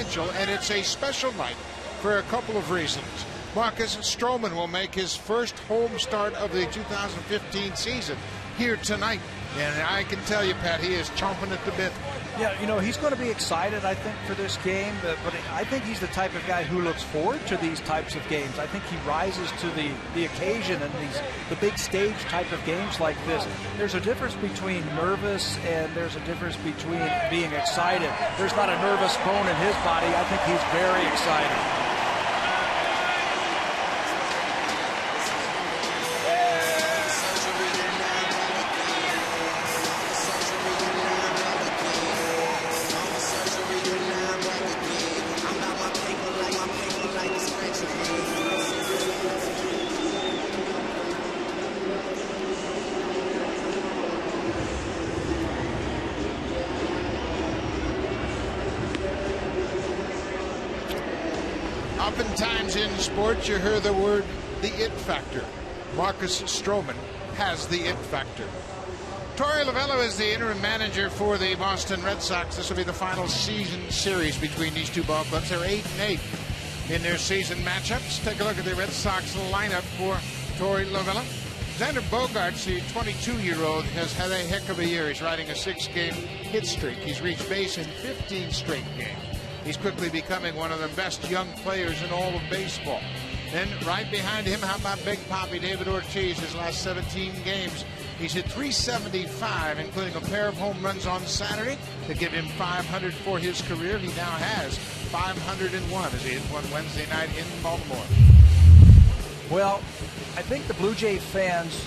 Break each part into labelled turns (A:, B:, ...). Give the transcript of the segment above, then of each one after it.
A: special, and it's a special night for a couple of reasons. Marcus Stroman will make his first home start of the 2015 season here tonight. And I can tell you, Pat, he is chomping at the bit.
B: Yeah, you know, he's going to be excited, I think, for this game. But I think he's the type of guy who looks forward to these types of games. I think he rises to the occasion in the big stage type of games like this. There's a difference between nervous and there's a difference between being excited. There's not a nervous bone in his body. I think he's very excited.
A: Oftentimes in sports, you hear the word the it factor. Marcus Stroman has the it factor. Torey Lovullo is the interim manager for the Boston Red Sox. This will be the final season series between these two ball clubs. They're 8-8 in their season matchups. Take a look at the Red Sox lineup for Torey Lovullo. Xander Bogaerts, the 22-year-old, has had a heck of a year. He's riding a 6-game hit streak. He's reached base in 15 straight games. He's quickly becoming one of the best young players in all of baseball. Then right behind him, how about Big Papi, David Ortiz? His last 17 games, he's hit .375, including a pair of home runs on Saturday to give him 500 for his career. He now has 501 as he hit one Wednesday night in Baltimore.
B: Well, I think the Blue Jay fans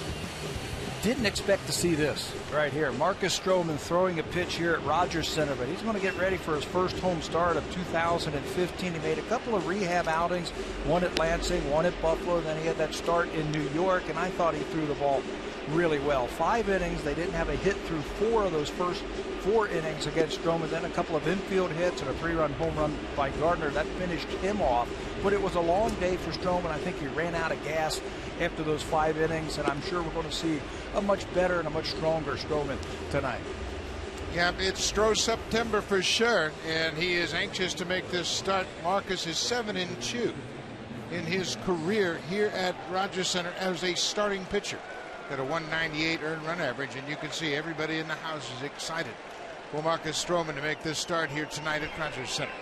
B: didn't expect to see this right here. Marcus Stroman throwing a pitch here at Rogers Center, but he's going to get ready for his first home start of 2015. He made a couple of rehab outings, one at Lansing, one at Buffalo, then he had that start in New York, and I thought he threw the ball really well. 5 innings, they didn't have a hit through 4 of those first 4 innings against Stroman, then a couple of infield hits and a 3-run home run by Gardner. That finished him off, but it was a long day for Stroman. I think he ran out of gas after those 5 innings, and I'm sure we're going to see a much better and a much stronger Stroman tonight.
A: Yeah, it's Stro September for sure, and he is anxious to make this start. Marcus is 7-2 in his career here at Rogers Center as a starting pitcher. Got a 198 earned run average, and you can see everybody in the house is excited for Marcus Stroman to make this start here tonight at Rogers Center.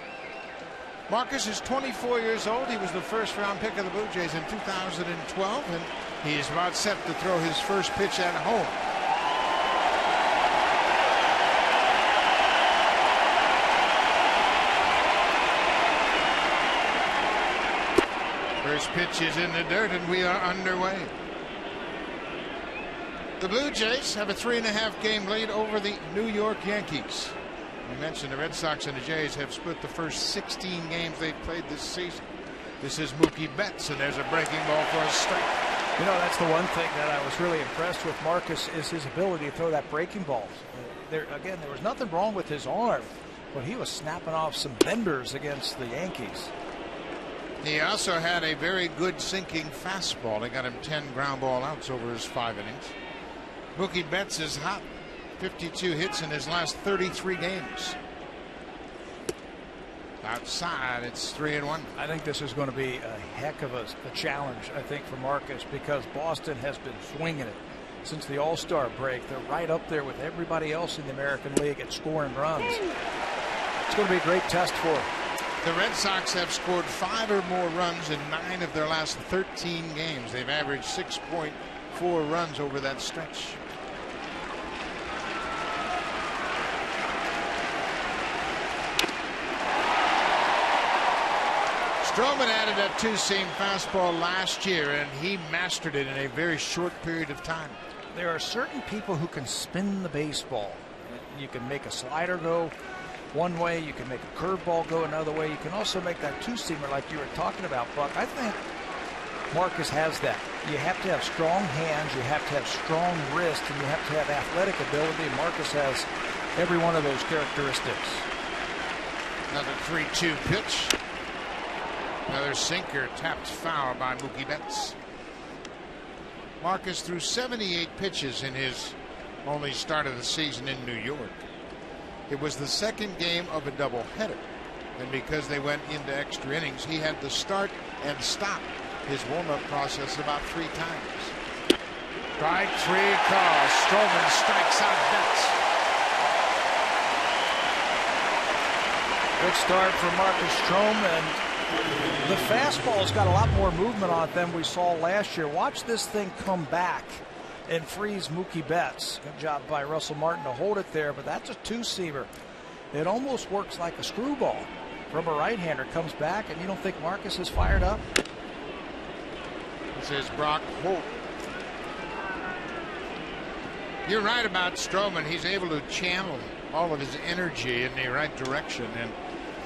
A: Marcus is 24 years old. He was the first-round pick of the Blue Jays in 2012, and he is about set to throw his first pitch at home. First pitch is in the dirt, and we are underway. The Blue Jays have a 3.5-game lead over the New York Yankees. We mentioned the Red Sox and the Jays have split the first 16 games they've played this season. This is Mookie Betts, and there's a breaking ball for a strike.
B: You know, that's the one thing that I was really impressed with Marcus is his ability to throw that breaking ball. There was nothing wrong with his arm, but he was snapping off some benders against the Yankees.
A: He also had a very good sinking fastball. They got him 10 ground ball outs over his 5 innings. Mookie Betts is hot. 52 hits in his last 33 games. Outside, it's 3-1.
B: I think this is going to be a heck of a challenge, I think, for Marcus, because Boston has been swinging it since the All-Star break. They're right up there with everybody else in the American League at scoring runs. It's going to be a great test for him.
A: The Red Sox have scored 5 or more runs in 9 of their last 13 games. They've averaged 6.4 runs over that stretch. Stroman added that 2-seam fastball last year, and he mastered it in a very short period of time.
B: There are certain people who can spin the baseball. You can make a slider go one way, you can make a curveball go another way. You can also make that 2-seamer like you were talking about, Buck. I think Marcus has that. You have to have strong hands, you have to have strong wrist, and you have to have athletic ability. Marcus has every one of those characteristics.
A: Another 3-2 pitch. Another sinker tapped foul by Mookie Betts. Marcus threw 78 pitches in his only start of the season in New York. It was the second game of a doubleheader. And because they went into extra innings, he had to start and stop his warm-up process about 3 times. Strike 3 call. Stroman strikes out Betts.
B: Good start for Marcus Stroman. The fastball's got a lot more movement on it than we saw last year. Watch this thing come back and freeze Mookie Betts. Good job by Russell Martin to hold it there, but that's a 2-seamer. It almost works like a screwball from a right-hander. Comes back, and you don't think Marcus is fired up?
A: This is Brock Holt. You're right about Stroman. He's able to channel all of his energy in the right direction. And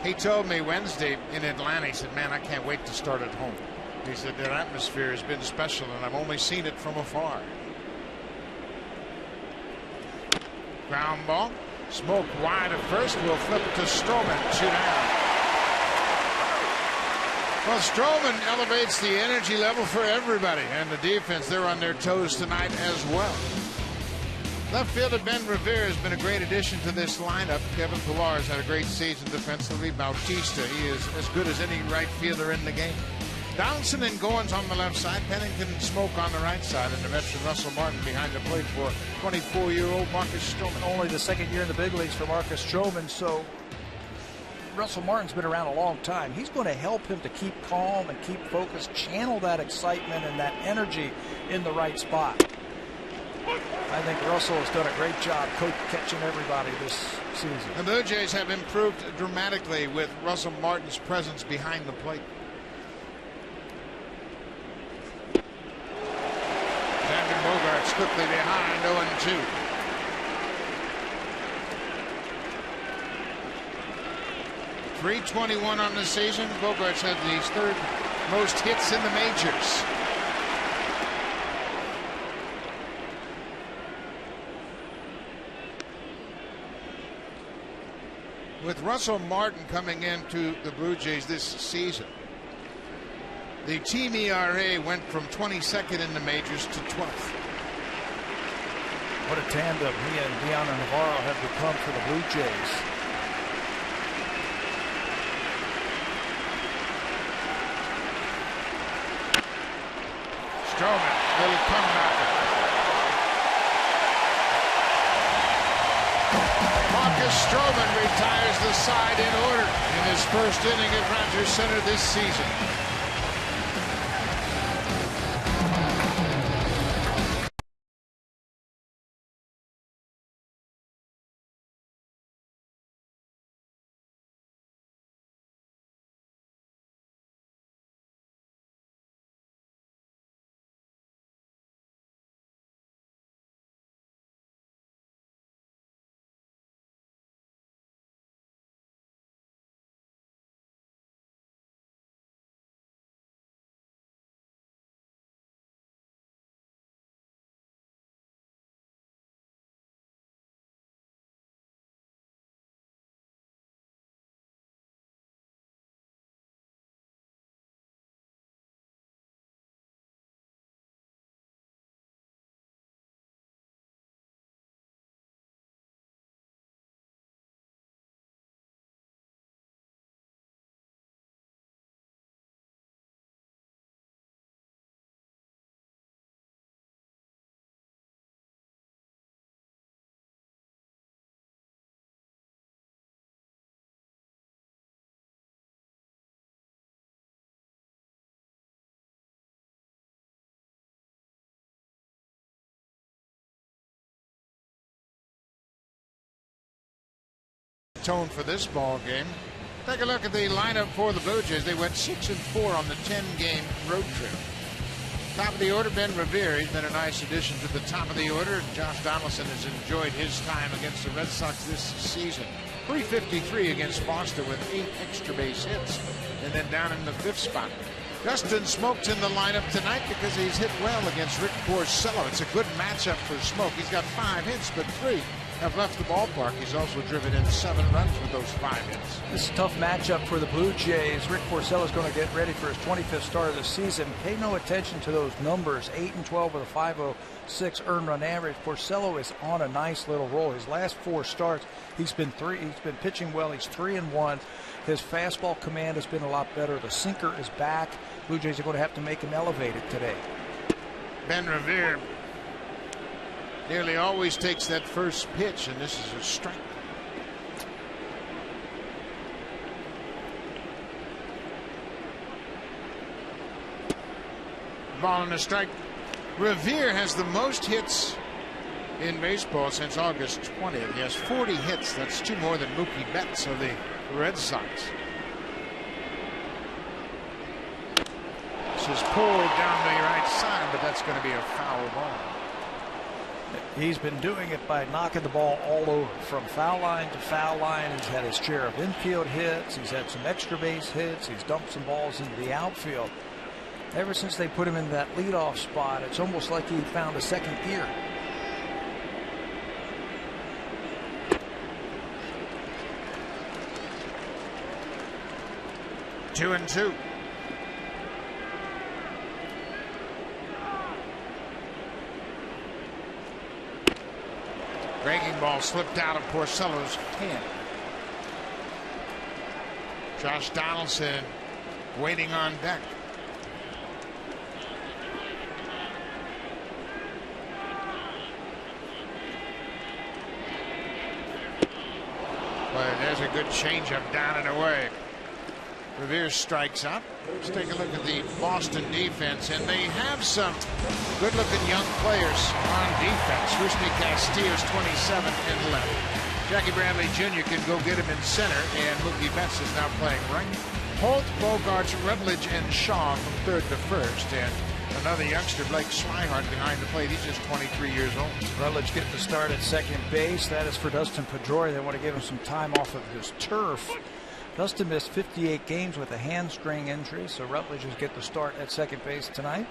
A: he told me Wednesday in Atlanta, he said, man, I can't wait to start at home. He said, their atmosphere has been special, and I've only seen it from afar. Ground ball. Smoke wide at first. Will flip to Stroman. 2 down. Well, Stroman elevates the energy level for everybody, and the defense, they're on their toes tonight as well. Left fielder Ben Revere has been a great addition to this lineup. Kevin Pillar has had a great season defensively. Bautista, he is as good as any right fielder in the game. Donaldson and Goins on the left side. Pennington and Smoke on the right side. And the veteran Russell Martin behind the plate for 24-year-old Marcus Stroman.
B: Only the second year in the big leagues for Marcus Stroman, so Russell Martin's been around a long time. He's going to help him to keep calm and keep focused, channel that excitement and that energy in the right spot. I think Russell has done a great job catching everybody this season.
A: The Blue Jays have improved dramatically with Russell Martin's presence behind the plate. Xander Bogaerts quickly behind, 0-2. .321 on the season. Bogaerts had the 3rd most hits in the majors. With Russell Martin coming into the Blue Jays this season, the team ERA went from 22nd in the majors to 12th.
B: What a tandem he and Deanna Navarro have become for the Blue Jays.
A: Stroman, little comebacker. Marcus Stroman retires the side in order in his first inning at Rogers Center this season. Tone for this ball game. Take a look at the lineup for the Blue Jays. They went 6-4 on the 10-game road trip. Top of the order, Ben Revere. He's been a nice addition to the top of the order. Josh Donaldson has enjoyed his time against the Red Sox this season. .353 against Boston with 8 extra base hits. And then down in the 5th spot, Justin Smoke's in the lineup tonight because he's hit well against Rick Porcello. It's a good matchup for Smoke. He's got 5 hits, but 3 have left the ballpark. He's also driven in 7 runs with those 5 hits.
B: This is a tough matchup for the Blue Jays. Rick Porcello is going to get ready for his 25th start of the season. Pay no attention to those numbers. 8-12 with a .506 earned run average. Porcello is on a nice little roll. His last 4 starts, he's been pitching well. He's 3-1. His fastball command has been a lot better. The sinker is back. Blue Jays are going to have to make him elevate it today.
A: Ben Revere nearly always takes that first pitch, and this is a strike. Ball and a strike. Revere has the most hits in baseball since August 20th. He has 40 hits. That's 2 more than Mookie Betts of the Red Sox. This is pulled down the right side, but that's going to be a foul ball.
B: He's been doing it by knocking the ball all over, from foul line to foul line. He's had his share of infield hits. He's had some extra base hits. He's dumped some balls into the outfield. Ever since they put him in that leadoff spot, it's almost like he found a second gear.
A: Two and two. Breaking ball slipped out of Porcello's hand. Josh Donaldson waiting on deck. But there's a good changeup down and away. Revere strikes out. Let's take a look at the Boston defense, and they have some good-looking young players on defense. Rusney Castillo's 27 and left. Jackie Bradley Jr. can go get him in center, and Mookie Betts is now playing right. Holt, Bogarts, Rutledge, and Shaw from third to first, and another youngster, Blake Swihart, behind the plate. He's just 23 years old.
B: Rutledge getting the start at second base. That is for Dustin Pedroia. They want to give him some time off of his turf. Dustin missed 58 games with a hamstring injury, so Rutledge will get the start at second base tonight.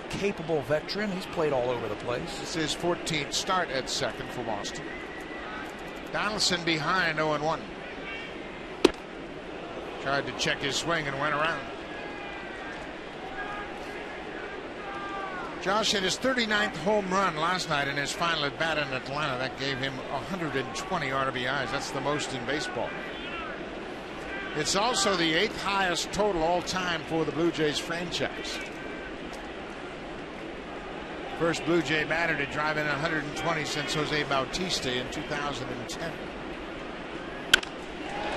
B: Capable veteran. He's played all over the place.
A: This is his 14th start at second for Boston. Donaldson behind 0-1. Tried to check his swing and went around. Josh hit his 39th home run last night in his final at bat in Atlanta. That gave him 120 RBIs. That's the most in baseball. It's also the 8th highest total all time for the Blue Jays franchise. First Blue Jay batter to drive in 120 since Jose Bautista in 2010.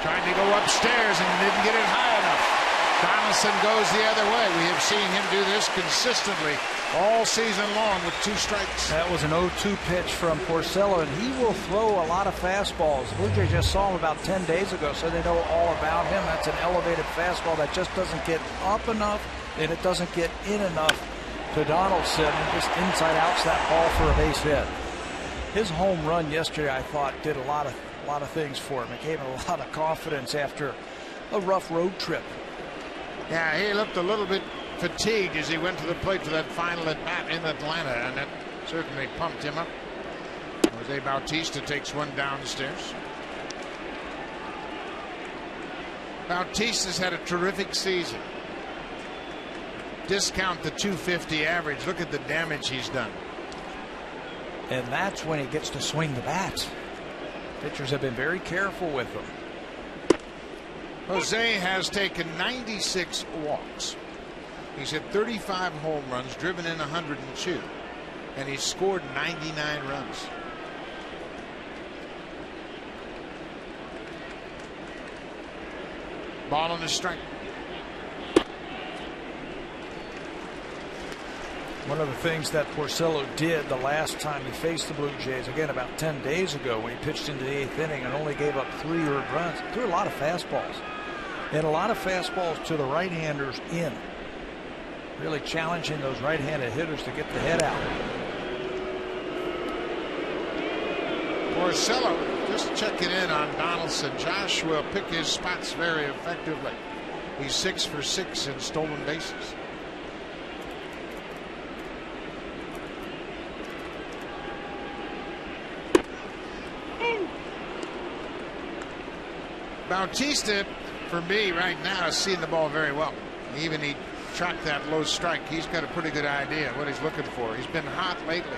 A: Trying to go upstairs and didn't get it high enough. Donaldson goes the other way. We have seen him do this consistently all season long with 2 strikes.
B: That was an 0-2 pitch from Porcello, and he will throw a lot of fastballs. The Blue Jays just saw him about 10 days ago, so they know all about him. That's an elevated fastball that just doesn't get up enough, and it doesn't get in enough to Donaldson, and just inside outs that ball for a base hit. His home run yesterday, I thought, did a lot of things for him. It gave him a lot of confidence after a rough road trip.
A: Yeah, he looked a little bit fatigued as he went to the plate for that final at bat in Atlanta, and that certainly pumped him up. Jose Bautista takes one downstairs. Bautista's had a terrific season. Discount the 250 average. Look at the damage he's done.
B: And that's when he gets to swing the bat. Pitchers have been very careful with him.
A: Jose has taken 96 walks. He's hit 35 home runs, driven in 102, and he's scored 99 runs. Ball on the strike.
B: One of the things that Porcello did the last time he faced the Blue Jays, again about 10 days ago, when he pitched into the 8th inning and only gave up 3 earned runs, threw a lot of fastballs. And a lot of fastballs to the right-handers in. Really challenging those right-handed hitters to get the head out.
A: Porcello just checking in on Donaldson. Josh will pick his spots very effectively. He's 6 for 6 in stolen bases. Bautista, for me right now, is seeing the ball very well. Even he tracked that low strike. He's got a pretty good idea of what he's looking for. He's been hot lately.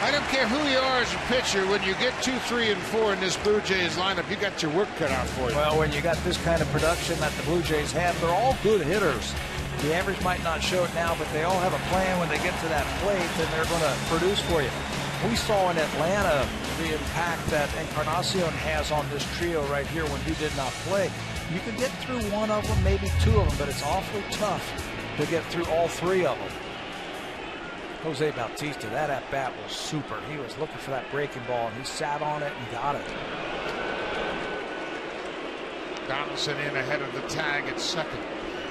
A: I don't care who you are as a pitcher, when you get 2, 3, and 4 in this Blue Jays lineup, you got your work cut out for you.
B: Well, when you got this kind of production that the Blue Jays have, they're all good hitters. The average might not show it now, but they all have a plan when they get to that plate, and they're going to produce for you. We saw in Atlanta the impact that Encarnacion has on this trio right here when he did not play. You can get through one of them, maybe two of them, but it's awfully tough to get through all three of them. Jose Bautista, that at-bat was super. He was looking for that breaking ball, and he sat on it and got it.
A: Donaldson in ahead of the tag at second.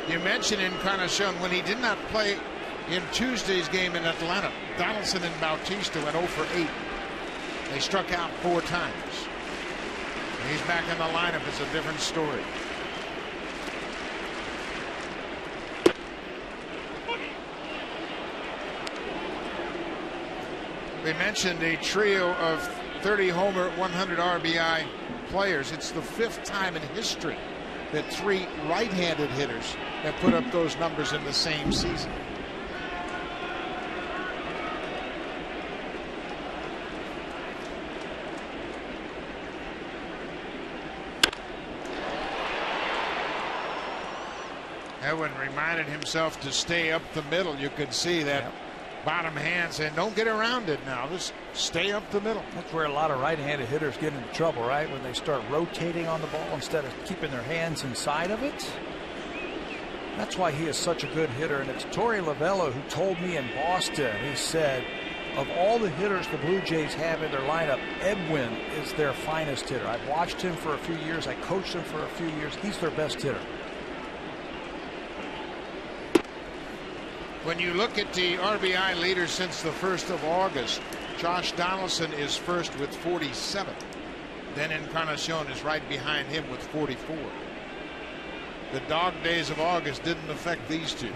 A: You mentioned Encarnacion when he did not play in Tuesday's game in Atlanta. Donaldson and Bautista went 0 for 8. They struck out 4 times. He's back in the lineup. It's a different story. We mentioned a trio of 30 homer, 100 RBI players. It's the 5th time in history that 3 right-handed hitters have put up those numbers in the same season. Edwin reminded himself to stay up the middle. You could see that bottom hand saying, don't get around it now. Just stay up the middle.
B: That's where a lot of right-handed hitters get into trouble, right? When they start rotating on the ball instead of keeping their hands inside of it. That's why he is such a good hitter. And it's Torey Lovullo who told me in Boston, he said, of all the hitters the Blue Jays have in their lineup, Edwin is their finest hitter. I've watched him for a few years. I coached him for a few years. He's their best hitter.
A: When you look at the RBI leaders since the 1st of August, Josh Donaldson is first with 47. Then Encarnacion is right behind him with 44. The dog days of August didn't affect these two.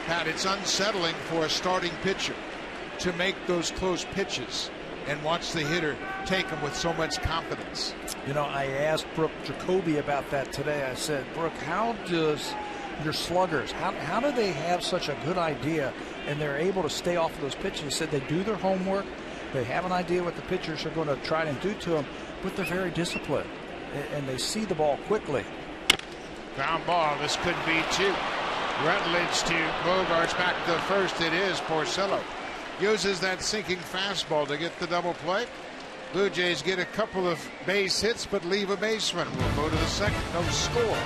A: Pat, it's unsettling for a starting pitcher to make those close pitches and watch the hitter take them with so much confidence.
B: You know, I asked Brooke Jacoby about that today. I said, Brooke, how does your sluggers, how do they have such a good idea and they're able to stay off of those pitches? He said they do their homework. They have an idea what the pitchers are going to try and do to them, but they're very disciplined and they see the ball quickly.
A: Ground ball. This could be 2. Rutledge to Bogarts, back to first. It is Porcello. Uses that sinking fastball to get the double play. Blue Jays get a couple of base hits but leave a base run. We'll go to the second. No score.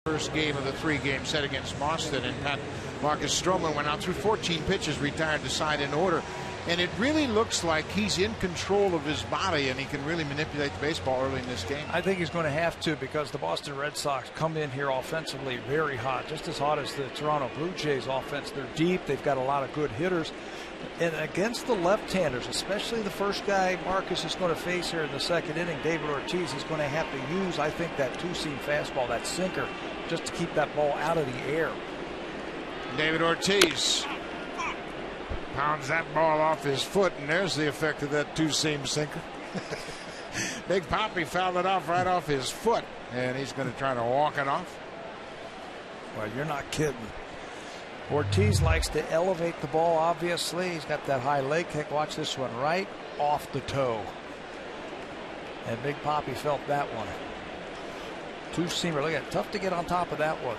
A: First game of the 3-game set against Boston, and Marcus Stroman went out through 14 pitches, retired the side in order. And it really looks like he's in control of his body and he can really manipulate the baseball early in this game.
B: I think he's going to have to, because the Boston Red Sox come in here offensively very hot, just as hot as the Toronto Blue Jays offense. They're deep. They've got a lot of good hitters. And against the left-handers, especially the first guy Marcus is going to face here in the second inning, David Ortiz, he's going to have to use, I think, that two-seam fastball, that sinker, just to keep that ball out of the air.
A: David Ortiz pounds that ball off his foot, and there's the effect of that two-seam sinker. Big Papi fouled it off right off his foot, and he's going to try to walk it off.
B: Well, you're not kidding. Ortiz likes to elevate the ball, obviously. He's got that high leg kick. Watch this one, right off the toe. And Big Papi felt that one. Two-seamer, look at it. Tough to get on top of that one.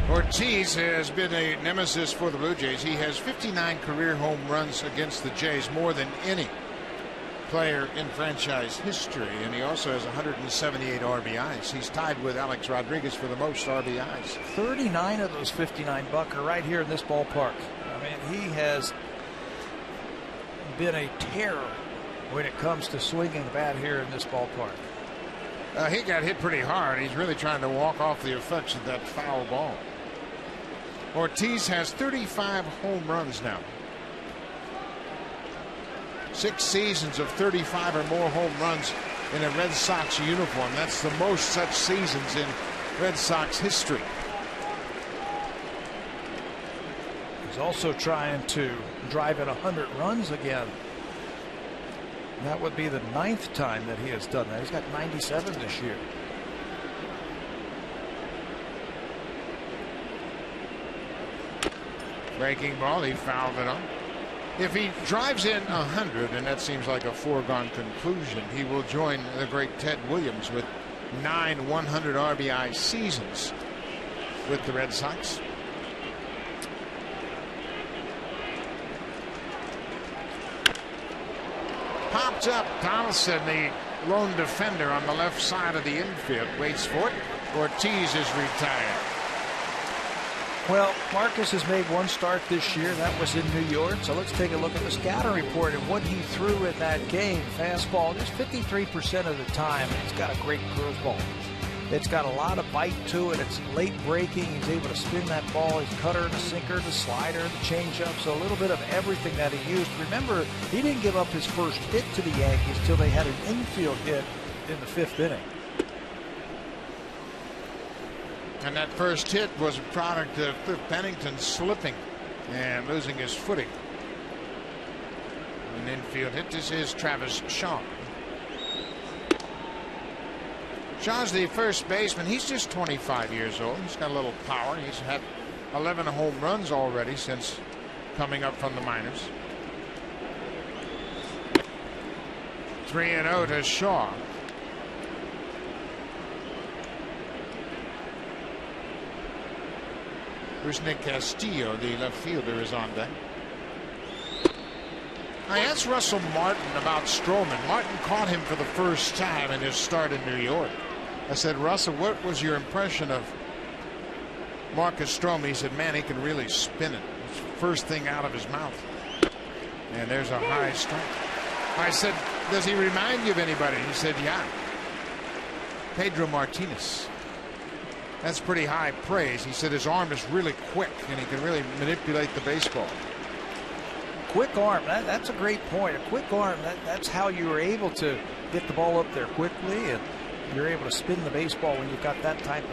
A: Ortiz has been a nemesis for the Blue Jays. He has 59 career home runs against the Jays, more than any player in franchise history, and he also has 178 RBIs. He's tied with Alex Rodriguez for the most RBIs.
B: 39 of those 59, Buck, are right here in this ballpark. I mean, he has been a terror when it comes to swinging the bat here in this ballpark.
A: He got hit pretty hard. He's really trying to walk off the effects of that foul ball. Ortiz has 35 home runs now. 6 seasons of 35 or more home runs in a Red Sox uniform. That's the most such seasons in Red Sox history.
B: He's also trying to drive in 100 runs again. That would be the 9th time that he has done that. He's got 97 this year.
A: Breaking ball, he fouled it on. If he drives in 100, and that seems like a foregone conclusion, he will join the great Ted Williams with 9 100 RBI seasons with the Red Sox. Popped up. Donaldson, the lone defender on the left side of the infield, waits for it. Ortiz is retired.
B: Well, Marcus has made one start this year. That was in New York. So let's take a look at the scouting report and what he threw in that game. Fastball, just 53% of the time. It's got a great curveball. It's got a lot of bite to it. It's late breaking. He's able to spin that ball. His cutter, the sinker, the slider, the changeup. So a little bit of everything that he used. Remember, he didn't give up his first hit to the Yankees till they had an infield hit in the 5th inning.
A: And that first hit was a product of Cliff Pennington slipping and losing his footing. An infield hit. This is Travis Shaw. Shaw's the first baseman. He's just 25 years old. He's got a little power. He's had 11 home runs already since coming up from the minors. 3-0 to Shaw. Nick Castillo, the left fielder, is on deck. I asked Russell Martin about Stroman. Martin caught him for the first time in his start in New York. I said, Russell, what was your impression of Marcus Stroman? He said, man, he can really spin it. It's the first thing out of his mouth. And there's a high strike. I said, does he remind you of anybody? He said, yeah. Pedro Martinez. That's pretty high praise. He said his arm is really quick and he can really manipulate the baseball.
B: Quick arm, that's a great point. A quick arm, that's how you were able to get the ball up there quickly, and you're able to spin the baseball when you've got that type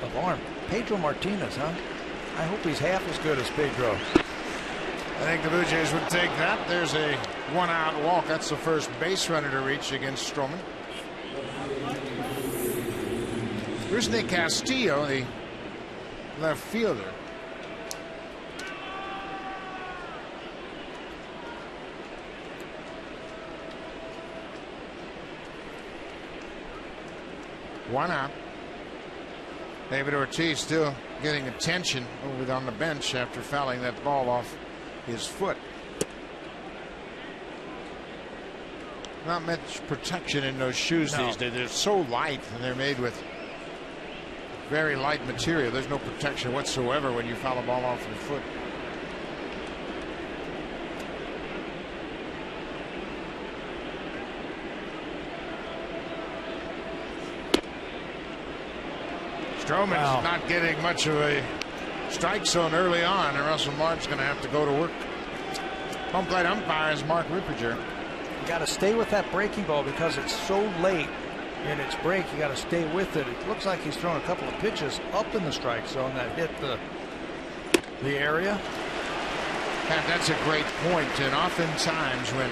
B: of arm. Pedro Martinez, huh? I hope he's half as good as Pedro.
A: I think the Blue Jays would take that. There's a 1-out walk. That's the first base runner to reach against Stroman. Here's Nick Castillo, the left fielder. One out. David Ortiz still getting attention over on the bench after fouling that ball off his foot. Not much protection in those shoes these days. They're so light, and they're made with very light material. There's no protection whatsoever when you foul a ball off your foot. Stroman's not getting much of a strike zone early on, and Russell Martin's going to have to go to work. Home plate umpire is Mark Ripperger.
B: You got to stay with that breaking ball because it's so late in its break. You got to stay with it. It looks like he's thrown a couple of pitches up in the strike zone that hit the area.
A: And that's a great point. And oftentimes when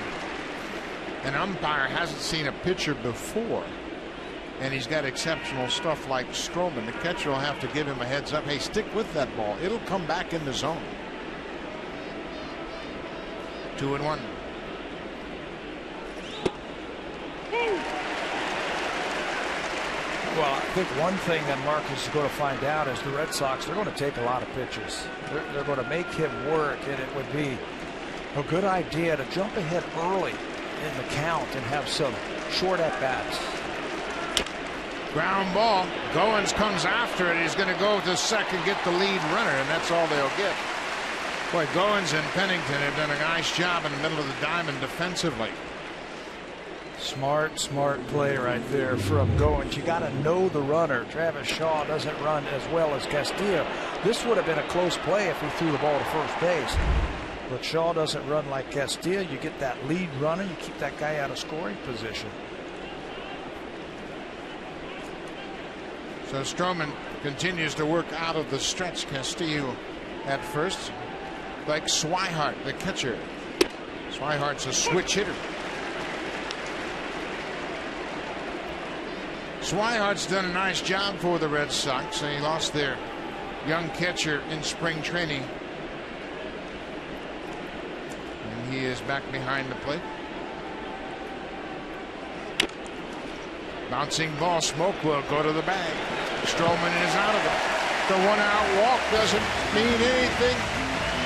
A: an umpire hasn't seen a pitcher before, and he's got exceptional stuff like Stroman, the catcher will have to give him a heads up. Hey, stick with that ball. It'll come back in the zone. 2-1.
B: Well, I think one thing that Marcus is going to find out is the Red Sox, they're going to take a lot of pitches. They're going to make him work, and it would be a good idea to jump ahead early in the count and have some short at-bats.
A: Ground ball. Goins comes after it. He's going to go to second, get the lead runner, and that's all they'll get. Boy, Goins and Pennington have done a nice job in the middle of the diamond defensively.
B: Smart play right there from Goins. You got to know the runner. Travis Shaw doesn't run as well as Castillo. This would have been a close play if he threw the ball to first base. But Shaw doesn't run like Castillo. You get that lead runner. You keep that guy out of scoring position.
A: So Stroman continues to work out of the stretch. Castillo at first. Like Swihart, the catcher. Swihart's a switch hitter. Swihart's done a nice job for the Red Sox. They lost their young catcher in spring training. And he is back behind the plate. Bouncing ball. Smoke will go to the bag. Stroman is out of it. The 1-out walk doesn't mean anything.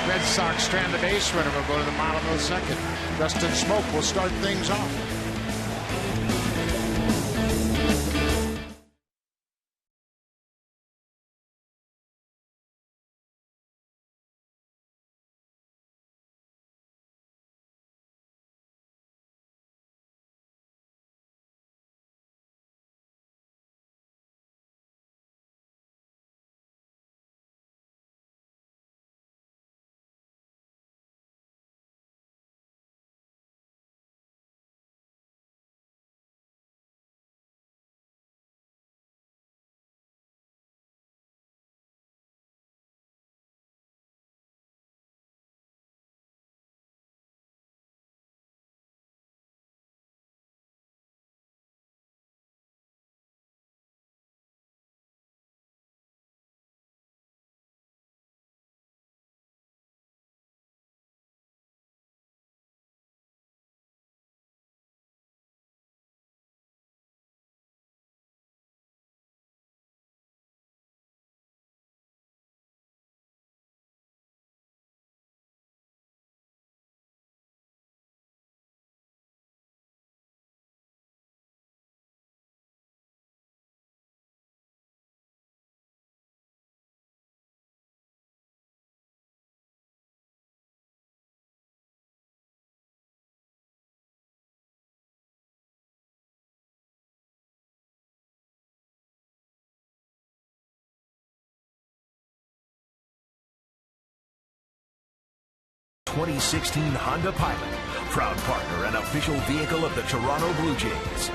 A: Red Sox strand the base runner will go to the bottom of the second. Dustin Smoke will start things off.
C: '16 Honda Pilot, proud partner and official vehicle of the Toronto Blue Jays.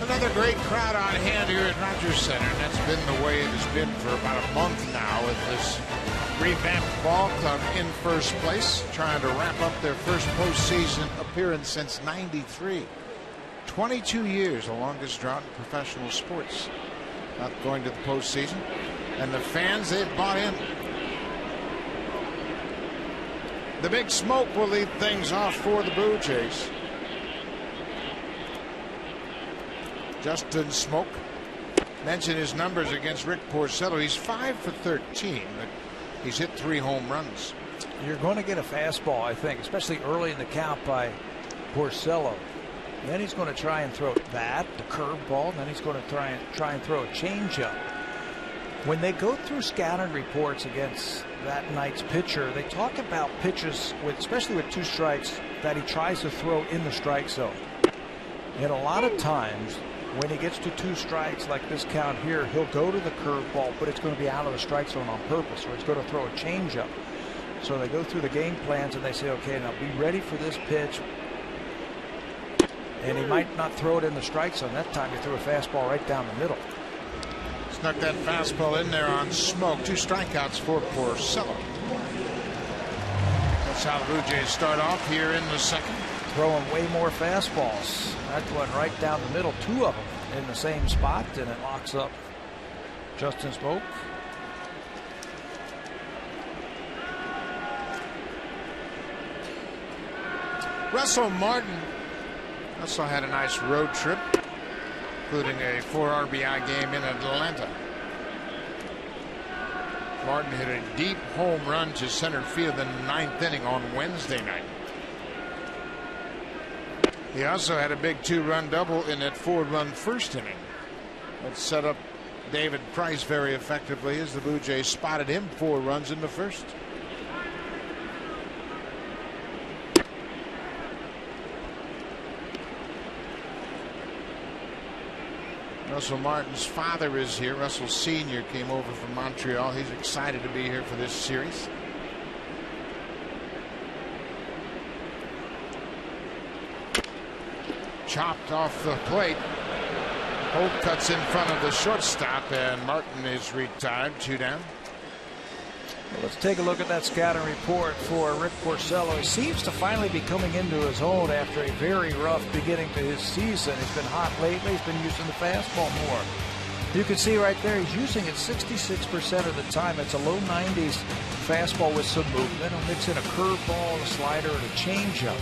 A: Another great crowd on hand here at Rogers Center, and that's been the way it has been for about a month now with this revamped ball club in first place, trying to wrap up their first postseason appearance since '93. 22 years, the longest drought in professional sports, not going to the postseason. And the fans, they've bought in. The Big Smoke will lead things off for the Blue Jays. Justin Smoke. Mention his numbers against Rick Porcello. He's 5 for 13, but he's hit 3 home runs.
B: You're going to get a fastball, I think, especially early in the count by Porcello. Then he's going to try and throw the curveball. Then he's going to try and throw a changeup. When they go through scouting reports against that night's pitcher, they talk about pitches, especially with 2 strikes, that he tries to throw in the strike zone. And a lot of times, when he gets to 2 strikes like this count here, he'll go to the curveball, but it's going to be out of the strike zone on purpose, or he's going to throw a changeup. So they go through the game plans and they say, okay, now be ready for this pitch. And he might not throw it in the strike zone. That time he threw a fastball right down the middle.
A: Snuck that fastball in there on smoke. 2 strikeouts for Porcello. That's how the Blue Jays start off here in the second.
B: Throwing way more fastballs. That one right down the middle. 2 of them in the same spot, and it locks up Justin Smoke.
A: Russell Martin also had a nice road trip, including a 4 RBI game in Atlanta. Martin hit a deep home run to center field in the 9th inning on Wednesday night. He also had a big 2-run double in that 4-run first inning. That set up David Price very effectively as the Blue Jays spotted him 4 runs in the first. Russell Martin's father is here. Russell Sr. came over from Montreal. He's excited to be here for this series. Chopped off the plate. Holt cuts in front of the shortstop, and Martin is retired. 2 down.
B: Well, let's take a look at that scouting report for Rick Porcello. He seems to finally be coming into his own after a very rough beginning to his season. He's been hot lately. He's been using the fastball more. You can see right there he's using it 66% of the time. It's a low 90s fastball with some movement. He'll mix in a curveball, a slider, and a changeup.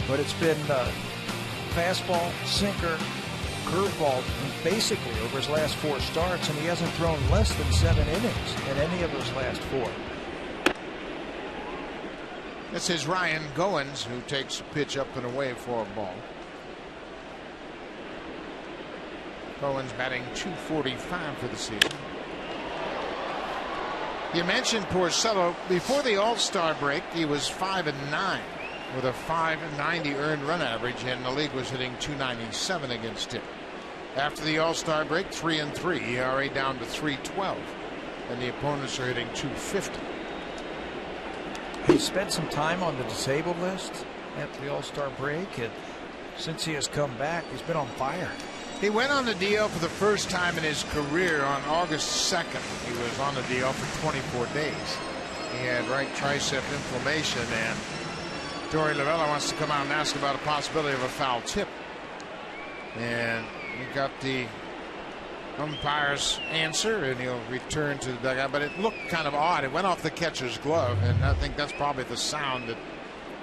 B: But it's been fastball, sinker, curveball basically over his last 4 starts, and he hasn't thrown less than 7 innings in any of those last 4.
A: This is Ryan Goins, who takes a pitch up and away for a ball. Goins batting .245 for the season. You mentioned Porcello. Before the All-Star break, he was 5-9 with a .590 earned run average, and the league was hitting .297 against him. After the All-Star break, 3-3, ERA down to .312, and the opponents are hitting .250.
B: He spent some time on the disabled list after the All-Star break, and since he has come back, he's been on fire.
A: He went on the DL for the first time in his career on August 2nd. He was on the DL for 24 days. He had right tricep inflammation, and Torey Lovullo wants to come out and ask about a possibility of a foul tip. And he got the umpire's answer, and he'll return to the dugout. But it looked kind of odd. It went off the catcher's glove, and I think that's probably the sound that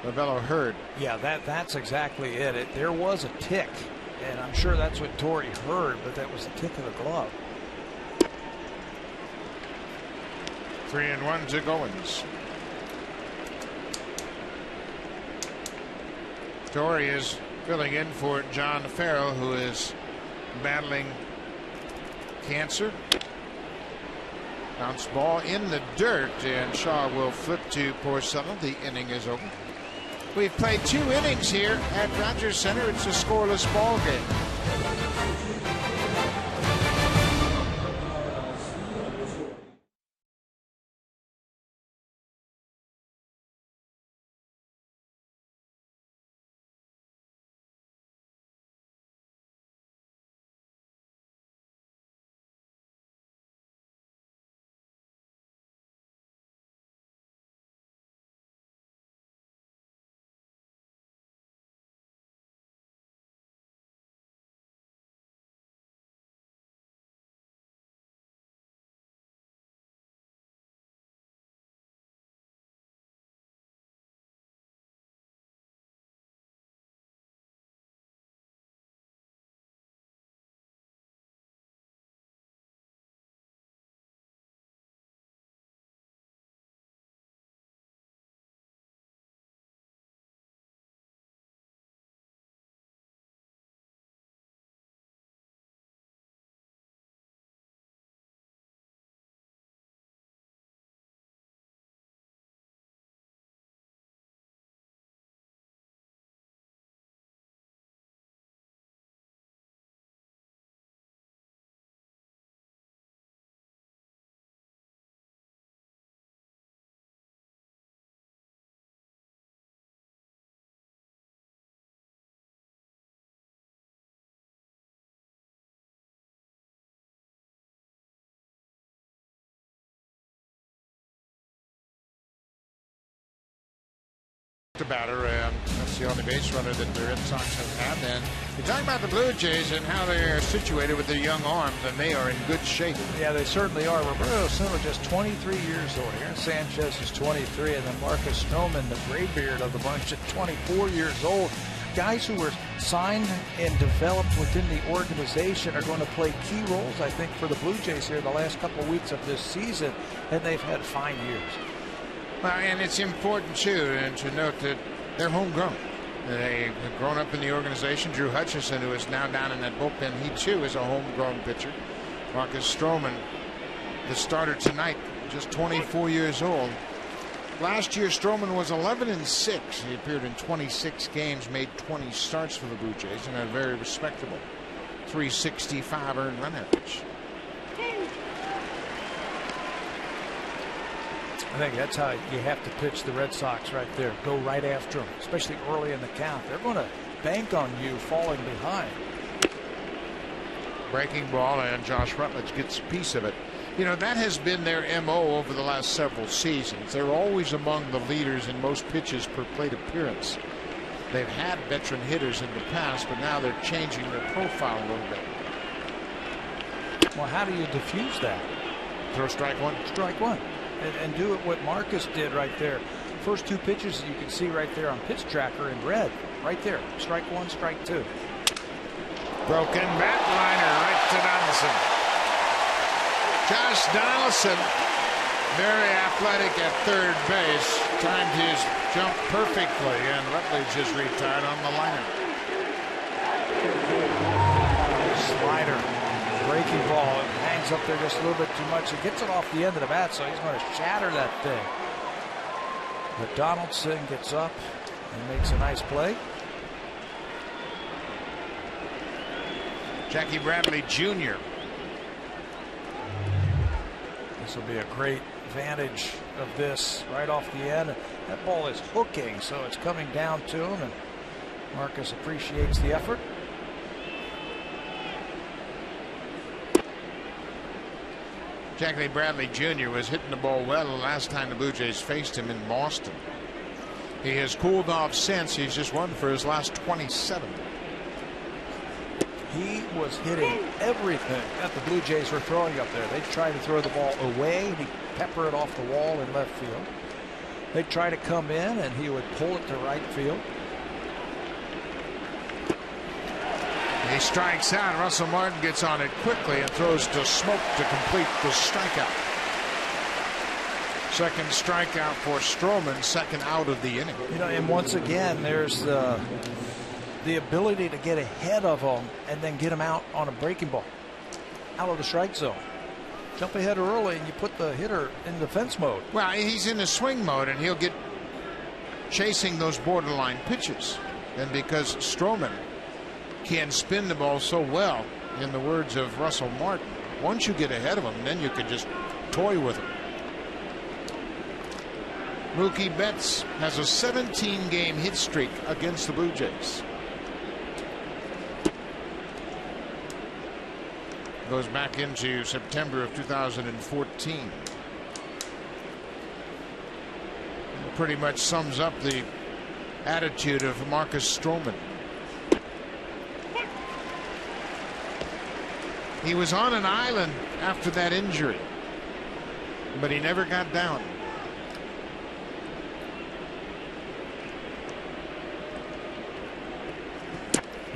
A: Lovullo heard.
B: Yeah, that's exactly it. There was a tick, and I'm sure that's what Torey heard, but that was the tick of the glove.
A: 3-1 to Goins. Torey is filling in for John Farrell, who is battling cancer. Bounce ball in the dirt, and Shaw will flip to Porcello. The inning is over. We've played 2 innings here at Rogers Center. It's a scoreless ball game. walked a batter, and that's the only base runner that the Red Sox have had. And you talk about the Blue Jays and how they are situated with their young arms, and they are in good shape.
B: Yeah, they certainly are. Roberto Osuna just 23 years old. Aaron Sanchez is 23, and then Marcus Stroman, the graybeard of the bunch, at 24 years old. Guys who were signed and developed within the organization are going to play key roles, I think, for the Blue Jays here the last couple of weeks of this season, and they've had fine years.
A: Well, and it's important, too, and to note that they're homegrown. They have grown up in the organization. Drew Hutchison, who is now down in that bullpen, he, too, is a homegrown pitcher. Marcus Stroman, the starter tonight, just 24 years old. Last year, Stroman was 11-6. He appeared in 26 games, made 20 starts for the Blue Jays, and had a very respectable 365 earned run average.
B: I think that's how you have to pitch the Red Sox right there. Go right after them, especially early in the count. They're going to bank on you falling behind.
A: Breaking ball, and Josh Rutledge gets a piece of it. You know, that has been their MO over the last several seasons. They're always among the leaders in most pitches per plate appearance. They've had veteran hitters in the past, but now they're changing their profile a little bit.
B: Well, how do you diffuse that?
A: Throw strike one.
B: Strike one. And do it what Marcus did right there. First two pitches you can see right there on pitch tracker in red. Right there. Strike one, strike two.
A: Broken bat liner right to Donaldson. Josh Donaldson, very athletic at third base. Timed his jump perfectly, and Rutledge is retired on the liner.
B: Slider. Breaking ball. It hangs up there just a little bit too much. He gets it off the end of the bat, so he's going to shatter that thing. But Donaldson gets up and makes a nice play.
A: Jackie Bradley Jr.
B: This will be a great advantage of this right off the end. That ball is hooking, so it's coming down to him, and Marcus appreciates the effort.
A: Jackie Bradley Jr. was hitting the ball well the last time the Blue Jays faced him in Boston. He has cooled off since. He's just run for his last 27.
B: He was hitting everything that the Blue Jays were throwing up there. They tried to throw the ball away, and he'd pepper it off the wall in left field. They'd try to come in, and he would pull it to right field.
A: He strikes out. Russell Martin gets on it quickly and throws to Smoke to complete the strikeout. Second strikeout for Stroman, second out of the inning.
B: You know, and once again, there's the ability to get ahead of them and then get them out on a breaking ball, out of the strike zone. Jump ahead early, and you put the hitter in defense mode.
A: Well, he's in the swing mode, and he'll get chasing those borderline pitches. And because Stroman can spin the ball so well, in the words of Russell Martin, once you get ahead of him, then you can just toy with him. Mookie Betts has a 17-game hit streak against the Blue Jays. Goes back into September of 2014. Pretty much sums up the attitude of Marcus Stroman. He was on an island after that injury, but he never got down.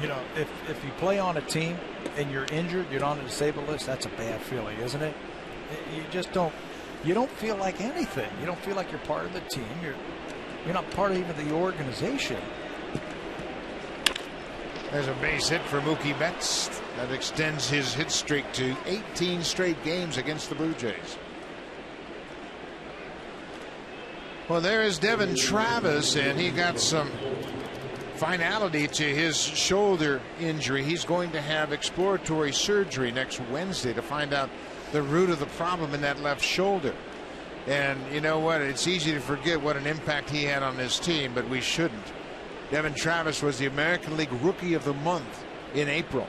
B: You know, if you play on a team and you're injured, you're on a disabled list, that's a bad feeling, isn't it? You just don't feel like anything. You don't feel like you're part of the team. You're not part of even the organization.
A: There's a base hit for Mookie Betts. That extends his hit streak to 18 straight games against the Blue Jays. Well, there is Devin Travis, and he got some finality to his shoulder injury. He's going to have exploratory surgery next Wednesday to find out the root of the problem in that left shoulder. And you know what? It's easy to forget what an impact he had on this team, but we shouldn't. Devin Travis was the American League Rookie of the Month in April.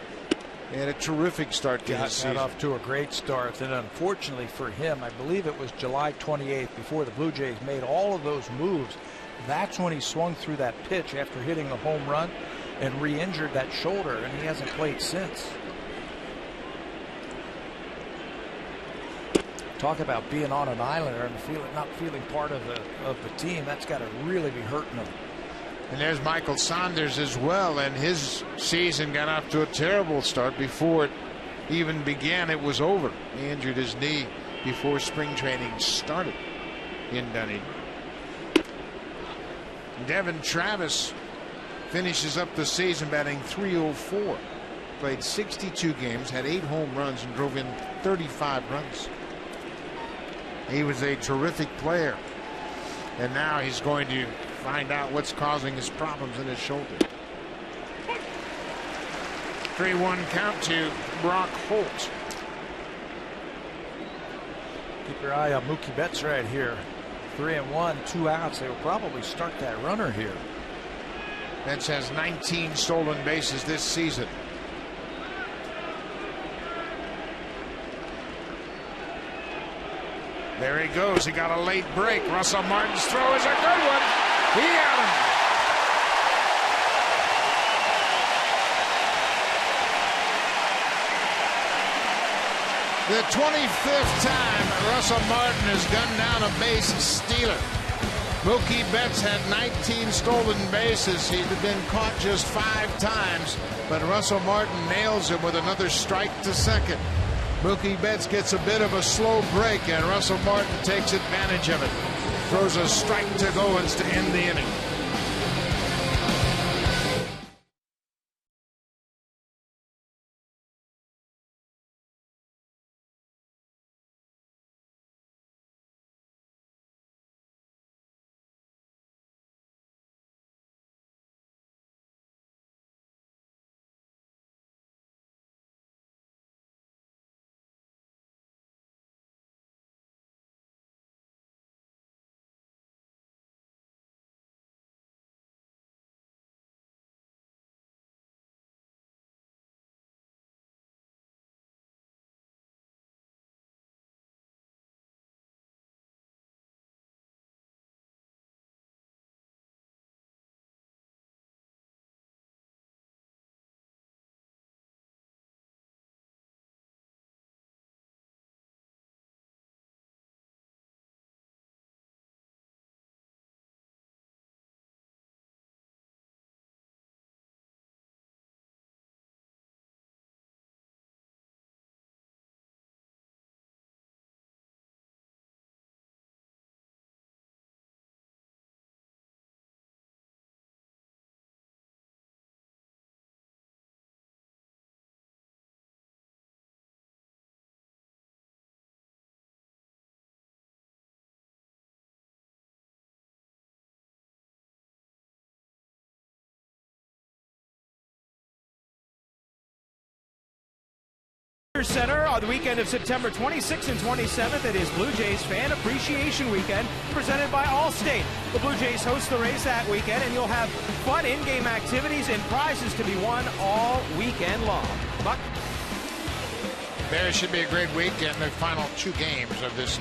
A: And a terrific start to his season.
B: Got off to a great start. And unfortunately for him, I believe it was July 28th, before the Blue Jays made all of those moves, That's when he swung through that pitch after hitting a home run and re-injured that shoulder, and he hasn't played since. Talk about being on an island and not feeling part of the team. That's got to really be hurting him.
A: And there's Michael Saunders as well, and his season got off to a terrible start. Before it even began, it was over. He injured his knee before spring training started in Dunedin. Devin Travis finishes up the season batting .304. Played 62 games, had 8 home runs, and drove in 35 runs. He was a terrific player, and now he's going to find out what's causing his problems in his shoulder. 3-1 count to Brock Holt.
B: Keep your eye on Mookie Betts right here. 3-1, 2 outs. They will probably start that runner here.
A: Betts has 19 stolen bases this season. There he goes. He got a late break. Russell Martin's throw is a good one. He got him. The 25th time Russell Martin has gunned down a base stealer. Mookie Betts had 19 stolen bases. He'd been caught just 5 times, but Russell Martin nails him with another strike to second. Mookie Betts gets a bit of a slow break, and Russell Martin takes advantage of it. Throws a strike to Goins to end the inning.
D: Center on the weekend of September 26th and 27th. It is Blue Jays Fan Appreciation Weekend presented by Allstate. The Blue Jays host the race that weekend, and you'll have fun in-game activities and prizes to be won all weekend long. Buck?
A: There should be a great weekend. The final 2 games of this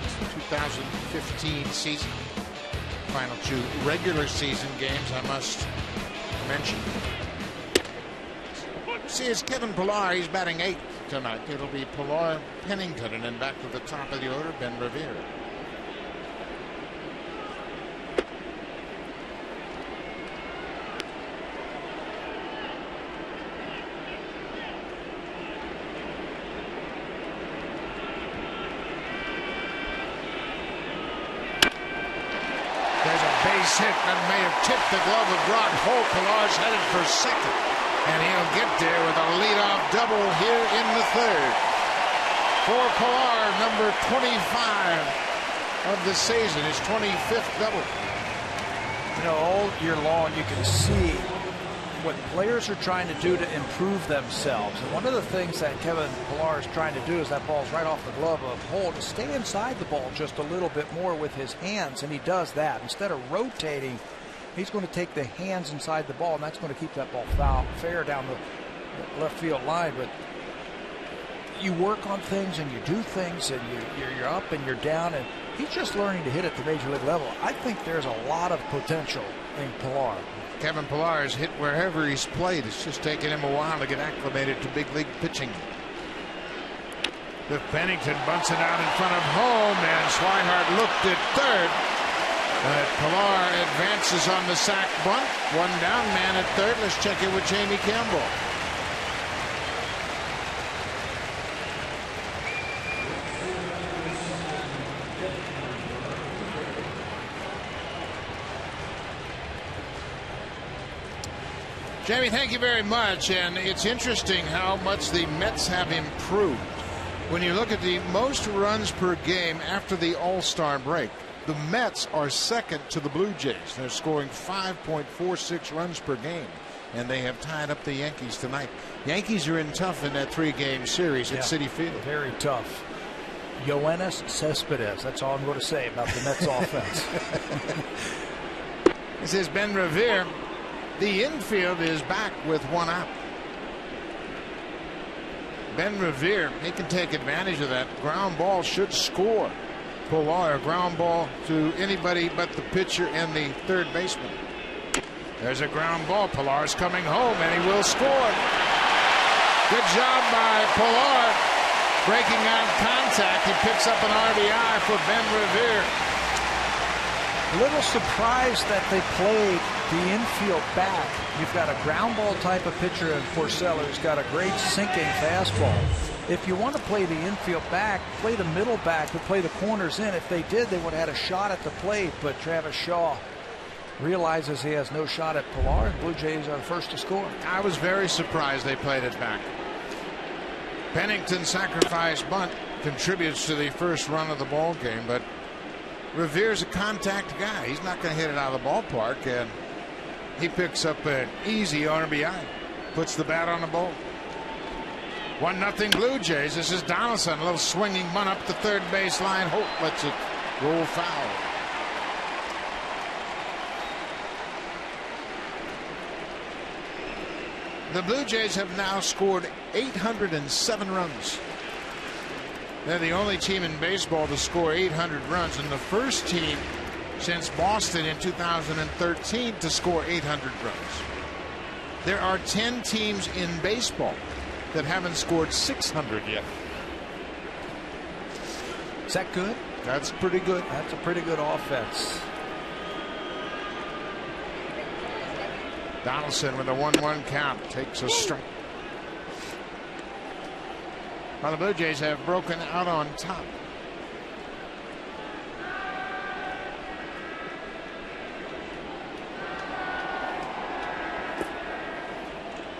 A: 2015 season. Final 2 regular season games, I must mention. See, it's Kevin Pillar. He's batting 8th tonight. It'll be Pillar, Pennington, and then back to the top of the order, Ben Revere. There's a base hit that may have tipped the glove of Brock Holt. Pillar's headed for second. And he'll get there with a leadoff double here in the 3rd. For Pillar, number 25 of the season, his 25th double.
B: You know, all year long you can see what players are trying to do to improve themselves. And one of the things that Kevin Pillar is trying to do is that ball's right off the glove of Holt, to stay inside the ball just a little bit more with his hands, and he does that. Instead of rotating, he's going to take the hands inside the ball, and that's going to keep that ball fair down the left field line. But you work on things and you do things, and you're up and you're down, and He's just learning to hit at the major league level. I think there's a lot of potential in Pilar.
A: Kevin Pilar has hit wherever he's played. It's just taken him a while to get acclimated to big league pitching. The Pennington bunts it out in front of home, and Swihart looked at third. But Pilar advances on the sac bunt. One down, man at third. Let's check in with Jamie Campbell. Jamie, thank you very much. And it's interesting how much the Mets have improved. When you look at the most runs per game after the All-Star break, the Mets are second to the Blue Jays. They're scoring 5.46 runs per game, and they have tied up the Yankees tonight. Yankees are in tough in that 3-game series at Citi Field.
B: Very tough. Yoenis Cespedes. That's all I'm going to say about the Mets offense.
A: This is Ben Revere. The infield is back with one out. Ben Revere, he can take advantage of that. Ground ball should score. Pilar, ground ball to anybody but the pitcher and the third baseman. There's a ground ball. Pilar's coming home, and he will score. Good job by Pilar. Breaking on contact. He picks up an RBI for Ben Revere.
B: A little surprised that they played the infield back. You've got a ground ball type of pitcher in Porcello who's got a great sinking fastball. If you want to play the infield back, play the middle back, but play the corners in. If they did, they would have had a shot at the plate, but Travis Shaw realizes he has no shot at Pilar, and Blue Jays are the first to score.
A: I was very surprised they played it back. Pennington sacrifice bunt contributes to the first run of the ball game, but Revere's a contact guy. He's not going to hit it out of the ballpark, and he picks up an easy RBI. Puts the bat on the ball. 1-0 Blue Jays. This is Donaldson. A little swinging bunt up the third base line. Holt lets it roll foul. The Blue Jays have now scored 807 runs. They're the only team in baseball to score 800 runs, and the first team since Boston in 2013 to score 800 runs. There are 10 teams in baseball that haven't scored 600 yet.
B: Is that good?
A: That's pretty good.
B: That's a pretty good offense.
A: Donaldson with a 1-1 count takes a strike. Well, the Blue Jays have broken out on top.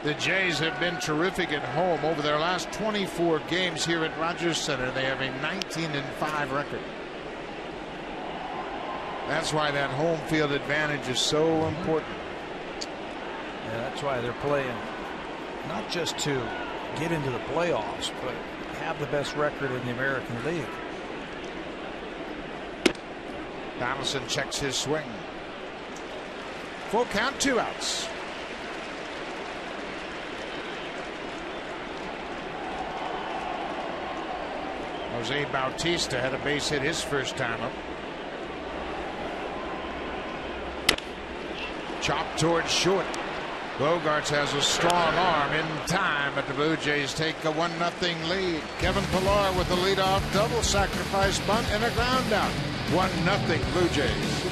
A: The Jays have been terrific at home over their last 24 games here at Rogers Center. They have a 19-5 record. That's why that home field advantage is so important.
B: Yeah, that's why they're playing not just to get into the playoffs, but have the best record in the American League.
A: Donaldson checks his swing. Full count, 2 outs. Jose Bautista had a base hit his first time up. Chopped towards short. Bogarts has a strong arm in time, but the Blue Jays take a 1-0 lead. Kevin Pilar with the leadoff double sacrifice bunt and a ground out. 1-0 Blue Jays.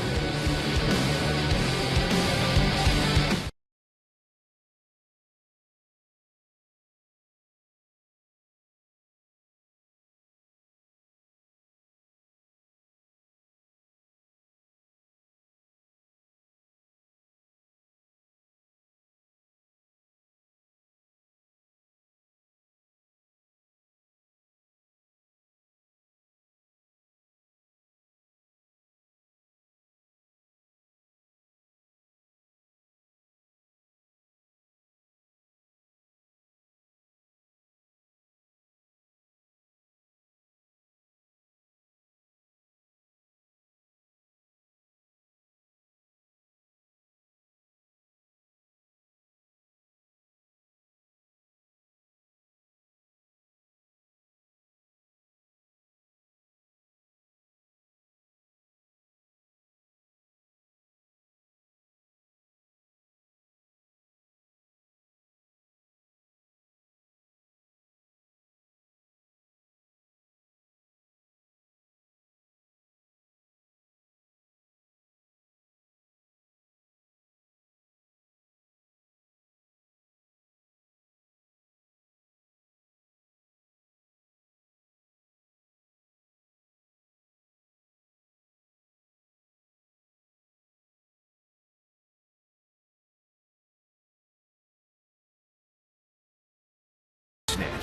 C: net.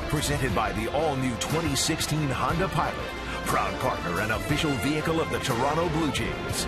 C: Presented by the all-new 2016 Honda Pilot, proud partner and official vehicle of the Toronto Blue Jays.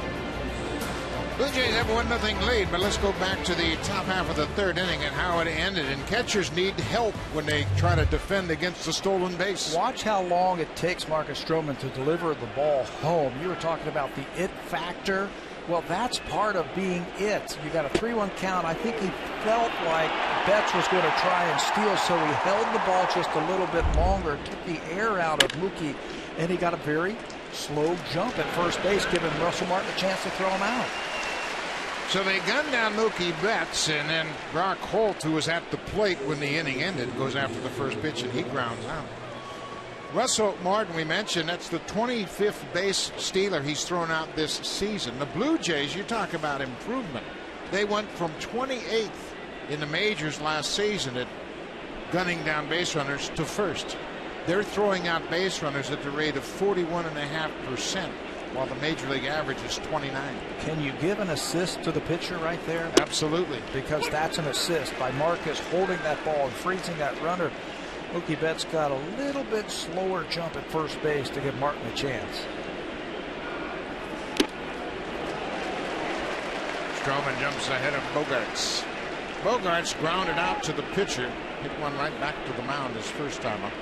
A: Blue Jays have a 1-0 lead, but let's go back to the top half of the third inning and how it ended. And catchers need help when they try to defend against the stolen base.
B: Watch how long it takes Marcus Stroman to deliver the ball home. You were talking about the it factor. Well, that's part of being it. You got a 3-1 count. I think he felt like Betts was going to try and steal, so he held the ball just a little bit longer, took the air out of Mookie, and he got a very slow jump at first base, giving Russell Martin a chance to throw him out.
A: So they gunned down Mookie Betts, and then Brock Holt, who was at the plate when the inning ended, goes after the first pitch, and he grounds out. Russell Martin, we mentioned, that's the 25th base stealer he's thrown out this season. The Blue Jays, you talk about improvement. They went from 28th in the majors last season at gunning down base runners to first. They're throwing out base runners at the rate of 41.5%, while the major league average is 29.
B: Can you give an assist to the pitcher right there?
A: Absolutely.
B: Because that's an assist by Marcus holding that ball and freezing that runner. Mookie Betts got a little bit slower jump at first base to give Martin a chance.
A: Stroman jumps ahead of Bogaerts. Bogaerts grounded out to the pitcher. Hit one right back to the mound his first time up.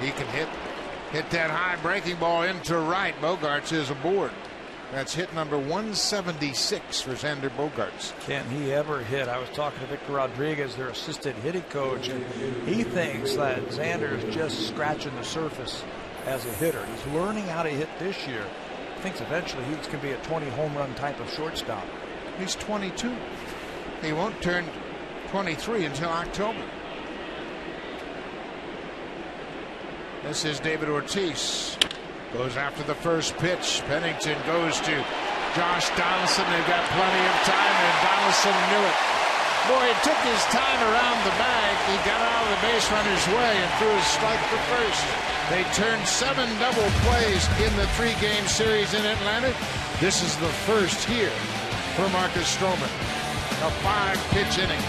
A: He can hit that high breaking ball into right. Bogaerts is aboard. That's hit number 176 for Xander Bogaerts.
B: Can he ever hit? I was talking to Victor Rodriguez, their assistant hitting coach, and he thinks that Xander is just scratching the surface as a hitter. He's learning how to hit this year. Thinks eventually he's going to be a 20 home run type of shortstop.
A: He's 22. He won't turn 23 until October. This is David Ortiz. Goes after the first pitch. Pennington goes to Josh Donaldson. They've got plenty of time, and Donaldson knew it. Boy, he took his time around the bag. He got out of the base runner's way and threw a strike for first. They turned 7 double plays in the 3-game series in Atlanta. This is the first here for Marcus Stroman. A 5-pitch inning.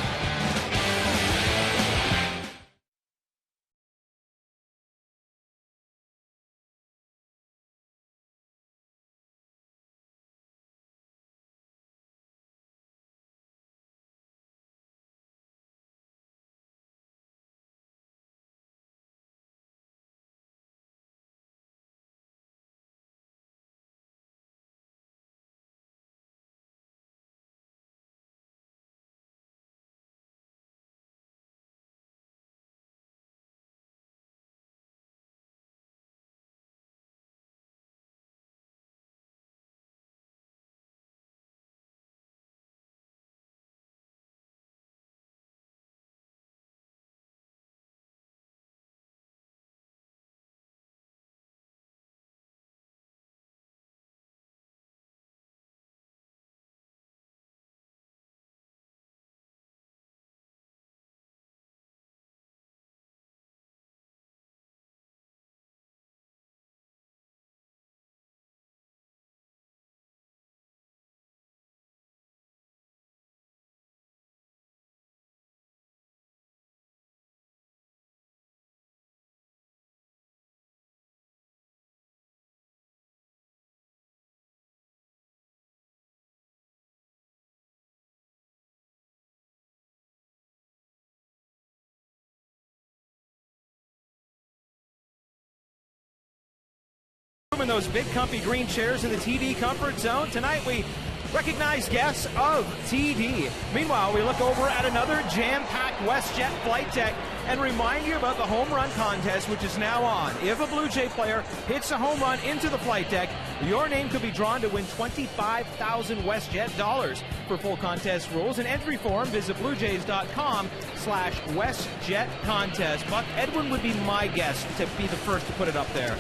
D: In those big comfy green chairs in the TD Comfort Zone. Tonight we recognize guests of TD. Meanwhile, we look over at another jam-packed WestJet flight deck and remind you about the home run contest, which is now on. If a Blue Jay player hits a home run into the flight deck, your name could be drawn to win $25,000 WestJet dollars. For full contest rules and entry form, visit bluejays.com/WestJet contest. Buck, Edwin would be my guess to be the first to put it up there.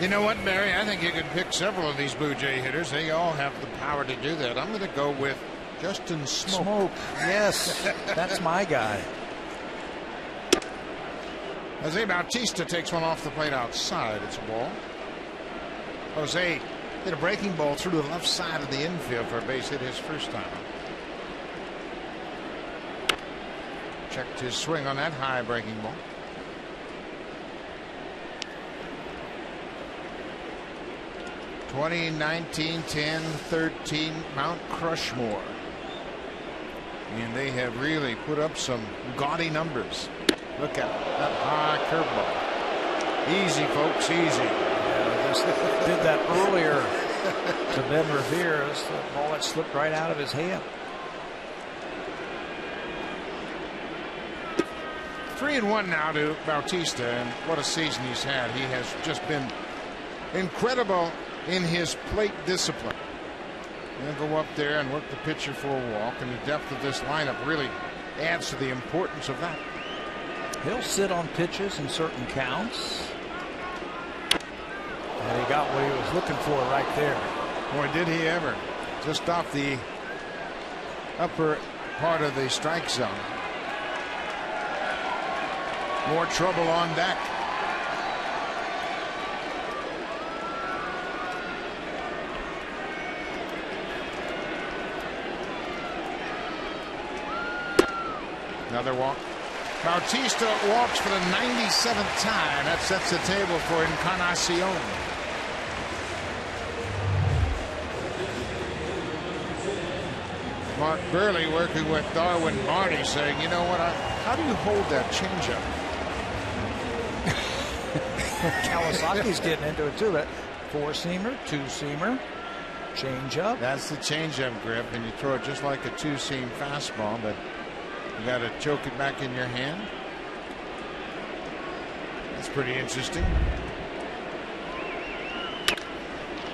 A: You know what, Barry? I think you can pick several of these Blue Jay hitters. They all have the power to do that. I'm going to go with Justin Smoke.
B: Yes, that's my guy.
A: Jose Bautista takes one off the plate outside. It's a ball. Jose Hit a breaking ball through the left side of the infield for a base hit his first time. Checked his swing on that high breaking ball. '20, 19, 10, 13 Mount Crushmore. And they have really put up some gaudy numbers. Look at that high curveball. Easy, folks, easy.
B: Yeah, just did that earlier to Ben Revere. The ball that slipped right out of his hand.
A: 3-1 now to Bautista, and what a season he's had. He has just been incredible in his plate discipline. He'll go up there and work the pitcher for a walk, and the depth of this lineup really adds to the importance of that.
B: He'll sit on pitches in certain counts. And he got what he was looking for right there.
A: Boy, did he ever. Just off the upper part of the strike zone. More trouble on deck. Another walk. Bautista walks for the 97th time. That sets the table for Encarnacion. Mark Burley working with Darwin Marty saying, you know what, how do you hold that changeup?
B: Kawasaki's getting into it too. But four-seamer, two-seamer, changeup.
A: That's the changeup grip, and you throw it just like a two-seam fastball, but you got to choke it back in your hand. That's pretty interesting.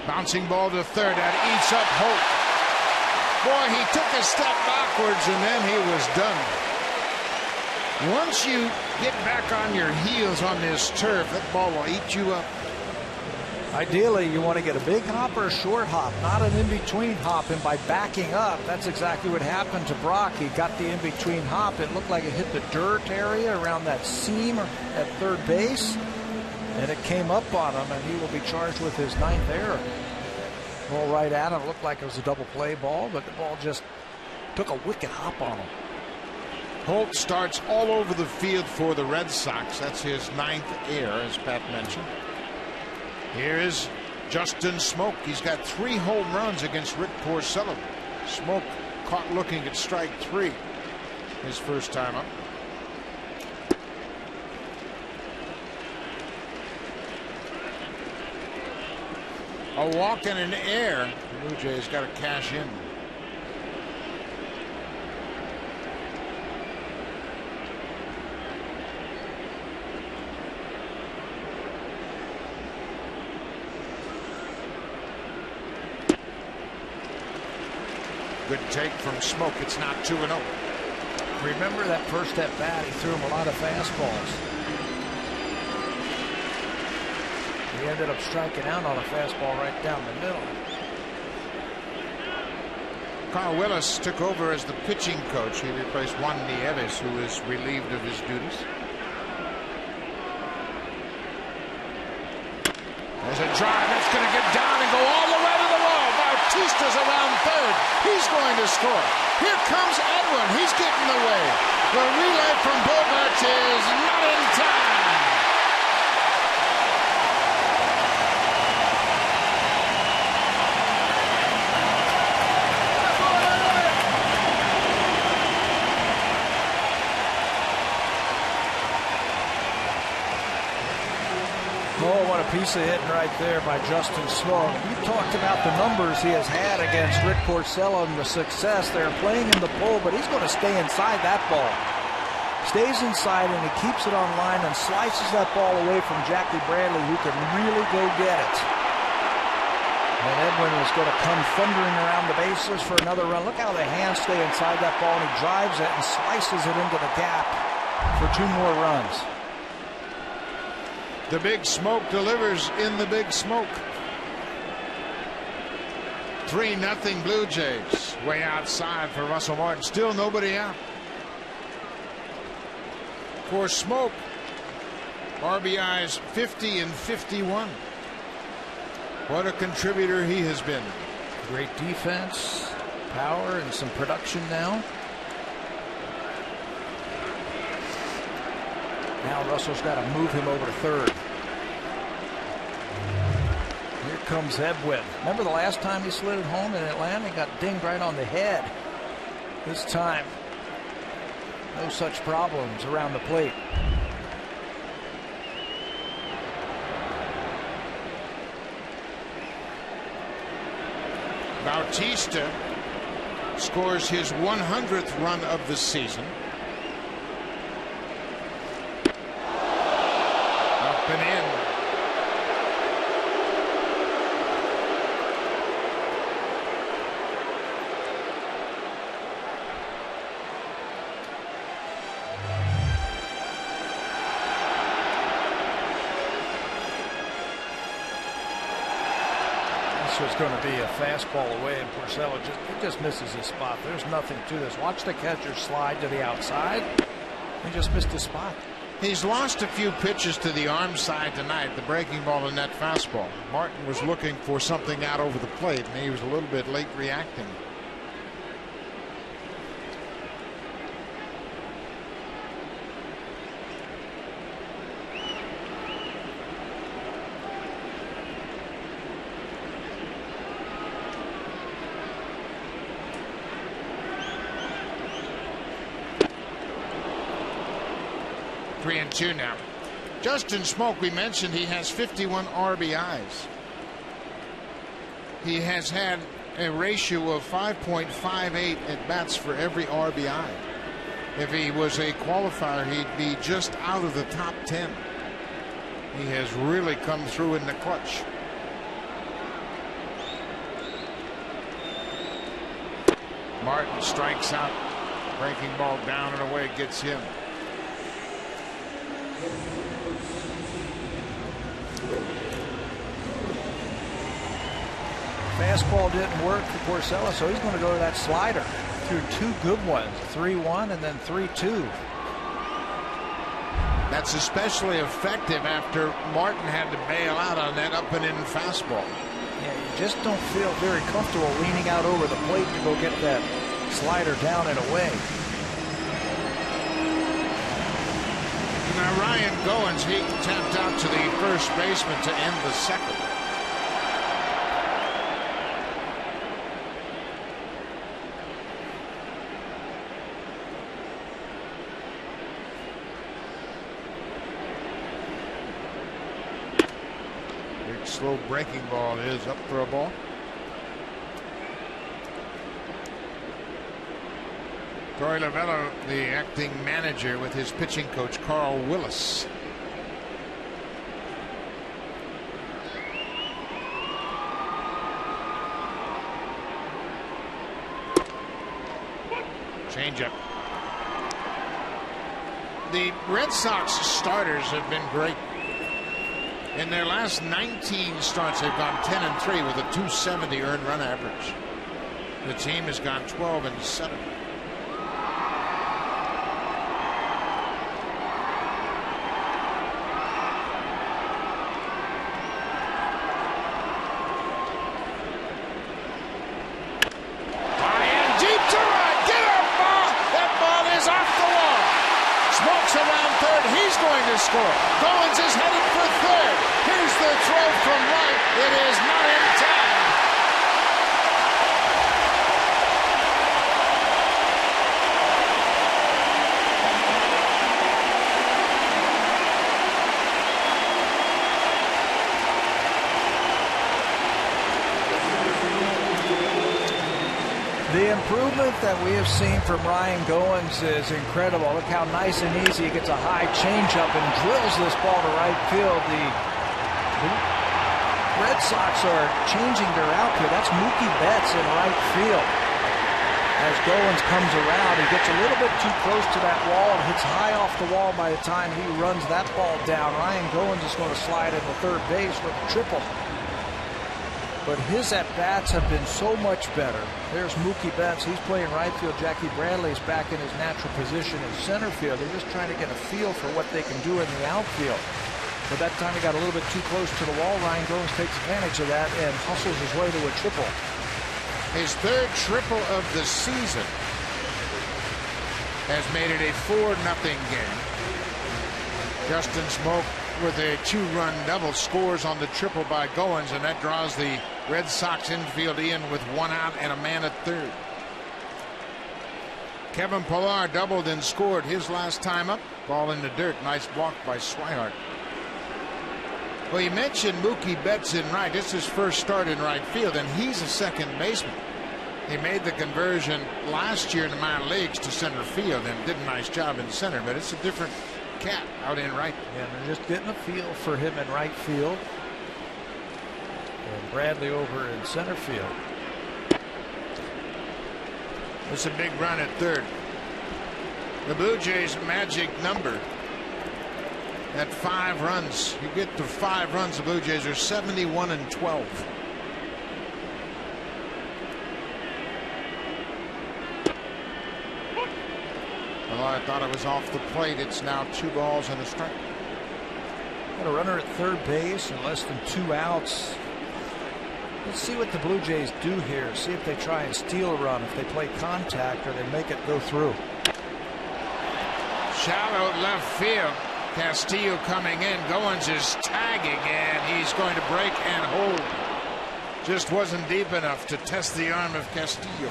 A: Bouncing ball to third. That eats up Holt. Boy, he took a step backwards and then he was done. Once you get back on your heels on this turf, that ball will eat you up.
B: Ideally, you want to get a big hop or a short hop, not an in-between hop. And by backing up, that's exactly what happened to Brock. He got the in-between hop. It looked like it hit the dirt area around that seam at third base, and it came up on him, and he will be charged with his 9th error. Ball right at him. It looked like it was a double play ball, but the ball just took a wicked hop on him.
A: Holt starts all over the field for the Red Sox. That's his 9th error, as Pat mentioned. Here is Justin Smoak. He's got 3 home runs against Rick Porcello. Smoak caught looking at strike 3 his first time up. A walk and an error. The Blue Jays got to cash in. Good take from Smoak. It's now 2-0.
B: Remember that first at bat, he threw him a lot of fastballs. He ended up striking out on a fastball right down the middle.
A: Carl Willis took over as the pitching coach. He replaced Juan Nieves, who is relieved of his duties. There's a drive that's going to get down and go all the way to the wall. Bautista's around third. He's going to score. Here comes Edwin. He's getting away. The relay from Bogart is not in time.
B: Oh, what a piece of hitting right there by Justin Smoak. You talked about the numbers he has had against Rick Porcello and the success. They're playing in the pull, but he's going to stay inside that ball. Stays inside, and he keeps it on line and slices that ball away from Jackie Bradley, who can really go get it. And Edwin is going to come thundering around the bases for another run. Look how the hands stay inside that ball, and he drives it and slices it into the gap for 2 more runs.
A: The big smoke delivers in the big smoke. 3-0 Blue Jays. Way outside for Russell Martin. Still nobody out. For Smoak, RBIs 50 and 51. What a contributor he has been.
B: Great defense, power, and some production now. Now Russell's got to move him over to third. Here comes Edwin. Remember the last time he slid it home in Atlanta? He got dinged right on the head. This time, no such problems around the plate.
A: Bautista scores his 100th run of the season. Up and in.
B: This was going to be a fastball away, and Porcello just misses his spot. There's nothing to this. Watch the catcher slide to the outside. He just missed his spot.
A: He's lost a few pitches to the arm side tonight, the breaking ball and that fastball. Martin was looking for something out over the plate, and he was a little bit late reacting. Three and two now. Justin Smoak, we mentioned he has 51 RBIs. He has had a ratio of 5.58 at bats for every RBI. If he was a qualifier, he'd be just out of the top 10. He has really come through in the clutch. Martin strikes out. Breaking ball down and away, gets him.
B: Fastball didn't work for Porcello, so he's going to go to that slider. Threw two good ones, 3-1 and then 3-2.
A: That's especially effective after Martin had to bail out on that up and in fastball.
B: Yeah, you just don't feel very comfortable leaning out over the plate to go get that slider down and away.
A: Now Ryan Goins, he tapped out to the first baseman to end the second. Big slow breaking ball is up for a ball. Torey Lovullo, the acting manager, with his pitching coach Carl Willis. Changeup. The Red Sox starters have been great. In their last 19 starts, they've gone 10-3 with a .270 earned run average. The team has gone 12-7. Score. Goins is headed for third. Here's the throw from right. It is not in time.
B: The improvement that we have seen from Ryan Goins is incredible. Look how nice and easy he gets a high changeup and drills this ball to right field. The Red Sox are changing their outfield. That's Mookie Betts in right field. As Goins comes around, he gets a little bit too close to that wall and hits high off the wall by the time he runs that ball down. Ryan Goins is going to slide into third base with a triple. But his at-bats have been so much better. There's Mookie Betts. He's playing right field. Jackie Bradley's back in his natural position in center field. They're just trying to get a feel for what they can do in the outfield. But that time he got a little bit too close to the wall. Ryan Goins takes advantage of that and hustles his way to a triple.
A: His third triple of the season has made it a 4-0 game. Justin Smoke with a 2-run double scores on the triple by Goins, and that draws the Red Sox infield in with 1 out and a man at third. Kevin Pillar doubled and scored his last time up. Ball in the dirt. Nice block by Swihart. Well, you mentioned Mookie Betts in right. This is his first start in right field, and he's a second baseman. He made the conversion last year in the minor leagues to center field and did a nice job in center, but it's a different cat out in right.
B: Yeah, they're just getting a feel for him in right field. And Bradley over in center field.
A: It's a big run at third. The Blue Jays' magic number at 5 runs. You get to 5 runs, the Blue Jays are 71-12. Well, I thought it was off the plate. It's now 2 balls and a strike.
B: Got a runner at third base and less than 2 outs. Let's see what the Blue Jays do here. See if they try and steal a run, if they play contact, or they make it go through.
A: Shallow left field. Castillo coming in. Goins is tagging, and he's going to break and hold. Just wasn't deep enough to test the arm of Castillo.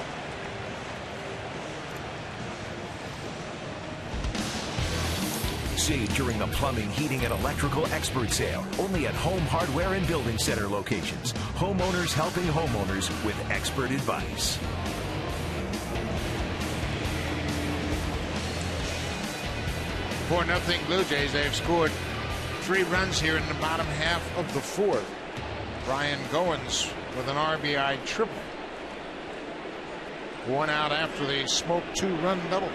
C: Save during the plumbing, heating, and electrical expert sale. Only at Home Hardware and Building Center locations. Homeowners helping homeowners with expert advice.
A: For nothing Blue Jays. They've scored 3 runs here in the bottom half of the 4th. Ryan Goins with an RBI triple. 1 out after the Smoke 2-run double.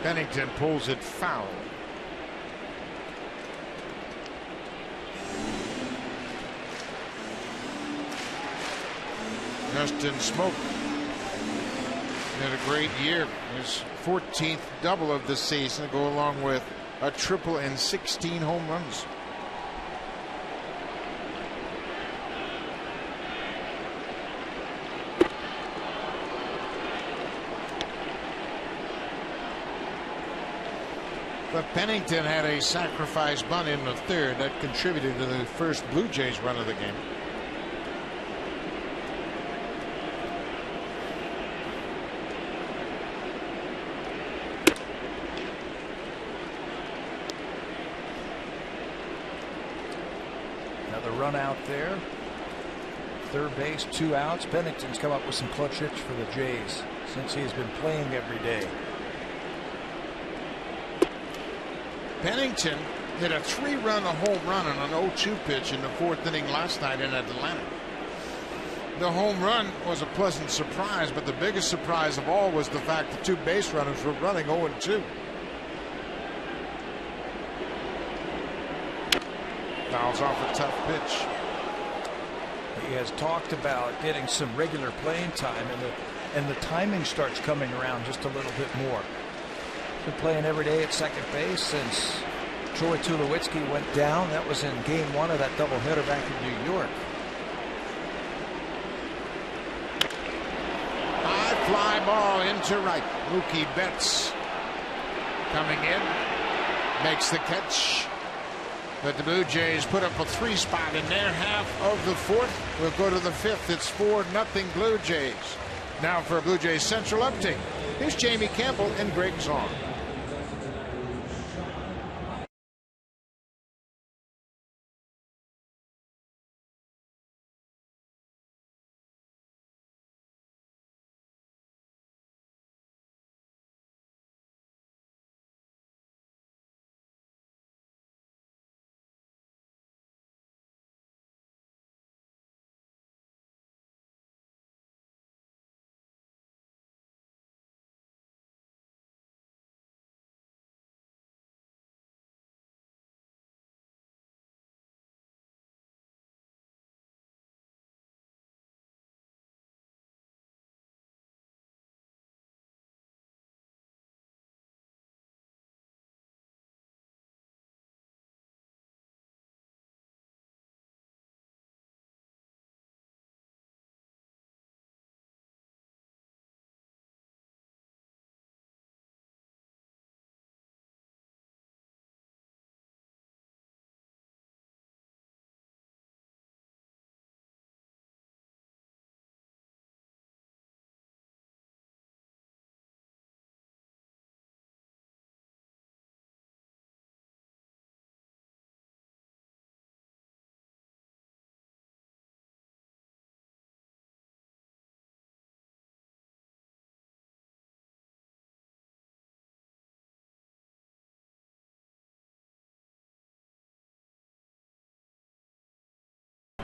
A: Pennington pulls it foul. Justin Smoke had a great year. His 14th double of the season to go along with a triple and 16 home runs. But Pennington had a sacrifice bunt in the 3rd that contributed to the first Blue Jays run of the game.
B: Another run out there. Third base, 2 outs. Pennington's come up with some clutch hits for the Jays since he's been playing every day.
A: Pennington hit a 3-run home run on an 0-2 pitch in the 4th inning last night in Atlanta. The home run was a pleasant surprise, but the biggest surprise of all was the fact that 2 base runners were running 0-2. Fouls off a tough pitch.
B: He has talked about getting some regular playing time, and the timing starts coming around just a little bit more. Been playing every day at second base since Troy Tulowitzki went down. That was in game 1 of that doubleheader back in New York.
A: High fly ball into right. Mookie Betts coming in, makes the catch. But the Blue Jays put up a 3 spot in their half of the 4th. We'll go to the 5th. It's 4-0 Blue Jays. Now for a Blue Jays Central update. Here's Jamie Campbell and Greg Zong.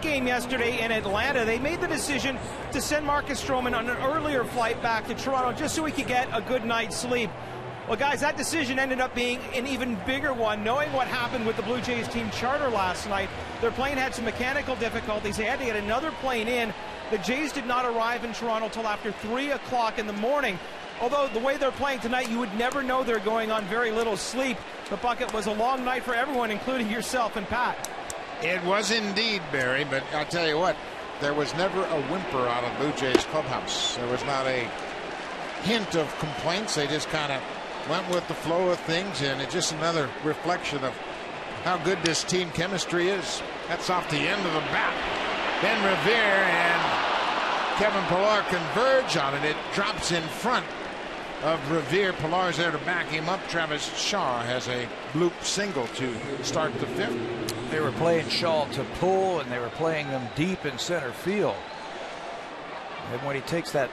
D: game yesterday in Atlanta, they made the decision to send Marcus Stroman on an earlier flight back to Toronto just so he could get a good night's sleep. Well, guys, that decision ended up being an even bigger one. Knowing what happened with the Blue Jays team charter last night, their plane had some mechanical difficulties. They had to get another plane in. The Jays did not arrive in Toronto till after 3 o'clock in the morning. Although the way they're playing tonight, you would never know they're going on very little sleep. The bucket was a long night for everyone, including yourself and Pat.
A: It was indeed, Barry, but I'll tell you what, there was never a whimper out of Blue Jays clubhouse. There was not a hint of complaints. They just kind of went with the flow of things, and it's just another reflection of how good this team chemistry is. That's off the end of the bat. Ben Revere and Kevin Pillar converge on it. It drops in front of Revere. Pillar's there to back him up. Travis Shaw has a bloop single to start the fifth.
B: They were playing Shaw to pull, and they were playing them deep in center field. And when he takes that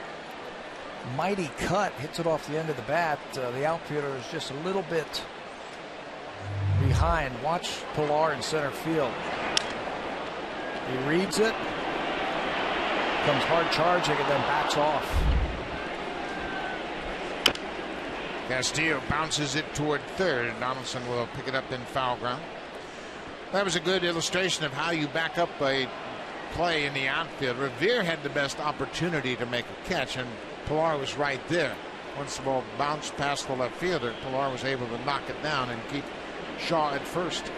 B: mighty cut, hits it off the end of the bat, the outfielder is just a little bit behind. Watch Pillar in center field. He reads it, comes hard charging, and then backs off.
A: Castillo bounces it toward third, and Donaldson will pick it up in foul ground. That was a good illustration of how you back up a play in the outfield. Revere had the best opportunity to make a catch, and Pillar was right there. Once the ball bounced past the left fielder, Pillar was able to knock it down and keep Shaw at first.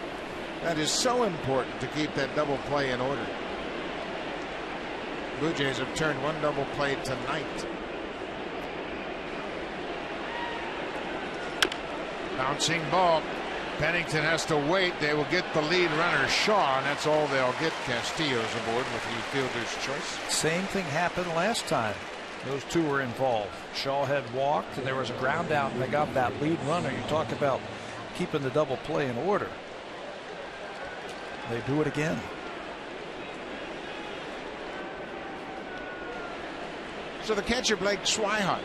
A: That is so important to keep that double play in order. Blue Jays have turned one double play tonight. Bouncing ball. Pennington has to wait. They will get the lead runner Shaw, and that's all they'll get. Castillo's aboard with the fielder's choice.
B: Same thing happened last time. Those two were involved. Shaw had walked, and there was a ground out, and they got that lead runner. You talk about keeping the double play in order. They do it again.
A: So the catcher, Blake Swihart,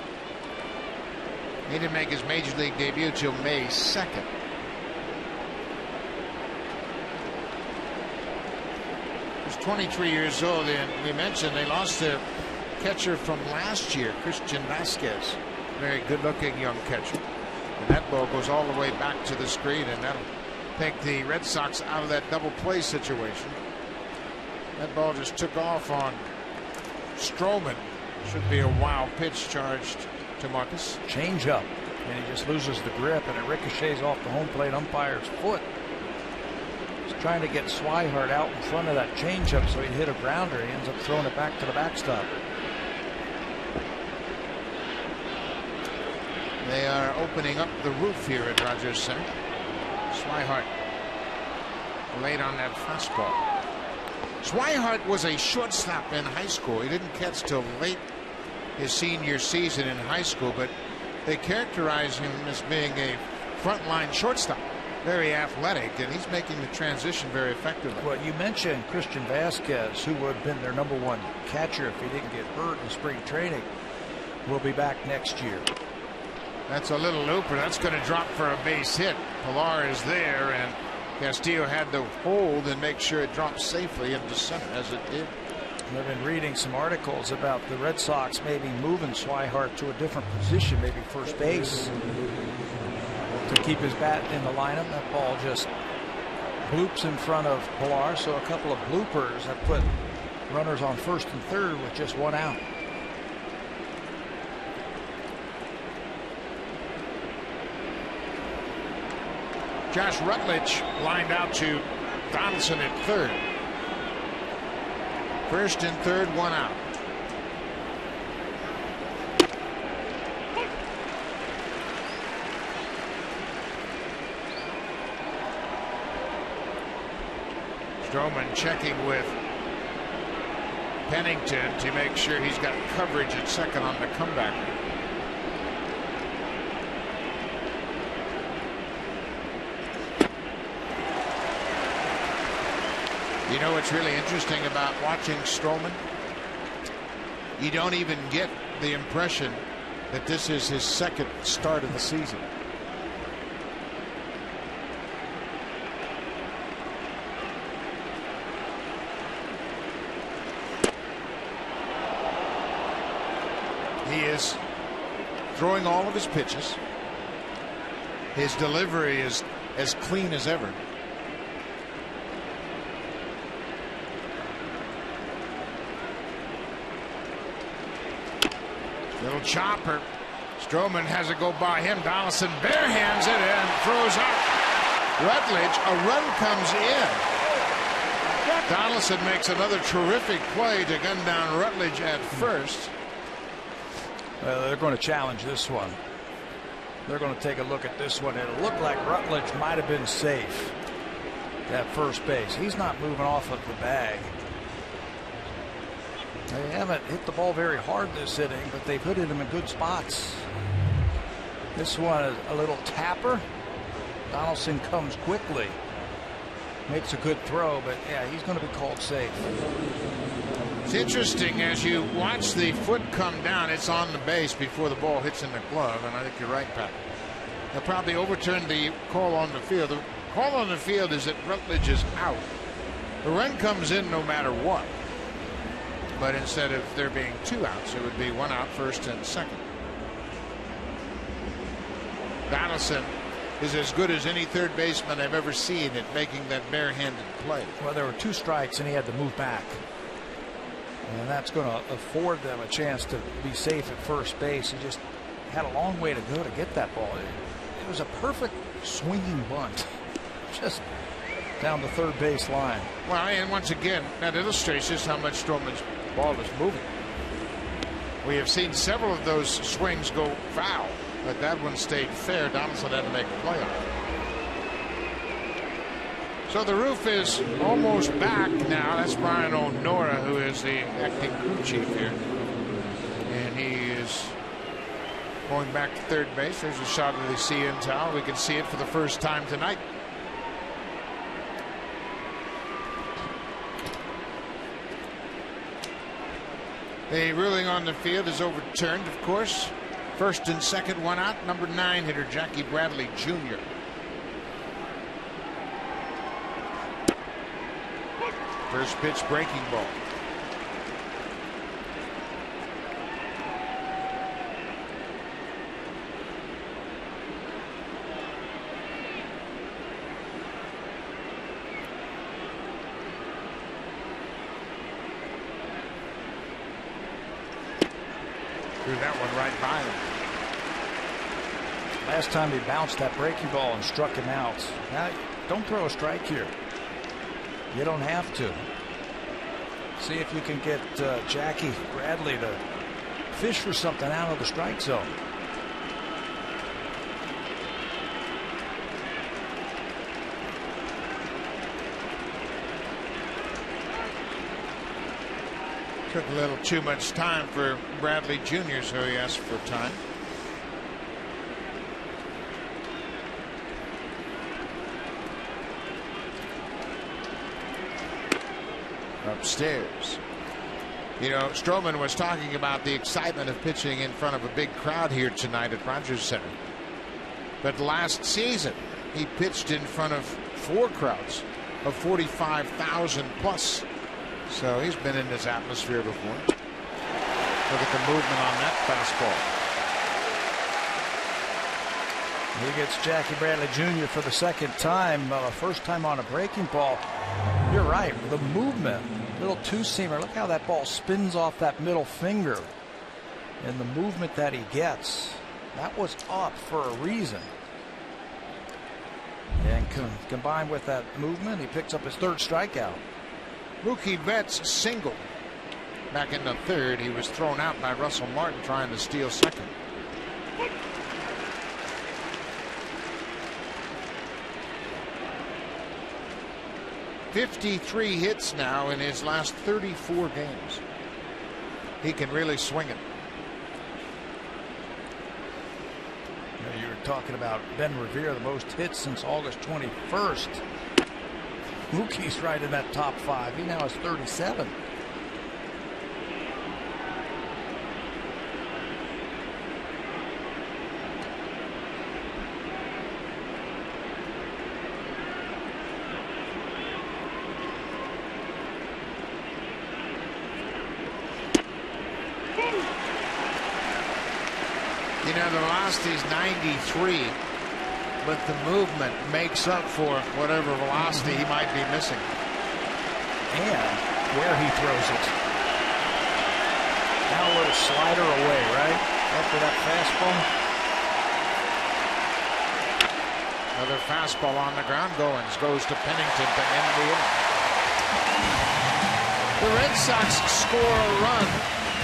A: he didn't make his major league debut till May 2nd. He's 23 years old, and we mentioned they lost their catcher from last year, Christian Vasquez. Very good-looking young catcher. And that ball goes all the way back to the screen, and that'll take the Red Sox out of that double play situation. That ball just took off on Stroman. Should be a wild pitch charged to Marcus.
B: Change up, and he just loses the grip, and it ricochets off the home plate umpire's foot. He's trying to get Swihart out in front of that changeup so he'd hit a grounder. He ends up throwing it back to the backstop.
A: They are opening up the roof here at Rogers Center. Swihart late on that fastball. Swihart was a shortstop in high school. He didn't catch till late his senior season in high school, but they characterize him as being a frontline shortstop. Very athletic, and he's making the transition very effectively.
B: Well, you mentioned Christian Vasquez, who would have been their #1 catcher if he didn't get hurt in spring training. Will be back next year.
A: That's a little looper. That's going to drop for a base hit. Pillar is there, and Castillo had to hold and make sure it dropped safely into center, as it did.
B: I've been reading some articles about the Red Sox maybe moving Swihart to a different position, maybe first base, to keep his bat in the lineup. That ball just bloops in front of Pillar, so a couple of bloopers that put runners on first and third with just one out.
A: Josh Rutledge lined out to Donaldson at third. First and third, one out. Stroman checking with Pennington to make sure he's got coverage at second on the comeback. You know what's really interesting about watching Stroman? You don't even get the impression that this is his second start of the season. He is throwing all of his pitches. His delivery is as clean as ever. Little chopper. Stroman has it go by him. Donaldson barehands it and throws out. Rutledge, a run comes in. Donaldson makes another terrific play to gun down Rutledge at first.
B: Well, they're going to challenge this one. They're going to take a look at this one. It'll look like Rutledge might have been safe at first base. He's not moving off of the bag. They haven't hit the ball very hard this inning, but they've hit him in good spots. This one is a little tapper. Donaldson comes quickly. Makes a good throw, but yeah, he's going to be called safe.
A: It's interesting as you watch the foot come down, it's on the base before the ball hits in the glove, and I think you're right, Pat. They'll probably overturn the call on the field. The call on the field is that Rutledge is out. The run comes in no matter what. But instead of there being 2 outs, it would be 1 out, first and second. Donaldson is as good as any third baseman I've ever seen at making that barehanded play.
B: Well, there were 2 strikes and he had to move back. And that's going to afford them a chance to be safe at first base. He just had a long way to go to get that ball. It was a perfect swinging bunt. Just down the third base line.
A: Well, and once again, that illustrates just how much Stroman's ball is moving. We have seen several of those swings go foul, but that one stayed fair. Donaldson had to make a play on it. So the roof is almost back now. That's Brian O'Nora, who is the acting crew chief here. And he is going back to third base. There's a shot of the CN Tower. We can see it for the first time tonight. The ruling on the field is overturned, of course. First and second, 1 out. Number 9 hitter Jackie Bradley Jr. First pitch, breaking ball. Threw that one right by him.
B: Last time he bounced that breaking ball and struck him out. Now, don't throw a strike here. You don't have to. See if you can get Jackie Bradley to fish for something out of the strike zone.
A: Took a little too much time for Bradley Jr., so he asked for time. Upstairs. You know, Stroman was talking about the excitement of pitching in front of a big crowd here tonight at Rogers Center. But last season, he pitched in front of 4 crowds of 45,000 plus. So he's been in this atmosphere before. Look at the movement on that fastball.
B: He gets Jackie Bradley Jr. for the second time. First time on a breaking ball. You're right. The movement. Little two-seamer. Look how that ball spins off that middle finger. And the movement that he gets. That was up for a reason. And combined with that movement, he picks up his 3rd strikeout.
A: Mookie Betts singled back in the 3rd. He was thrown out by Russell Martin trying to steal second. "53 hits now in his last 34 games. He can really swing it.
B: You were talking about Ben Revere, the most hits since August 21st. Mookie's right in that top 5. He now has 37.
A: Yeah, the velocity's 93, but the movement makes up for whatever velocity he might be missing.
B: And where he throws it. Now a little slider away, right? After that fastball.
A: Another fastball on the ground. Goes to Pennington to end the inning. The Red Sox score a run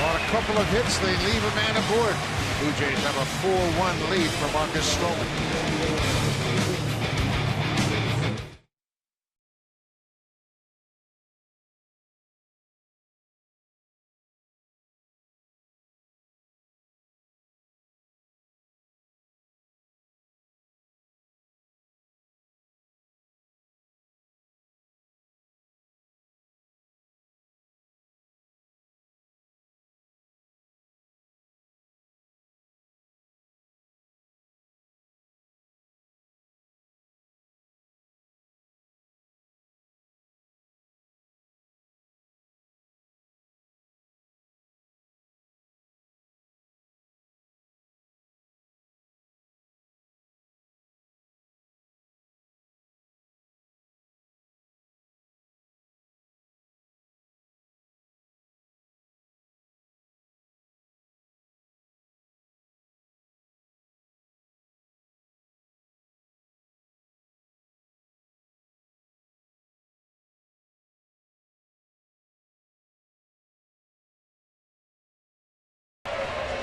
A: on a couple of hits. They leave a man aboard. Blue Jays have a 4-1 lead for Marcus Stroman.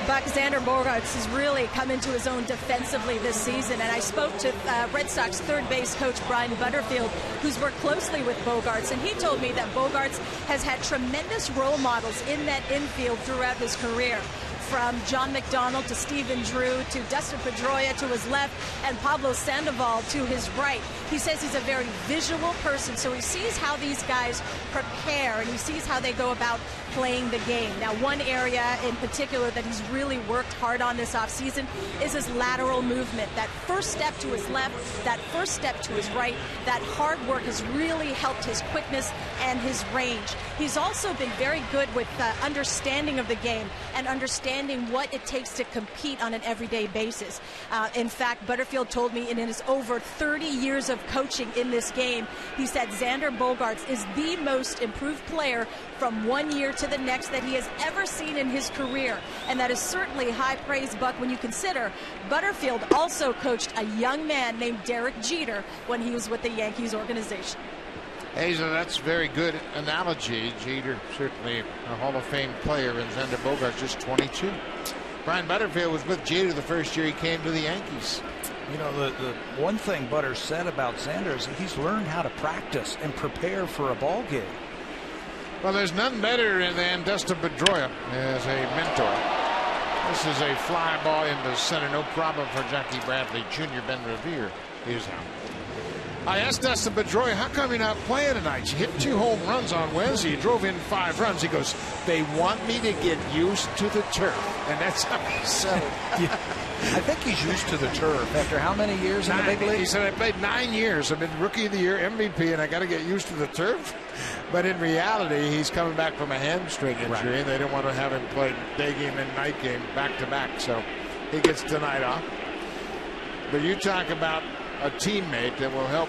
E: Buck, Xander Bogaerts has really come into his own defensively this season, and I spoke to Red Sox third base coach Brian Butterfield, who's worked closely with Bogaerts, and he told me that Bogaerts has had tremendous role models in that infield throughout his career. From John McDonald to Stephen Drew to Dustin Pedroia to his left and Pablo Sandoval to his right. He says he's a very visual person, so he sees how these guys prepare and he sees how they go about playing the game. Now, one area in particular that he's really worked hard on this offseason is his lateral movement. That first step to his left, that first step to his right, that hard work has really helped his quickness and his range. He's also been very good with understanding of the game and understanding what it takes to compete on an everyday basis. In fact, Butterfield told me in his over 30 years of coaching in this game, he said Xander Bogaerts is the most improved player from one year to the next that he has ever seen in his career. And that is certainly high praise, Buck, when you consider Butterfield also coached a young man named Derek Jeter when he was with the Yankees organization.
A: Hazel, that's a very good analogy. Jeter, certainly a Hall of Fame player, and Xander Bogaerts just 22. Brian Butterfield was with Jeter the first year he came to the Yankees.
B: You know, the one thing Butter said about Xander is he's learned how to practice and prepare for a ball game.
A: Well, there's none better than Dustin Pedroia as a mentor. This is a fly ball into center, no problem for Jackie Bradley Jr. Ben Revere is out. I asked Dustin Pedroia, how come you're not playing tonight? You hit 2 home runs on Wednesday. You drove in 5 runs. He goes, they want me to get used to the turf. And that's how he said it.
B: Yeah. I think he's used to the turf. After how many years in the big league?
A: He said, I played 9 years. I've been Rookie of the Year, MVP, and I got to get used to the turf. But in reality, he's coming back from a hamstring injury, right, and they don't want to have him play day game and night game back-to-back. So he gets tonight off. But you talk about a teammate that will help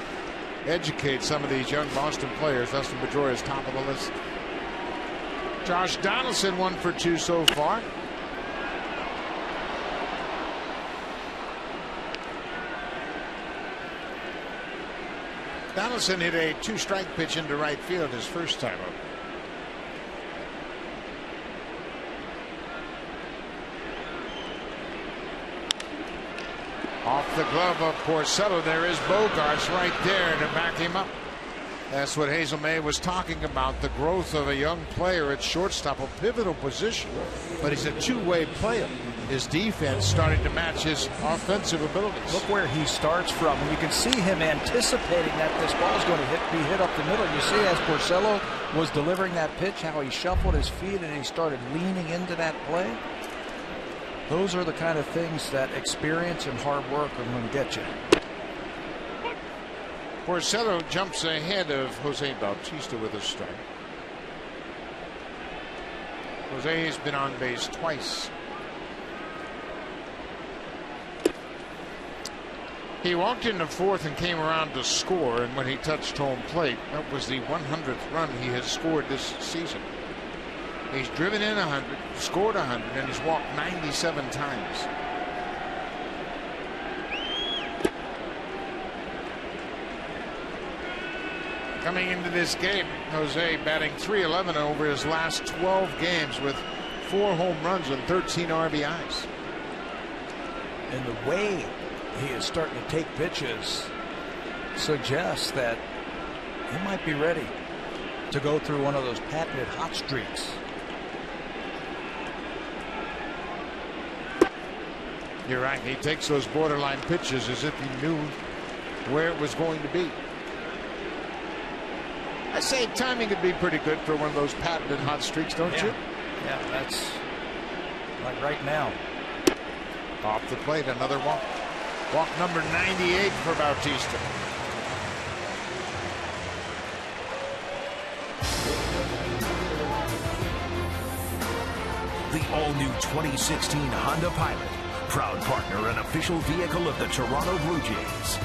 A: educate some of these young Boston players. Dustin Pedroia is top of the list. Josh Donaldson 1 for 2 so far. Donaldson hit a 2-strike pitch into right field his first time up. Off the glove of Porcello. There is Bogaerts right there to back him up. That's what Hazel May was talking about, the growth of a young player at shortstop, a pivotal position. But he's a two-way player. His defense starting to match his offensive abilities.
B: Look where he starts from. And you can see him anticipating that this ball is going to be hit up the middle. You see as Porcello was delivering that pitch, how he shuffled his feet and he started leaning into that play. Those are the kind of things that experience and hard work are going to get you.
A: Porcello jumps ahead of Jose Bautista with a strike. Jose has been on base twice. He walked into fourth and came around to score, and when he touched home plate, that was the 100th run he has scored this season. He's driven in 100, scored 100, and he's walked 97 times. Coming into this game, Jose batting .311 over his last 12 games with 4 home runs and 13 RBIs.
B: And the way he is starting to take pitches suggests that he might be ready to go through one of those patented hot streaks.
A: You're right. He takes those borderline pitches as if he knew where it was going to be. I say timing could be pretty good for one of those patented hot streaks, don't you?
B: Yeah, that's like right now.
A: Off the plate, another walk. Walk number 98 for Bautista.
C: The all-new 2016 Honda Pilot, proud partner and official vehicle of the Toronto Blue Jays.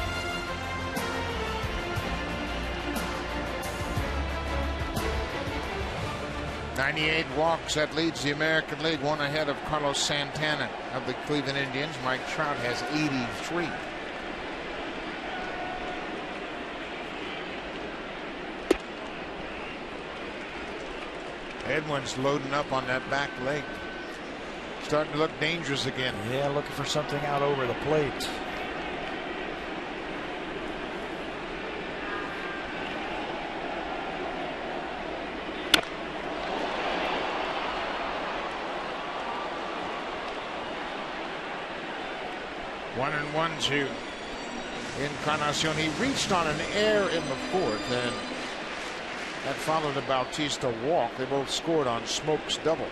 A: '98 walks, that leads the American League, one ahead of Carlos Santana of the Cleveland Indians. Mike Trout has 83. Edwin's loading up on that back leg. Starting to look dangerous again.
B: Yeah, looking for something out over the plate.
A: One and 1-2. Encarnacion. He reached on an error in the fourth, and that followed a Bautista walk. They both scored on Smoke's double.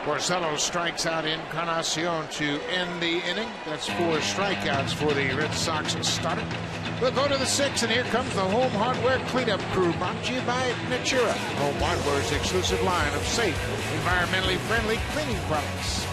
A: Porcello strikes out Encarnacion to end the inning. That's 4 strikeouts for the Red Sox starter. We'll go to the 6th, and here comes the Home Hardware Cleanup Crew, brought to you by Natura, Home Hardware's exclusive line of safe, environmentally friendly cleaning products.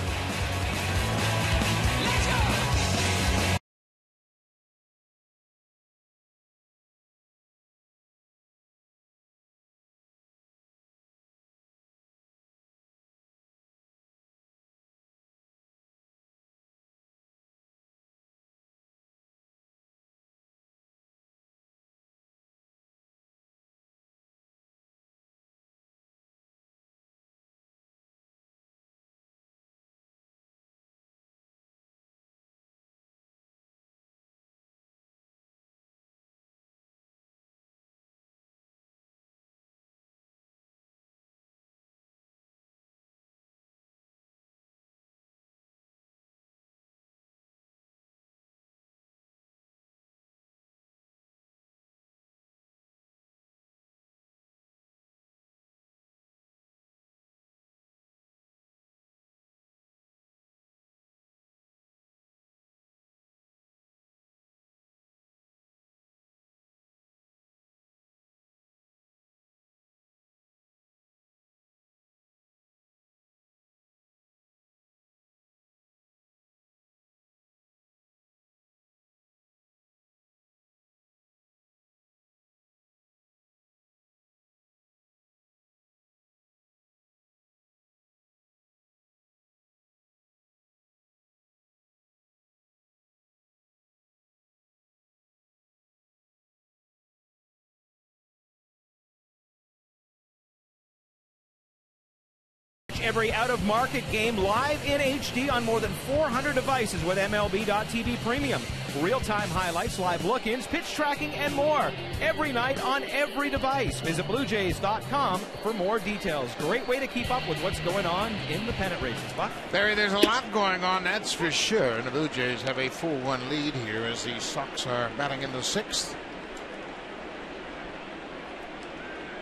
D: Watch every out-of-market game live in HD on more than 400 devices with MLB.TV Premium. Real-time highlights, live look-ins, pitch tracking, and more. Every night on every device. Visit BlueJays.com for more details. Great way to keep up with what's going on in the pennant races. Buck?
A: Barry, there's a lot going on, that's for sure. And the Blue Jays have a 4-1 lead here as the Sox are batting in the 6th.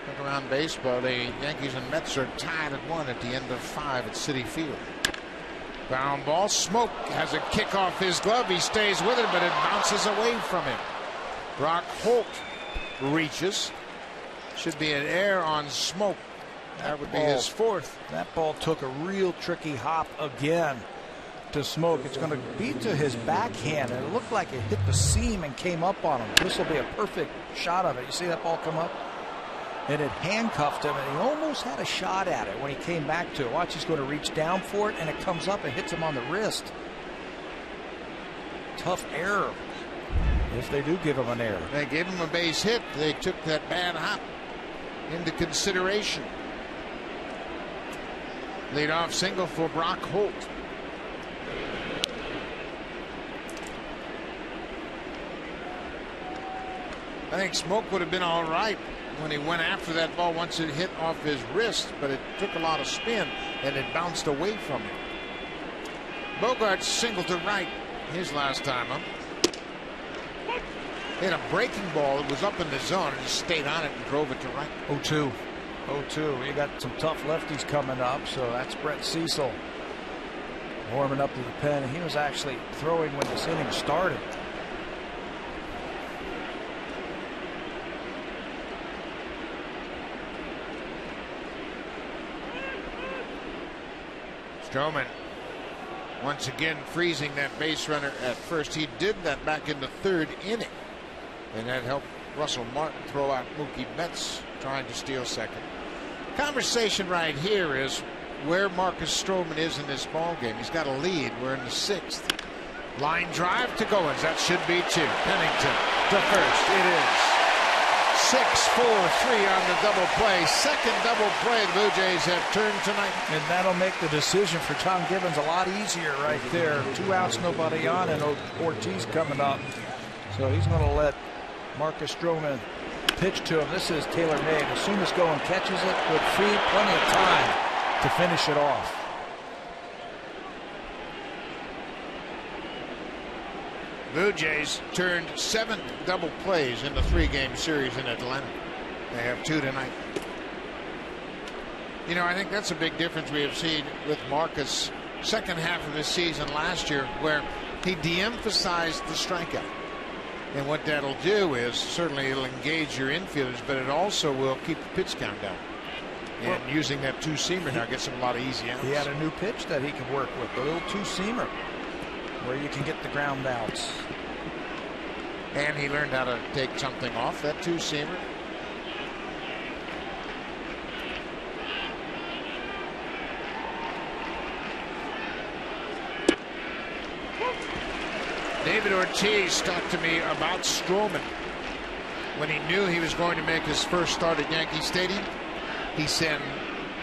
A: Look around baseball, the Yankees and Mets are tied at 1 at the end of 5 at Citi Field. Ground ball. Smoke has a kick off his glove. He stays with it, but it bounces away from him. Brock Holt reaches. Should be an error on Smoke. That would be his 4th.
B: That ball took a real tricky hop again to Smoke. It's going to be to his backhand, and it looked like it hit the seam and came up on him. This will be a perfect shot of it. You see that ball come up? And it handcuffed him, and he almost had a shot at it when he came back to it. Watch, he's going to reach down for it, and it comes up and hits him on the wrist. Tough error. If they do give him an error.
A: They gave him a base hit. They took that bad hop into consideration. Leadoff single for Brock Holt. I think Smoke would have been all right when he went after that ball once it hit off his wrist, but it took a lot of spin and it bounced away from him. Bogaerts singled to right his last time up. Hit a breaking ball. It was up in the zone and just stayed on it and drove it to right.
B: 0-2. 0-2. You got some tough lefties coming up, so that's Brett Cecil warming up to the pen. He was actually throwing when this inning started.
A: Stroman once again freezing that base runner at first. He did that back in the 3rd inning, and that helped Russell Martin throw out Mookie Betts trying to steal second. Conversation right here is where Marcus Stroman is in this ball game. He's got a lead. We're in the 6th. Line drive to Goins. That should be 2. Pennington to first. It is 6-4-3 on the double play. Second double play the Blue Jays have turned tonight.
B: And that'll make the decision for Tom Gibbons a lot easier right there. 2 outs, nobody on, and Ortiz coming up. So he's going to let Marcus Stroman pitch to him. This is tailor-made. As soon as Goins catches it with feet, plenty of time to finish it off.
A: Blue Jays turned 7 double plays in the 3-game series in Atlanta. They have 2 tonight. You know, I think that's a big difference we have seen with Marcus second half of his season last year, where he de-emphasized the strikeout. And what that'll do is certainly it'll engage your infielders, but it also will keep the pitch count down. And using that 2-seamer now gets him a lot of easy outs.
B: He had a new pitch that he could work with, the little 2-seamer, where you can get the ground outs.
A: And he learned how to take something off that 2-seamer. David Ortiz talked to me about Stroman when he knew he was going to make his first start at Yankee Stadium. He said,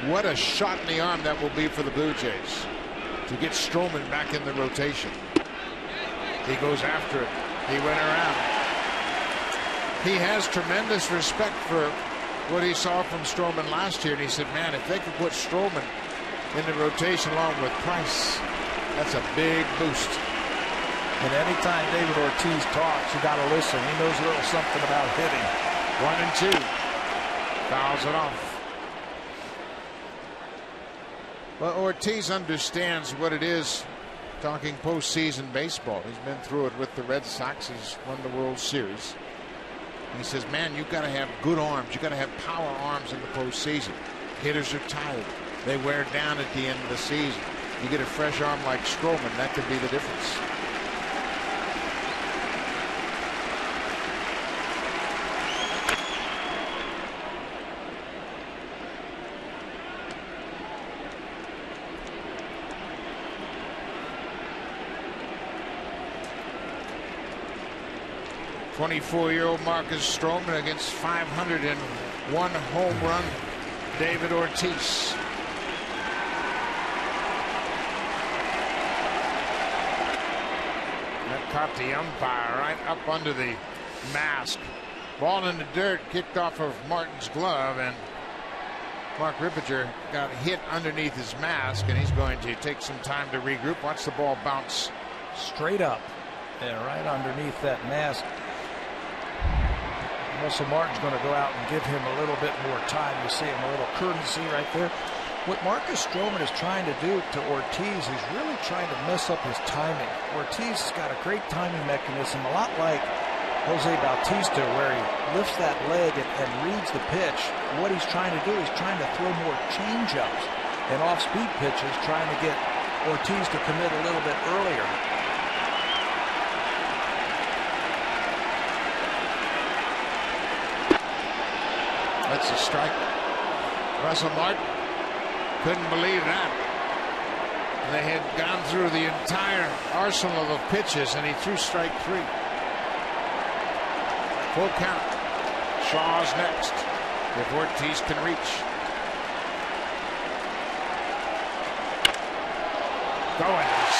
A: what a shot in the arm that will be for the Blue Jays to get Stroman back in the rotation. He goes after it. He went around. He has tremendous respect for what he saw from Stroman last year, and he said, man, if they could put Stroman in the rotation along with Price, that's a big boost.
B: And anytime David Ortiz talks, you got to listen. He knows a little something about hitting.
A: 1-2. Fouls it off. Well, Ortiz understands what it is talking postseason baseball. He's been through it with the Red Sox. He's won the World Series. And he says, man, you've got to have good arms. You've got to have power arms in the postseason. Hitters are tired. They wear down at the end of the season. You get a fresh arm like Stroman, that could be the difference. .24-year-old Marcus Stroman against 501 home run David Ortiz. caught the umpire right up under the mask. Ball in the dirt, kicked off of Martin's glove, and Mark Rippinger got hit underneath his mask, and he's going to take some time to regroup. Watch the ball bounce
B: straight up and right underneath that mask. Russell Martin's going to go out and give him a little bit more time. You see him a little courtesy right there. What Marcus Stroman is trying to do to Ortiz, he's really trying to mess up his timing. Ortiz has got a great timing mechanism, a lot like Jose Bautista, where he lifts that leg and reads the pitch. What he's trying to do is trying to throw more change-ups and off-speed pitches, trying to get Ortiz to commit a little bit earlier.
A: That's a strike. Russell Martin couldn't believe that. They had gone through the entire arsenal of pitches, and he threw strike 3. Full count. Shaw's next if Ortiz can reach. Goins.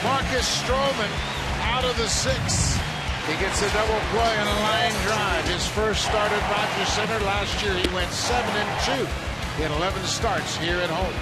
A: Marcus Stroman out of the 6th. He gets a double play and a line drive. His first start at Rogers Center. Last year he went 7-2 in 11 starts here at home.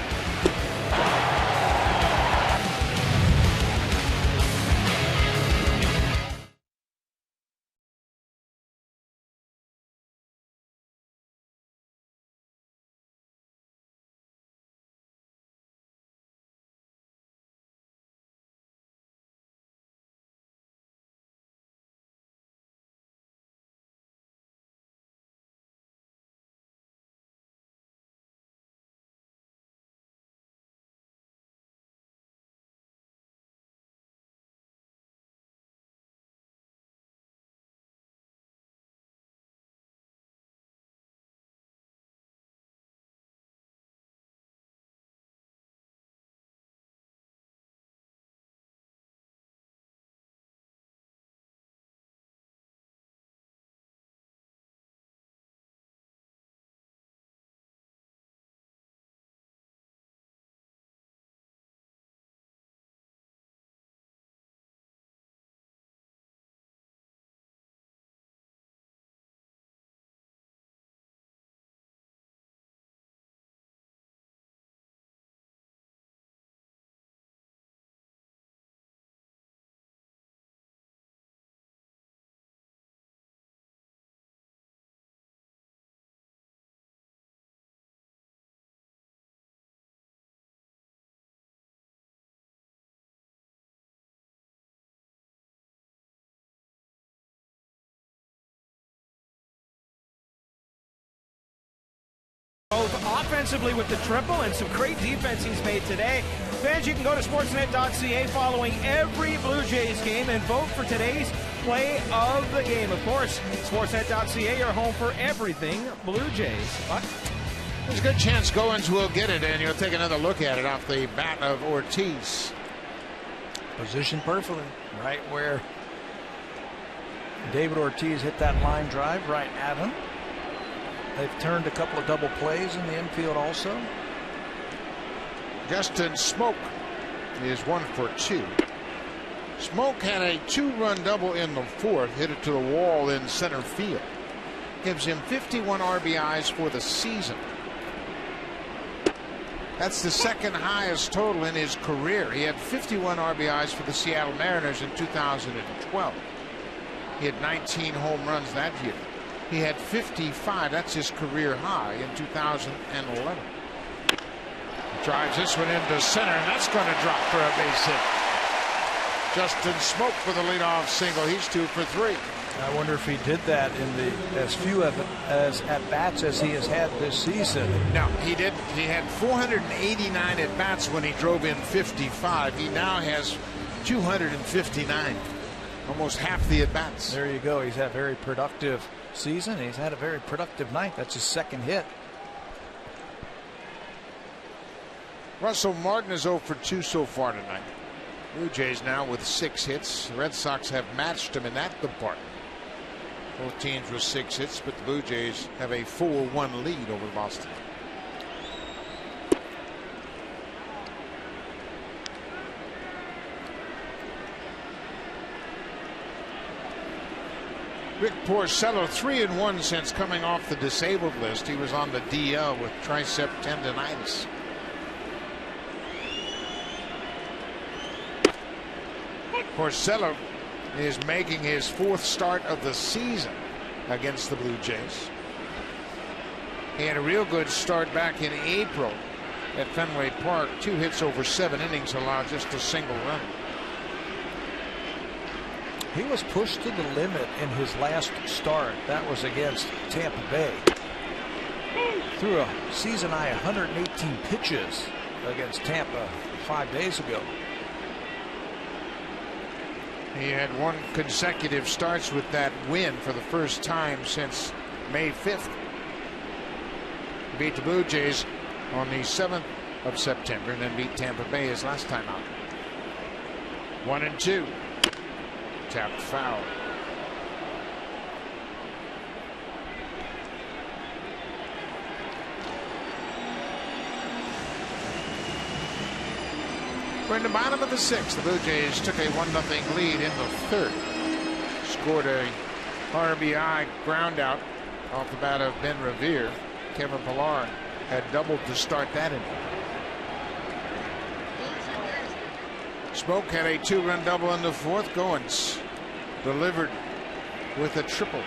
D: Both offensively with the triple and some great defense he's made today. Fans, you can go to sportsnet.ca following every Blue Jays game and vote for today's play of the game. Of course, sportsnet.ca, your home for everything Blue Jays.
A: There's a good chance Goins will get it, and you'll take another look at it off the bat of Ortiz.
B: Positioned perfectly, right where David Ortiz hit that line drive, right at him. They've turned a couple of double plays in the infield also.
A: Justin Smoke is 1 for 2. Smoke had a 2-run double in the 4th, hit it to the wall in center field. Gives him 51 RBIs for the season. That's the second highest total in his career. He had 51 RBIs for the Seattle Mariners in 2012. He had 19 home runs that year. He had 55. That's his career high in 2011. Drives this one into center, and that's going to drop for a base hit. Justin Smoke with a leadoff single. He's 2 for 3.
B: I wonder if he did that in the as few of it as at bats as he has had this season.
A: No, he didn't. He had 489 at bats when he drove in 55. He now has 259. Almost half the at bats.
B: There you go. He's had a very productive season. He's had a very productive night. That's his second hit.
A: Russell Martin is 0 for 2 so far tonight. Blue Jays now with 6 hits. The Red Sox have matched him in that department. Both teams with 6 hits, but the Blue Jays have a 4-1 lead over Boston. Rick Porcello, 3-1 since coming off the disabled list. He was on the DL with tricep tendonitis. Porcello is making his 4th start of the season against the Blue Jays. He had a real good start back in April at Fenway Park. 2 hits over 7 innings, allowed just a single run.
B: He was pushed to the limit in his last start. That was against Tampa Bay. Threw a season high 118 pitches against Tampa 5 days ago.
A: He had 1 consecutive starts with that win for the first time since May 5th. He beat the Blue Jays on the 7th of September and then beat Tampa Bay his last time out. 1-2. Tapped foul. We're in the bottom of the 6th. The Blue Jays took a 1-0 lead in the 3rd. Scored a RBI ground out off the bat of Ben Revere. Kevin Pillar had doubled to start that inning. Smoke had a 2-run double in the 4th. Goins delivered with a triple.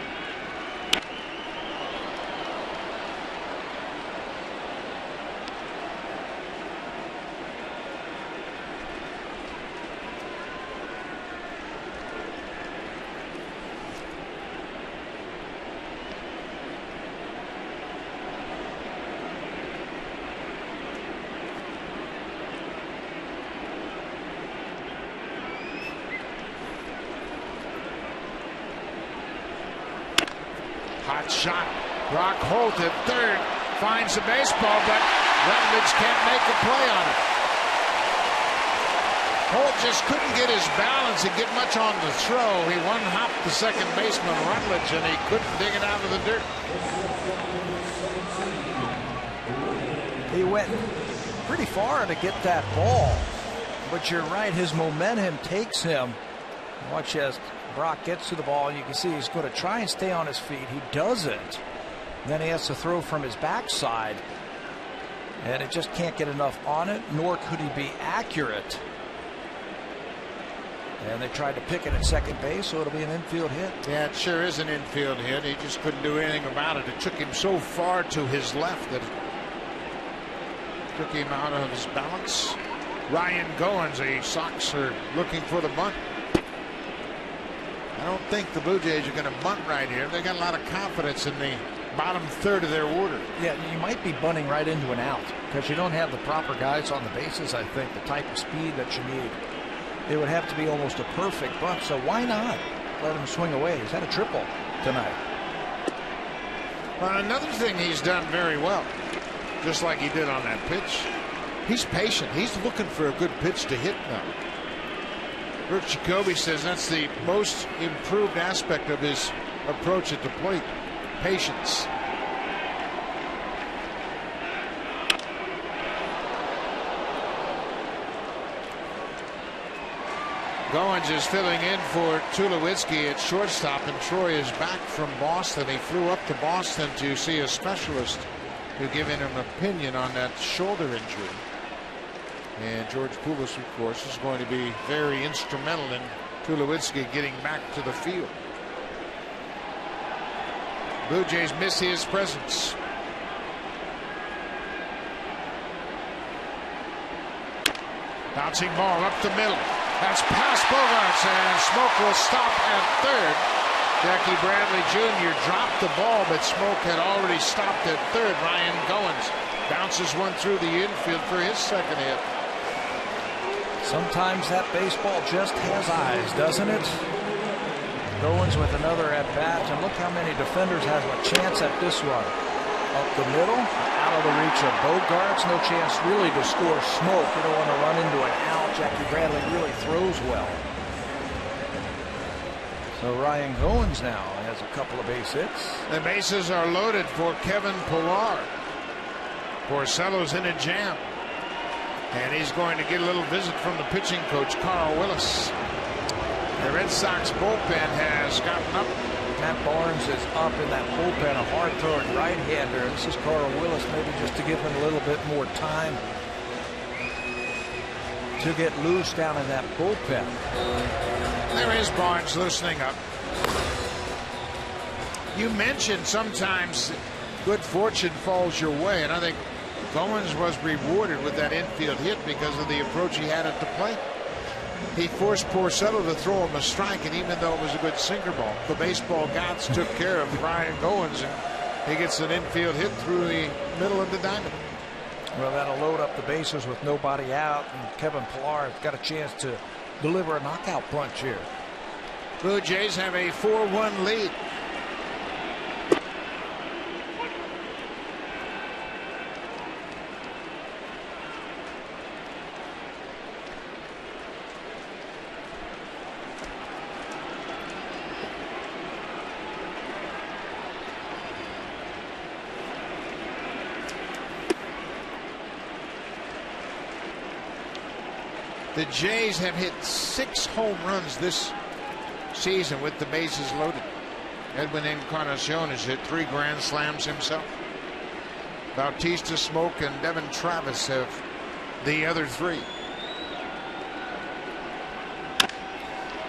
A: Hot shot. Brock Holt at 3rd finds the baseball, but Rutledge can't make a play on it. Holt just couldn't get his balance and get much on the throw. He one-hopped the second baseman Rutledge, and he couldn't dig it out of the dirt.
B: He went pretty far to get that ball, but you're right, his momentum takes him. Watch as Brock gets to the ball, and you can see he's going to try and stay on his feet. He doesn't. Then he has to throw from his backside, and it just can't get enough on it, nor could he be accurate. And they tried to pick it at second base, so it'll be an infield hit.
A: Yeah, it sure is an infield hit. He just couldn't do anything about it. It took him so far to his left that it took him out of his balance. Ryan Goins, the Sox are looking for the bunt. I don't think the Blue Jays are going to bunt right here. They got a lot of confidence in the bottom 3rd of their order.
B: Yeah, you might be bunting right into an out because you don't have the proper guys on the bases. I think the type of speed that you need. It would have to be almost a perfect bunt. So why not let him swing away? He's had a triple tonight.
A: Well, another thing he's done very well, just like he did on that pitch, he's patient. He's looking for a good pitch to hit now. Rick Jacoby says that's the most improved aspect of his approach at the plate. Patience. Goins is filling in for Tulowitzki at shortstop, and Troy is back from Boston. He flew up to Boston to see a specialist who gave him an opinion on that shoulder injury. And George Poulos, of course, is going to be very instrumental in Tulowitzki getting back to the field. Blue Jays miss his presence. Bouncing ball up the middle. That's past Bogarts, and Smoke will stop at 3rd. Jackie Bradley Jr. dropped the ball, but Smoke had already stopped at 3rd. Ryan Goins bounces one through the infield for his 2nd hit.
B: Sometimes that baseball just has eyes, doesn't it? Goins with another at bat, and look how many defenders have a chance at this one. Up the middle, out of the reach of Bogarts. No chance really to score Smoke. You don't want to run into an out. Jackie Bradley really throws well. So Ryan Goins now has a couple of base hits.
A: The bases are loaded for Kevin Pillar. Porcello's in a jam. And he's going to get a little visit from the pitching coach, Carl Willis. The Red Sox bullpen has gotten up.
B: Matt Barnes is up in that bullpen, a hard-throwing right-hander. This is Carl Willis, maybe just to give him a little bit more time to get loose down in that bullpen.
A: There is Barnes loosening up. You mentioned sometimes good fortune falls your way, and I think Goins was rewarded with that infield hit because of the approach he had at the plate. He forced Porcello to throw him a strike, and even though it was a good sinker ball, the baseball gods took care of Ryan Goins, and he gets an infield hit through the middle of the diamond.
B: Well, that'll load up the bases with nobody out, and Kevin Pillar has got a chance to deliver a knockout punch here.
A: Blue Jays have a 4-1 lead. The Jays have hit 6 home runs this season with the bases loaded. Edwin Encarnacion has hit 3 grand slams himself. Bautista, Smoke, and Devin Travis have the other 3.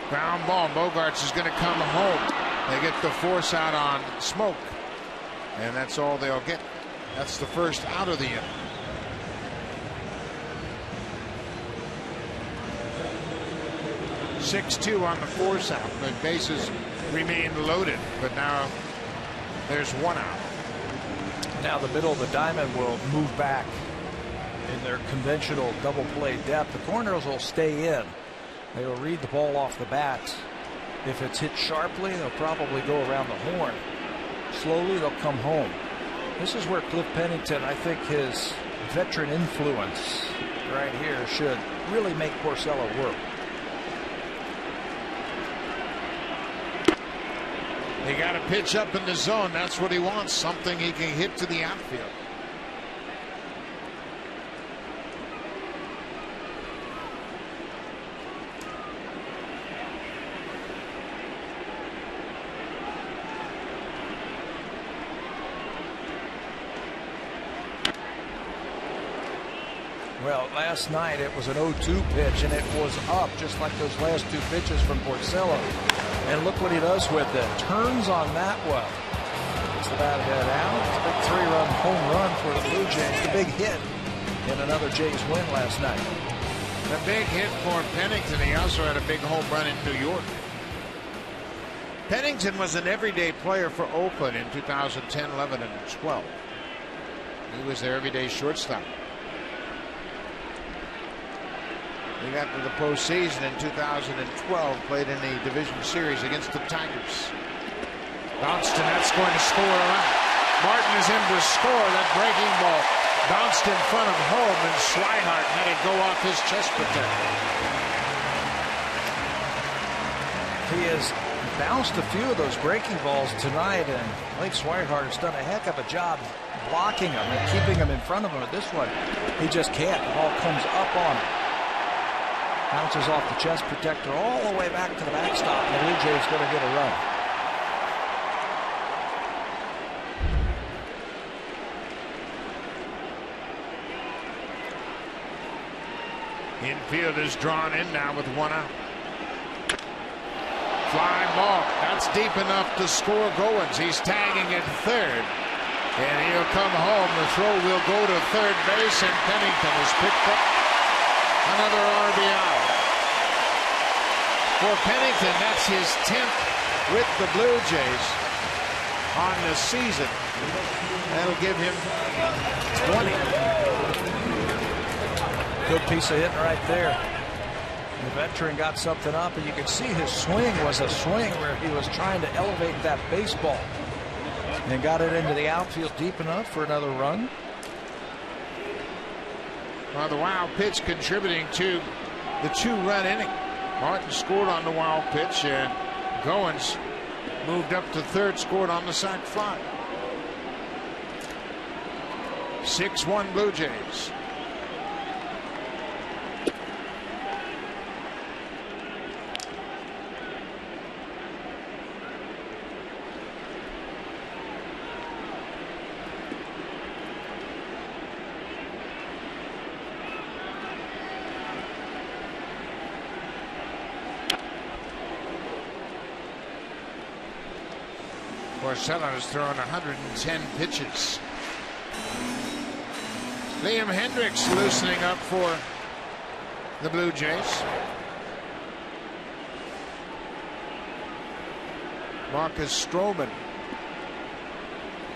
A: Ground ball. Bogaerts is going to come home. They get the force out on Smoke, and that's all they'll get. That's the first out of the inning. 6-2 on the force out. The bases remain loaded, but now there's 1 out.
B: Now the middle of the diamond will move back in their conventional double play depth. The corners will stay in. They will read the ball off the bat. If it's hit sharply, they'll probably go around the horn. Slowly, they'll come home. This is where Cliff Pennington, I think his veteran influence right here should really make Porcello work.
A: He got a pitch up in the zone. That's what he wants. Something he can hit to the outfield.
B: Well, last night it was an 0-2 pitch, and it was up just like those last 2 pitches from Porcello. And look what he does with it. Turns on that one. Gets the bat head out. It's a big 3-run home run for the Blue Jays. The big hit in another Jays win last night.
A: The big hit for Pennington. He also had a big home run in New York. Pennington was an everyday player for Oakland in 2010, 11, and 12. He was their everyday shortstop. He got to the postseason in 2012, played in the division series against the Tigers. Bounced, and that's going to score a run. Martin is in to score. That breaking ball bounced in front of home, and Swihart had it go off his chest protector.
B: He has bounced a few of those breaking balls tonight, and Blake Swihart has done a heck of a job blocking them and keeping them in front of him. At this one, he just can't. The ball comes up on him. Bounces off the chest protector all the way back to the backstop. The Blue Jays going to get a run.
A: Infield is drawn in now with 1 out. Fly ball. That's deep enough to score Goins. He's tagging at third. And he'll come home. The throw will go to third base, and Pennington has picked up another RBI. For Pennington, that's his 10th with the Blue Jays on the season. That'll give him 20.
B: Good piece of hitting right there. The veteran got something up, and you can see his swing was a swing where he was trying to elevate that baseball. And got it into the outfield deep enough for another run.
A: Well, the wild pitch contributing to the 2-run inning. Martin scored on the wild pitch, and Goins moved up to third, scored on the sac fly. 6-1 Blue Jays. Porcello has thrown 110 pitches. Liam Hendricks loosening up for the Blue Jays. Marcus Stroman,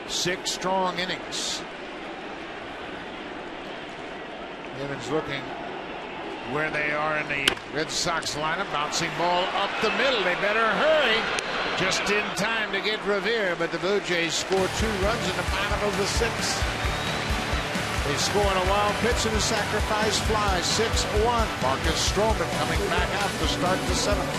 A: 6 strong innings. Evans looking where they are in the Red Sox lineup. Bouncing ball up the middle. They better hurry. Just in time to get Revere, but the Blue Jays scored 2 runs in the bottom of the 6th. They score on a wild pitch and a sacrifice fly. 6-1. Marcus Stroman coming back out to start the 7th.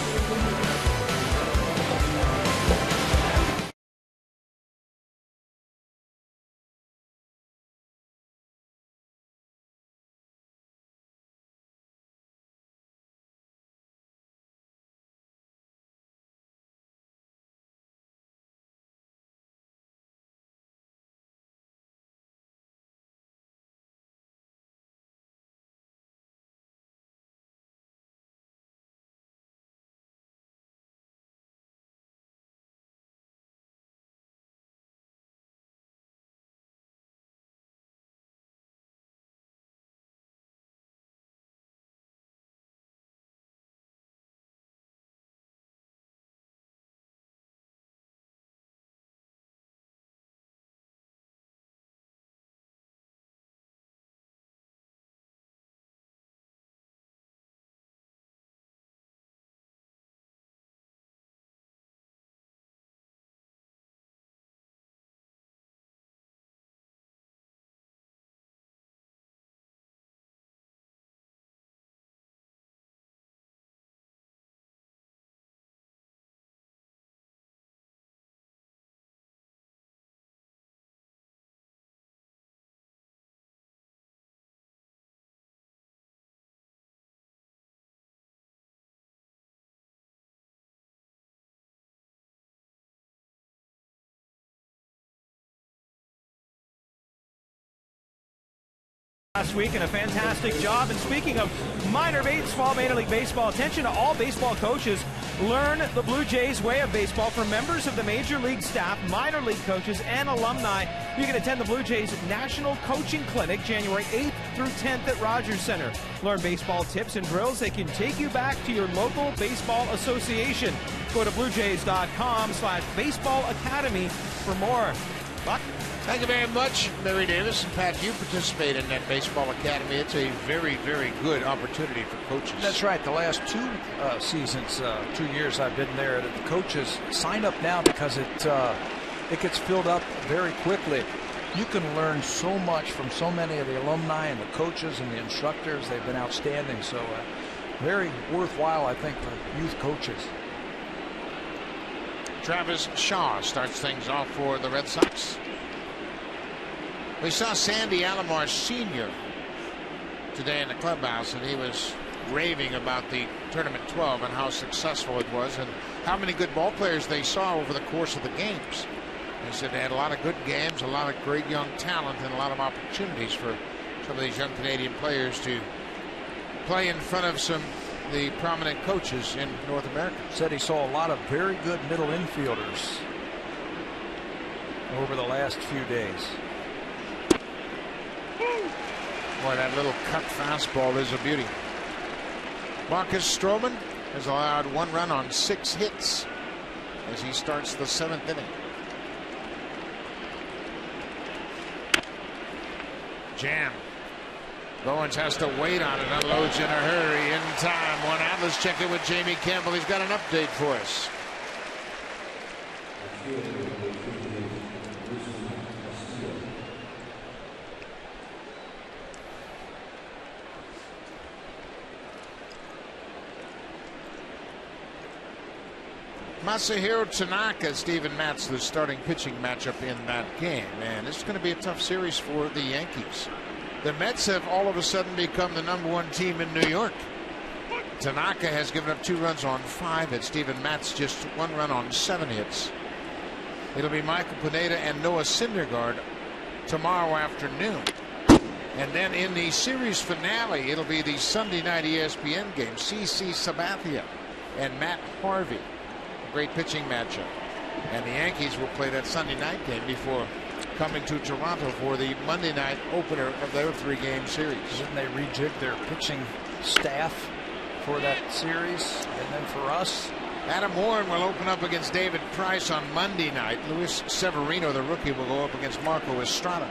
D: Last week, and a fantastic job. And speaking of minor baseball, Major League Baseball, attention to all baseball coaches. Learn the Blue Jays way of baseball from members of the Major League staff, minor league coaches, and alumni. You can attend the Blue Jays National Coaching Clinic January 8th through 10th at Rogers Center. Learn baseball tips and drills that can take you back to your local baseball association. Go to bluejays.com/baseball academy for more. Buck?
A: Thank you very much, Larry Davis. And Pat, you participate in that Baseball Academy. It's a very, very good opportunity for coaches.
B: That's right. The last 2 seasons, 2 years I've been there, the coaches sign up now because it gets filled up very quickly. You can learn so much from so many of the alumni and the coaches and the instructors. They've been outstanding. So very worthwhile, I think, for youth coaches.
A: Travis Shaw starts things off for the Red Sox. We saw Sandy Alomar Sr. today in the clubhouse, and he was raving about the Tournament 12 and how successful it was and how many good ball players they saw over the course of the games. He said they had a lot of good games, a lot of great young talent, and a lot of opportunities for some of these young Canadian players to play in front of some of the prominent coaches in North America.
B: Said he saw a lot of very good middle infielders over the last few days.
A: Boy, that little cut fastball is a beauty. Marcus Stroman has allowed 1 run on 6 hits as he starts the 7th inning. Jam. Goins has to wait on it, unloads in a hurry, in time. 1 out. Let's check in with Jamie Campbell. He's got an update for us. Masahiro Tanaka, Steven Matz, the starting pitching matchup in that game. And it's going to be a tough series for the Yankees. The Mets have all of a sudden become the #1 team in New York. Tanaka has given up 2 runs on 5 hits. Steven Matz just 1 run on 7 hits. It'll be Michael Pineda and Noah Syndergaard tomorrow afternoon. And then in the series finale, it'll be the Sunday night ESPN game. CC Sabathia and Matt Harvey. Great pitching matchup. And the Yankees will play that Sunday night game before coming to Toronto for the Monday night opener of their 3-game series.
B: Didn't they rejig their pitching staff for that series? And then for us,
A: Adam Warren will open up against David Price on Monday night. Luis Severino, the rookie, will go up against Marco Estrada.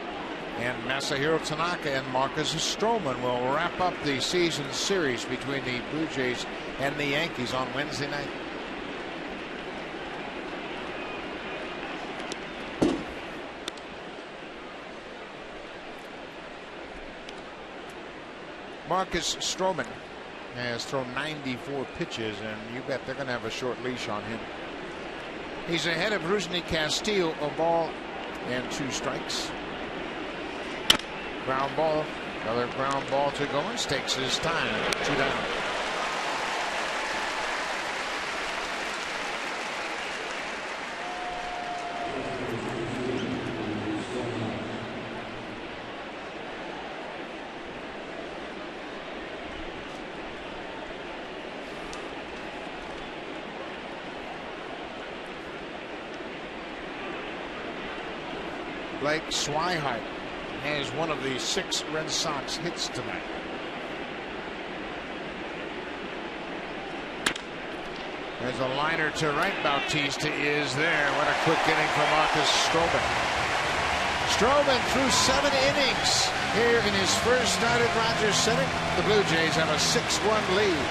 A: And Masahiro Tanaka and Marcus Stroman will wrap up the season series between the Blue Jays and the Yankees on Wednesday night. Marcus Stroman has thrown 94 pitches, and you bet they're going to have a short leash on him. He's ahead of Rusney Castillo, a ball and 2 strikes. Ground ball, another ground ball to Goins, takes his time, 2 down. Blake Swihart has one of the 6 Red Sox hits tonight. There's a liner to right. Bautista is there. What a quick inning for Marcus Stroman. Stroman threw 7 innings here in his first start at Rogers Center. The Blue Jays have a 6-1 lead.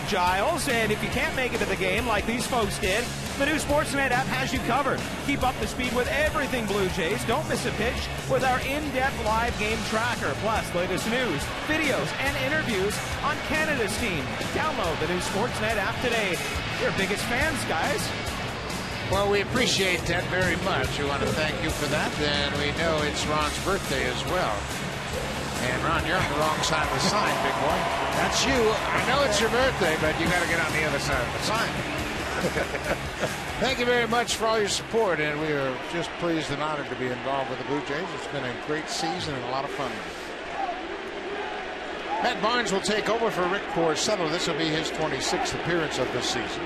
D: Giles, and if you can't make it to the game like these folks did, the new Sportsnet app has you covered. Keep up to speed with everything Blue Jays. Don't miss a pitch with our in-depth live game tracker, plus latest news, videos, and interviews on Canada's team. Download the new Sportsnet app today. You're biggest fans, guys.
A: Well, we appreciate that very much. We want to thank you for that, and we know it's Ron's birthday as well. And Ron, you're on the wrong side of the sign, big boy. That's you. I know it's your birthday, but you got to get on the other side of the sign. Thank you very much for all your support, and we are just pleased and honored to be involved with the Blue Jays. It's been a great season and a lot of fun. Matt Barnes will take over for Rick Porcello. This will be his 26th appearance of this season.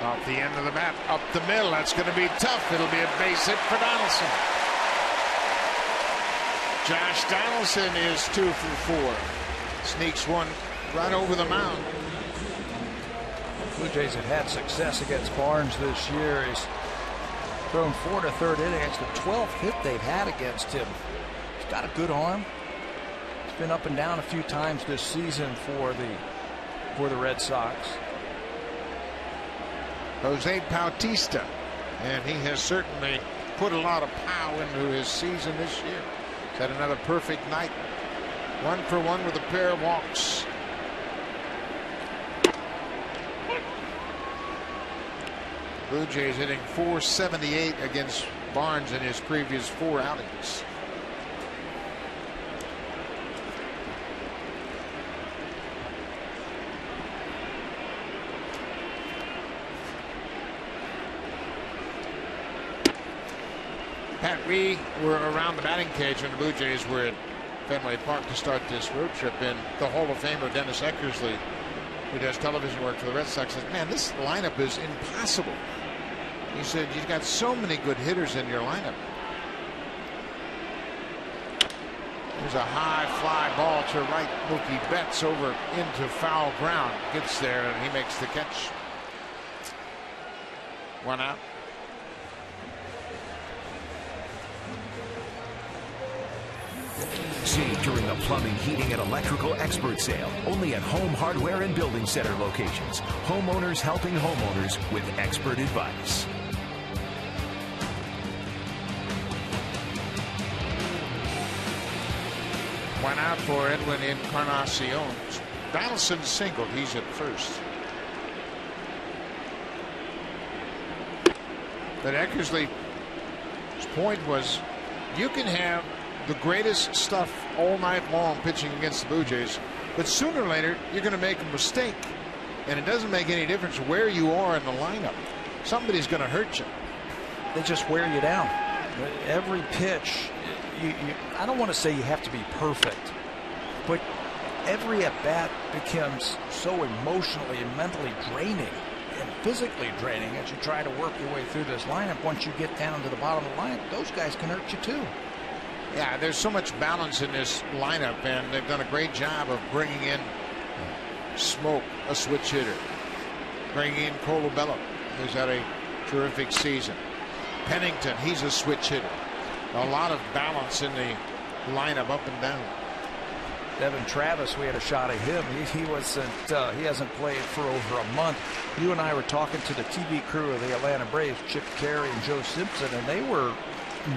A: Off the end of the bat, up the middle. That's going to be tough. It'll be a base hit for Donaldson. Josh Donaldson is 2 for 4. Sneaks one right over the mound.
B: Blue Jays have had success against Barnes this year. He's thrown 4 to third inning. It's the 12th hit they've had against him. He's got a good arm. He's been up and down a few times this season for the Red Sox.
A: Jose Bautista, and he has certainly put a lot of power into his season this year. He's had another perfect night. 1 for 1 with a pair of walks. Blue Jays hitting .478 against Barnes in his previous 4 outings. Pat, we were around the batting cage when the Blue Jays were at Fenway Park to start this road trip, and the Hall of Famer Dennis Eckersley, who does television work for the Red Sox, says, "Man, this lineup is impossible." He said, "You've got so many good hitters in your lineup." There's a high fly ball to right. Mookie Betts over into foul ground. Gets there and he makes the catch. 1 out.
C: Save during the plumbing, heating, and electrical expert sale. Only at Home Hardware and Building Center locations. Homeowners helping homeowners with expert advice.
A: One out for Edwin Encarnacion. Donaldson singled. He's at first. But Eckersley's point was, you can have the greatest stuff all night long pitching against the Blue Jays, but sooner or later you're going to make a mistake, and it doesn't make any difference where you are in the lineup. Somebody's going to hurt you.
B: They just wear you down. Every pitch, I don't want to say you have to be perfect, but every at-bat becomes so emotionally and mentally draining and physically draining as you try to work your way through this lineup. Once you get down to the bottom of the lineup, those guys can hurt you too.
A: Yeah, there's so much balance in this lineup, and they've done a great job of bringing in Smoke, a switch hitter, bringing in Colabello, who's had a terrific season. Pennington, he's a switch hitter. A lot of balance in the lineup up and down.
B: Devin Travis, we had a shot at him. He hasn't played for over a month. You and I were talking to the TV crew of the Atlanta Braves, Chip Carey and Joe Simpson, and they were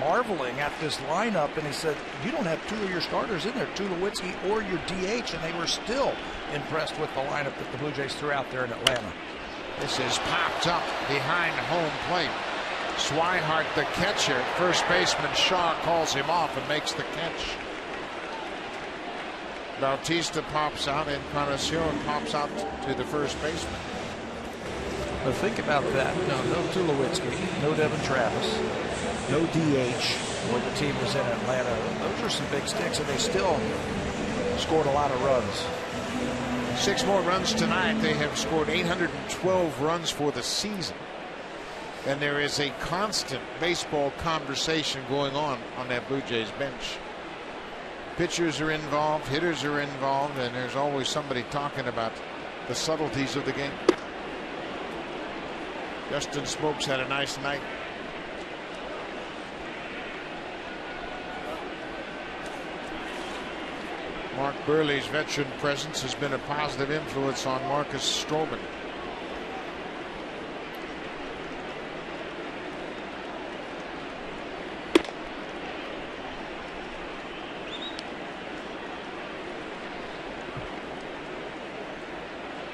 B: marveling at this lineup, and he said, you don't have 2 of your starters in there, Tulowitzki or your DH, and they were still impressed with the lineup that the Blue Jays threw out there in Atlanta.
A: This is popped up behind home plate. Swihart, the catcher, first baseman Shaw calls him off and makes the catch. Bautista pops out, Encarnacion pops out to the first baseman.
B: But think about that. No Tulowitzki, no Devin Travis, no DH when the team was in Atlanta. Those are some big sticks, and they still scored a lot of runs.
A: 6 more runs tonight. They have scored 812 runs for the season. And there is a constant baseball conversation going on that Blue Jays bench. Pitchers are involved, hitters are involved, and there's always somebody talking about the subtleties of the game. Justin Smoke's had a nice night. Mark Burley's veteran presence has been a positive influence on Marcus Stroman.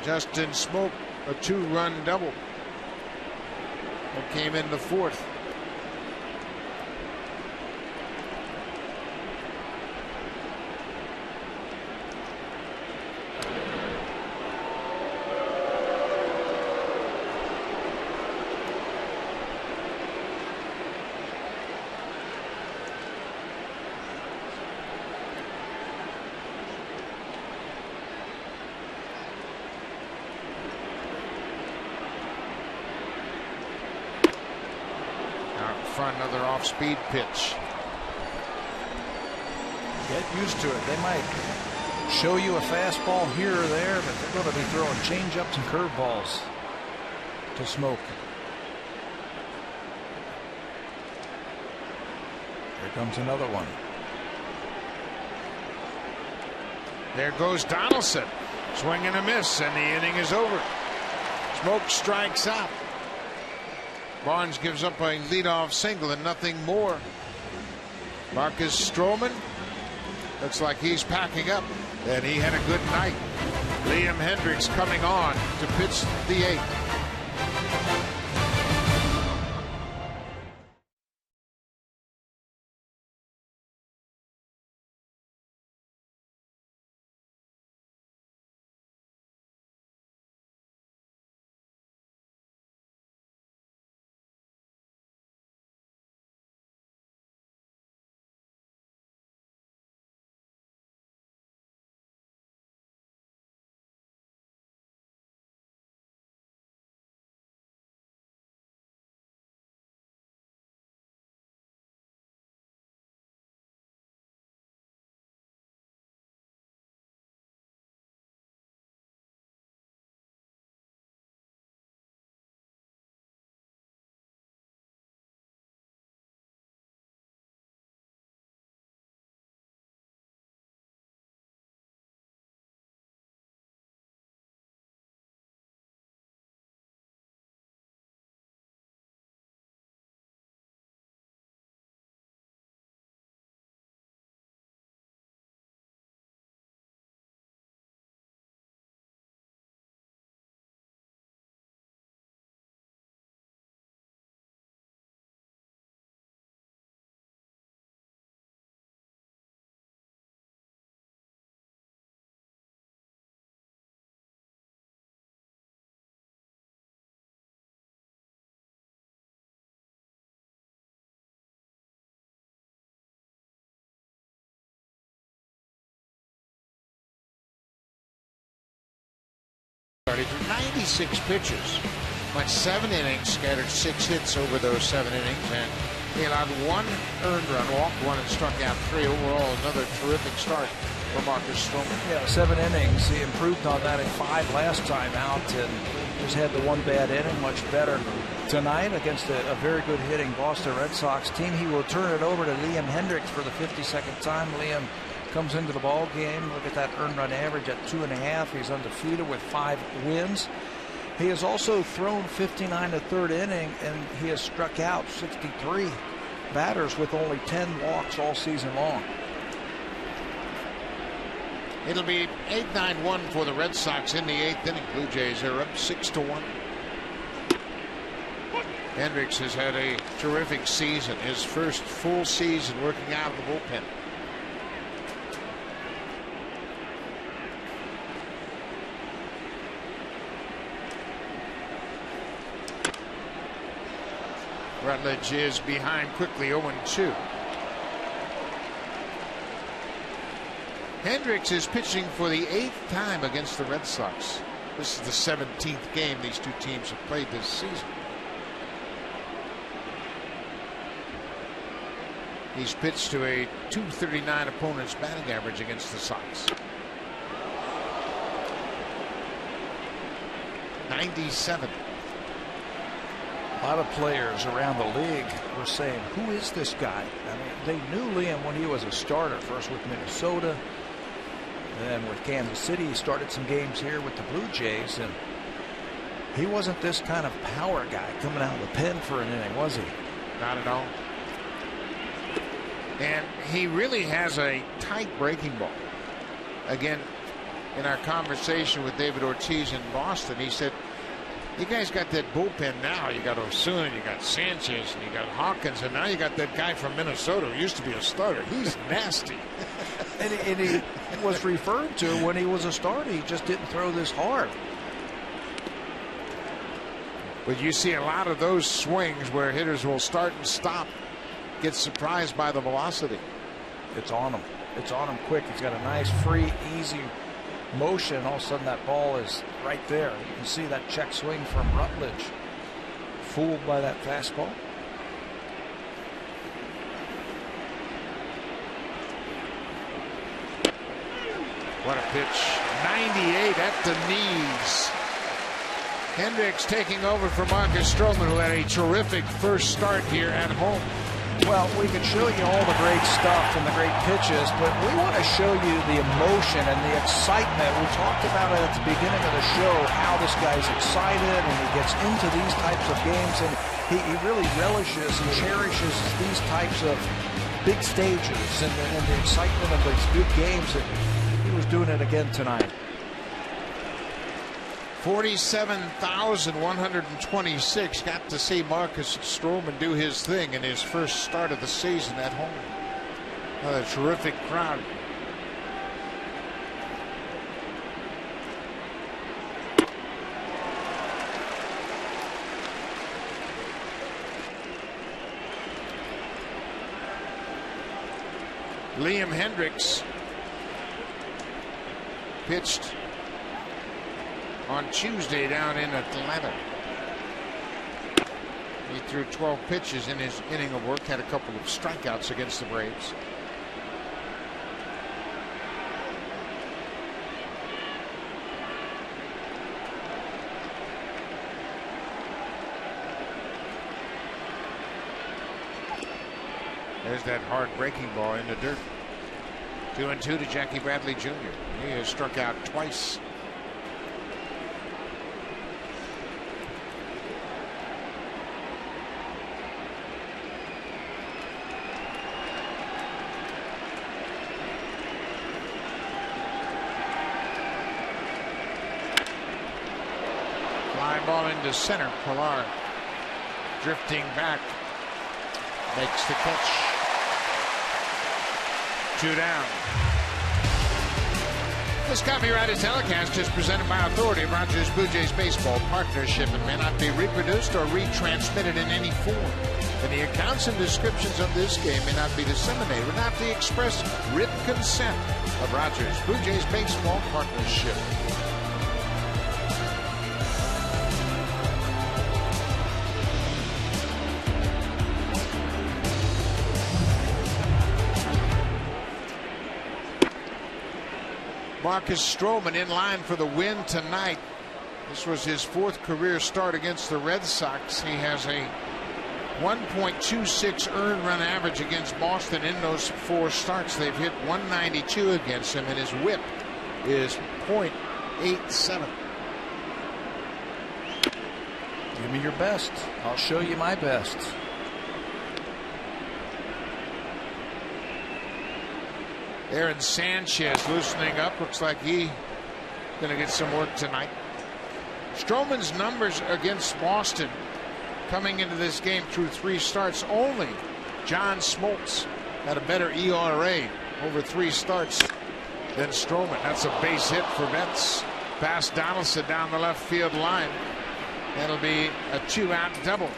A: Justin Smoke, a 2-run double that came in the 4th. for another off-speed pitch.
B: Get used to it. They might show you a fastball here or there, but they're going to be throwing change-ups and curveballs to Smoke. Here comes another one.
A: There goes Donaldson. Swing and a miss, and the inning is over. Smoke strikes out. Barnes gives up a leadoff single and nothing more. Marcus Stroman looks like he's packing up, and he had a good night. Liam Hendriks coming on to pitch the 8th. He threw 96 pitches, went 7 innings, scattered 6 hits over those 7 innings, and he allowed 1 earned run, walked 1, and struck out 3. Overall, another terrific start for Marcus Stroman.
B: Yeah, 7 innings. He improved on that in 5 last time out, and just had the 1 bad inning. Much better tonight against a very good hitting Boston Red Sox team. He will turn it over to Liam Hendriks for the 52nd time. Liam comes into the ball game. Look at that earned run average at 2.5. He's undefeated with 5 wins. He has also thrown 59 the 3rd inning, and he has struck out 63 batters with only 10 walks all season long.
A: It'll be 8-9-1 for the Red Sox in the 8th inning. Blue Jays are up 6-1. Hendriks has had a terrific season, his first full season working out of the bullpen. Rutledge is behind quickly, 0-2. Hendriks is pitching for the 8th time against the Red Sox. This is the 17th game these two teams have played this season. He's pitched to a .239 opponent's batting average against the Sox. 97.
B: A lot of players around the league were saying, who is this guy? I mean, they knew Liam when he was a starter, first with Minnesota, then with Kansas City. He started some games here with the Blue Jays, and he wasn't this kind of power guy coming out of the pen for an inning, was he?
A: Not at all. And he really has a tight breaking ball. Again, in our conversation with David Ortiz in Boston, he said, you guys got that bullpen now. You got Osuna, you got Sanchez, and you got Hawkins, and now you got that guy from Minnesota who used to be a starter. He's nasty.
B: and he was referred to when he was a starter. He just didn't throw this hard.
A: But you see a lot of those swings where hitters will start and stop, get surprised by the velocity.
B: It's on him. It's on him quick. He's got a nice, free, easy motion. All of a sudden that ball is right there. You can see that check swing from Rutledge. Fooled by that fastball.
A: What a pitch. 98 at the knees. Hendricks taking over for Marcus Stroman, who had a terrific first start here at home.
B: Well, we can show you all the great stuff and the great pitches, but we want to show you the emotion and the excitement. We talked about it at the beginning of the show, how this guy's excited and he gets into these types of games, and he really relishes and cherishes these types of big stages and the excitement of these big games. And he was doing it again tonight.
A: 47,126 got to see Marcus Stroman do his thing in his first start of the season at home. Another terrific crowd. Liam Hendricks pitched on Tuesday down in Atlanta. He threw 12 pitches in his inning of work, had a couple of strikeouts against the Braves. There's that hard breaking ball in the dirt. 2-2 to Jackie Bradley Jr. He has struck out twice. Fly ball into center. Pilar drifting back. Makes the catch. 2 down. This copyrighted telecast is presented by authority of Rogers Blue Jays Baseball Partnership and may not be reproduced or retransmitted in any form. And the accounts and descriptions of this game may not be disseminated without the express written consent of Rogers Blue Jays Baseball Partnership. Marcus Stroman in line for the win tonight. This was his 4th career start against the Red Sox. He has a 1.26 earned run average against Boston in those 4 starts. They've hit 192 against him, and his whip is .87.
B: Give me your best. I'll show you my best.
A: Aaron Sanchez loosening up. Looks like he's going to get some work tonight. Stroman's numbers against Boston coming into this game through 3 starts. Only John Smoltz had a better ERA over 3 starts than Stroman. That's a base hit for Mets. Past Donaldson down the left field line. That'll be a 2-out double.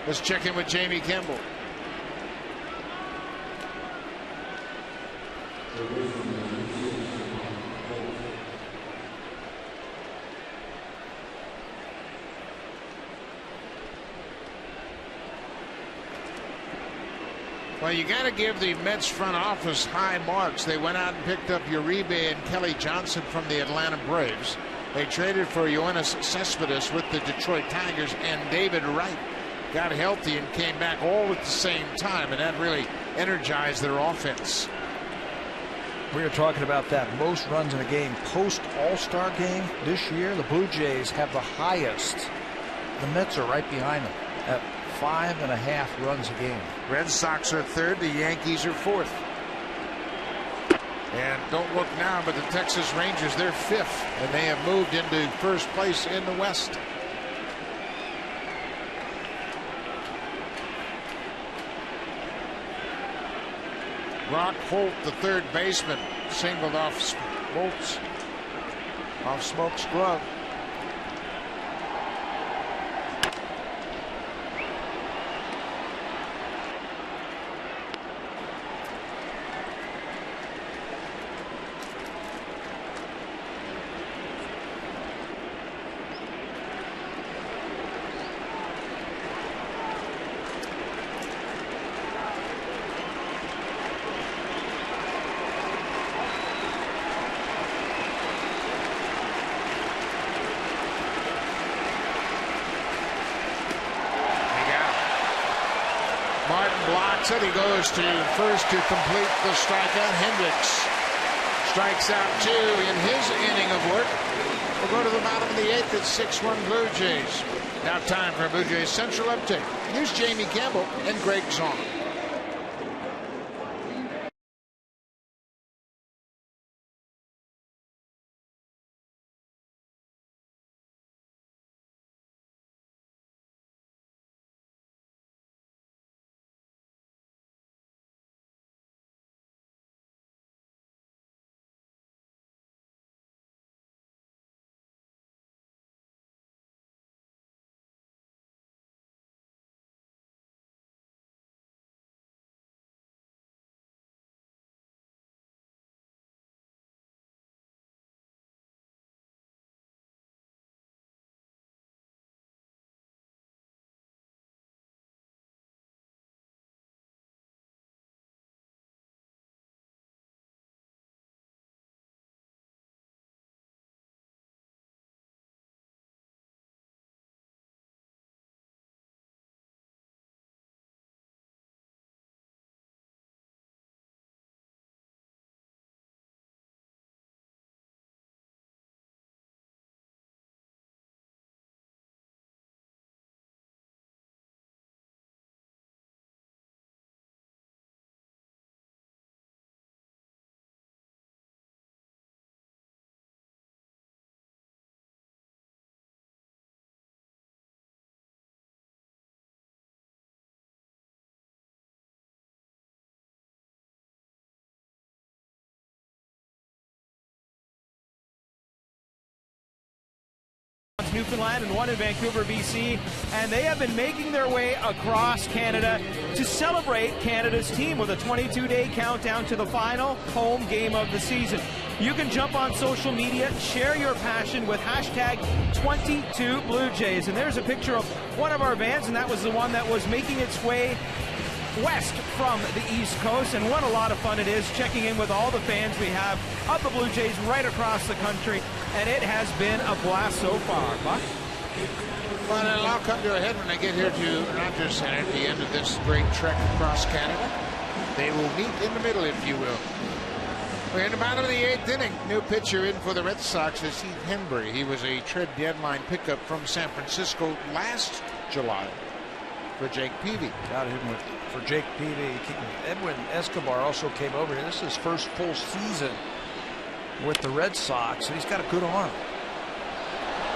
A: Let's check in with Jamie Campbell. Well, you got to give the Mets front office high marks. They went out and picked up Uribe and Kelly Johnson from the Atlanta Braves. They traded for Yoenis Cespedes with the Detroit Tigers, and David Wright got healthy and came back all at the same time, and that really energized their offense.
B: We were talking about that. Most runs in a game post All-Star game this year. The Blue Jays have the highest. The Mets are right behind them at 5.5 runs a game.
A: Red Sox are 3rd. The Yankees are 4th. And don't look now, but the Texas Rangers, they're 5th, and they have moved into first place in the West. Brock Holt, the 3rd baseman, singled off Smoke's glove. That's it. He goes to first to complete the strikeout. Hendricks strikes out 2 in his inning of work. We'll go to the bottom of the 8th. It's 6-1 Blue Jays. Now time for a Blue Jays Central update. Here's Jamie Campbell and Greg Zahn.
D: Newfoundland and 1 in Vancouver, BC, and they have been making their way across Canada to celebrate Canada's team with a 22-day countdown to the final home game of the season. You can jump on social media, share your passion with hashtag 22BlueJays, and there's a picture of one of our vans, and that was the one that was making its way west from the East Coast, and what a lot of fun it is checking in with all the fans we have of the Blue Jays right across the country, and it has been a blast so far. Buck?
A: Well, it'll all come to a head when they get here to Rogers Center at the end of this great trek across Canada. They will meet in the middle, if you will. We're in the bottom of the 8th inning. New pitcher in for the Red Sox is Heath Hembry. He was a trade deadline pickup from San Francisco last July for Jake Peavy.
B: Got him for Jake Peavy. Edwin Escobar also came over here. This is his first full season with the Red Sox, and he's got a good arm.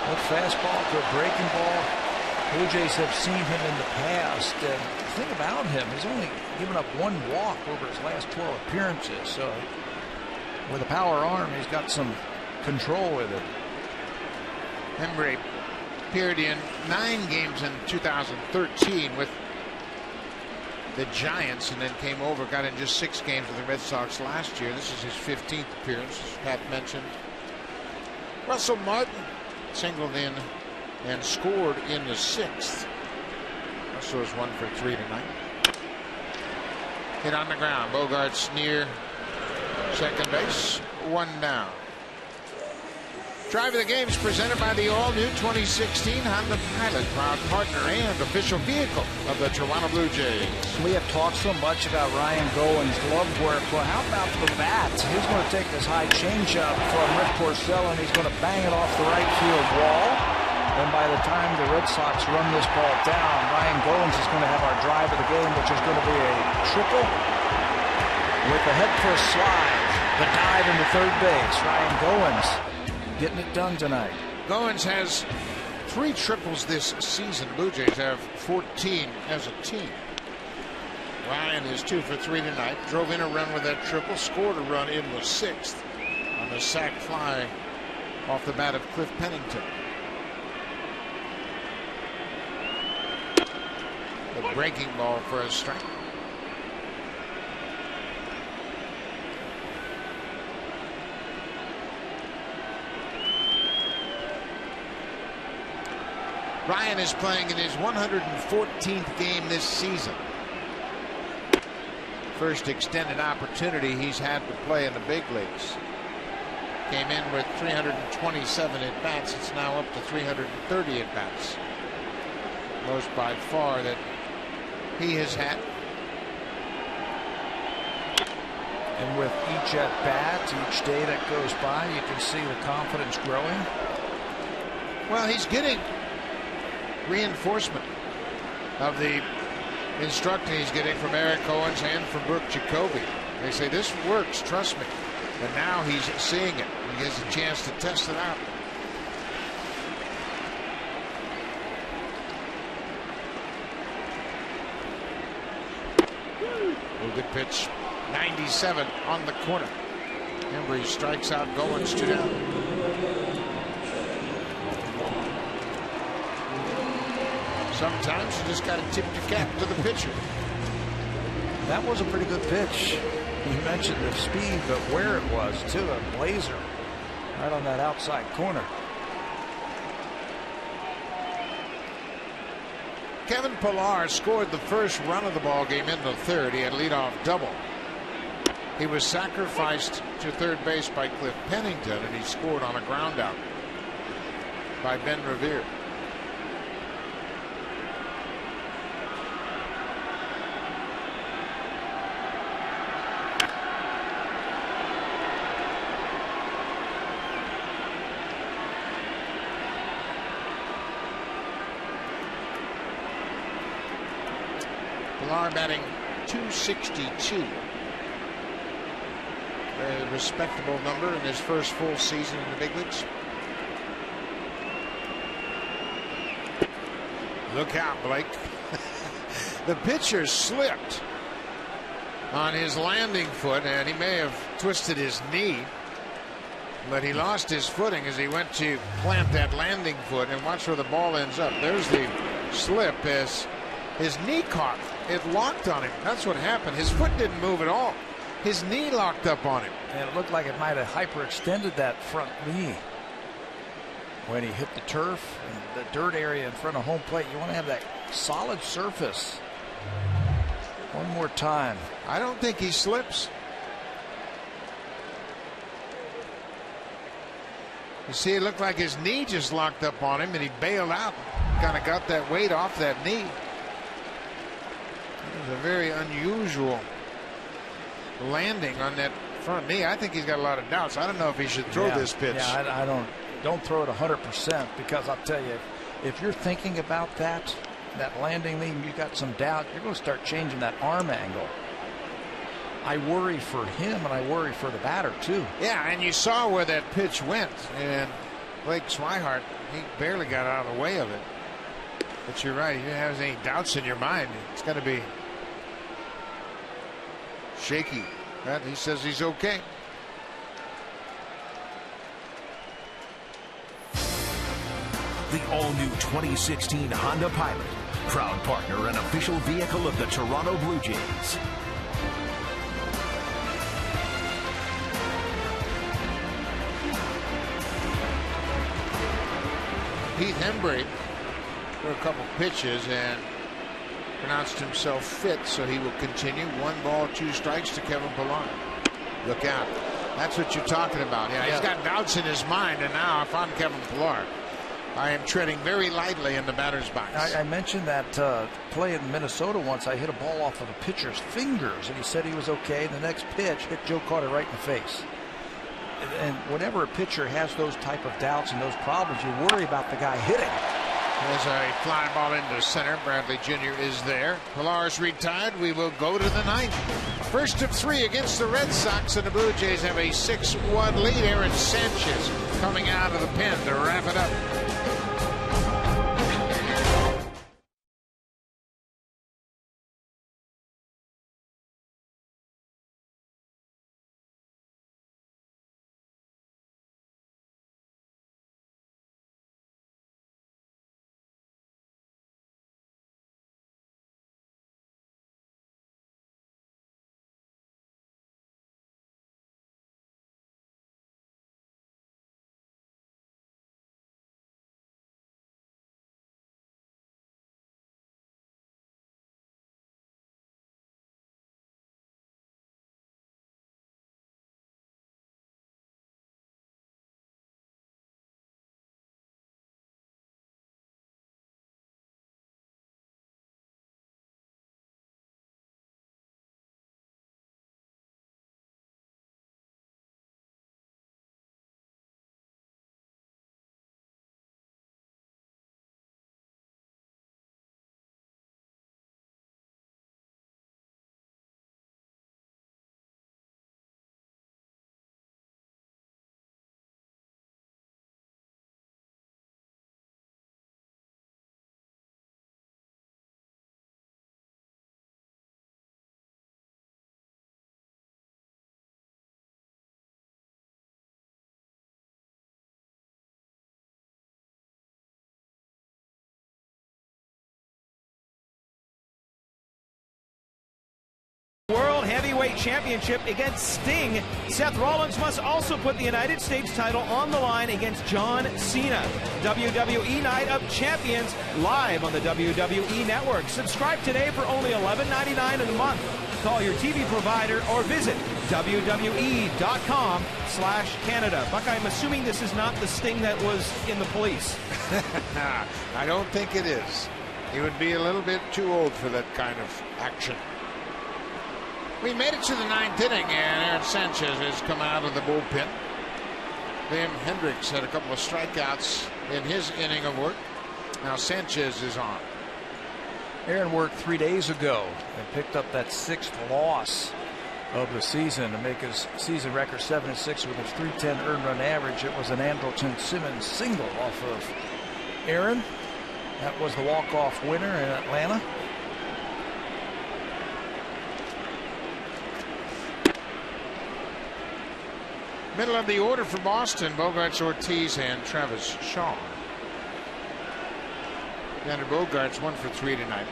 B: Good fastball, good breaking ball. Blue Jays have seen him in the past, and the thing about him, he's only given up 1 walk over his last 12 appearances, so with a power arm, he's got some control with it.
A: Hembry appeared in 9 games in 2013 with the Giants, and then came over, got in just 6 games with the Red Sox last year. This is his 15th appearance, as Pat mentioned. Russell Martin singled in and scored in the 6th. Russell is 1 for 3 tonight. Hit on the ground. Bogart's near second base. 1 down. Drive of the Game is presented by the all-new 2016 Honda Pilot, proud partner and official vehicle of the Toronto Blue Jays.
B: We have talked so much about Ryan Gowen's glove work. Well, how about the bat? He's going to take this high changeup from Rick Porcello, and he's going to bang it off the right field wall. And by the time the Red Sox run this ball down, Ryan Goins is going to have our drive of the game, which is going to be a triple with the head first slide, the dive into third base. Ryan Goins getting it done tonight.
A: Goins has 3 triples this season. Blue Jays have 14 as a team. Ryan is 2 for 3 tonight. Drove in a run with that triple. Scored a run in the 6th on the sac fly off the bat of Cliff Pennington. The breaking ball for a strike. Ryan is playing in his 114th game this season. First extended opportunity he's had to play in the big leagues. Came in with 327 at-bats. It's now up to 330 at-bats. Most by far that he has had.
B: And with each at bat, each day that goes by, you can see the confidence growing.
A: Well, he's getting reinforcement of the instruction he's getting from Eric Owens and from Brooke Jacoby. They say this works, trust me. But now he's seeing it. He gets a chance to test it out. A good pitch. 97 on the corner. Embry strikes out Goins, 2 down. Sometimes you just got to tip your cap to the pitcher.
B: That was a pretty good pitch. You mentioned the speed, but where it was, too, a blazer right on that outside corner.
A: Kevin Pillar scored the first run of the ball game in the third. He had a leadoff double. He was sacrificed to third base by Cliff Pennington, and he scored on a ground out by Ben Revere. Pillar batting .262. Very respectable number in his first full season in the big leagues. Look out, Blake. The pitcher slipped on his landing foot, and he may have twisted his knee, but he lost his footing as he went to plant that landing foot. And watch where the ball ends up. There's the slip as his knee caught. It locked on him. That's what happened. His foot didn't move at all. His knee locked up on him.
B: And it looked like it might have hyperextended that front knee when he hit the turf and the dirt area in front of home plate. You want to have that solid surface. One more time.
A: I don't think he slips. You see, it looked like his knee just locked up on him and he bailed out. Kind of got that weight off that knee. It was a very unusual landing on that front knee. I think he's got a lot of doubts. I don't know if he should throw this pitch.
B: Yeah, I don't throw it 100%, because I'll tell you, if you're thinking about that landing knee, you got some doubt, you're going to start changing that arm angle. I worry for him, and I worry for the batter too.
A: Yeah, and you saw where that pitch went, and Blake Swihart, he barely got out of the way of it. But you're right, if you have any doubts in your mind, it's got to be shaky. But he says he's okay.
C: The all-new 2016 Honda Pilot, proud partner and official vehicle of the Toronto Blue Jays.
A: Heath Embry for a couple pitches and pronounced himself fit, so he will continue. 1 ball, 2 strikes to Kevin Pillar. Look out. That's what you're talking about. Yeah, he's got doubts in his mind, and now if I'm Kevin Pillar, I am treading very lightly in the batter's box.
B: I mentioned that play in Minnesota once. I hit a ball off of a pitcher's fingers, and he said he was okay. The next pitch hit Joe Carter right in the face. And whenever a pitcher has those type of doubts and those problems, you worry about the guy hitting.
A: There's a fly ball into center. Bradley Jr. is there. Pillar's retired. We will go to the 9th. First of 3 against the Red Sox, and the Blue Jays have a 6-1 lead. Aaron Sanchez coming out of the pen to wrap it up.
D: Cruiserweight Championship against Sting. Seth Rollins must also put the United States title on the line against John Cena. WWE Night of Champions live on the WWE Network. Subscribe today for only $11.99 a month. Call your TV provider or visit WWE.com/Canada. Buck, I'm assuming this is not the Sting that was in The Police.
A: I don't think it is. He would be a little bit too old for that kind of action. We made it to the 9th inning, and Aaron Sanchez has come out of the bullpen. Liam Hendricks had a couple of strikeouts in his inning of work. Now Sanchez is on.
B: Aaron worked 3 days ago and picked up that 6th loss of the season to make his season record 7-6 with his .310 earned run average. It was an Andrelton Simmons single off of Aaron. That was the walk-off winner in Atlanta.
A: Middle of the order for Boston, Bogaerts, Ortiz, and Travis Shaw. Xander Bogaerts 1 for 3 tonight.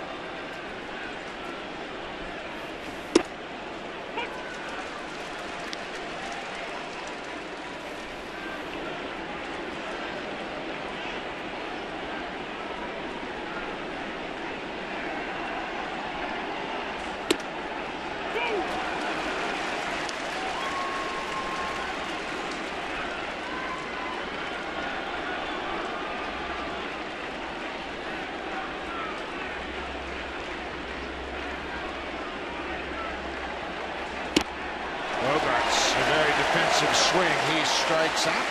A: Swing, he strikes out.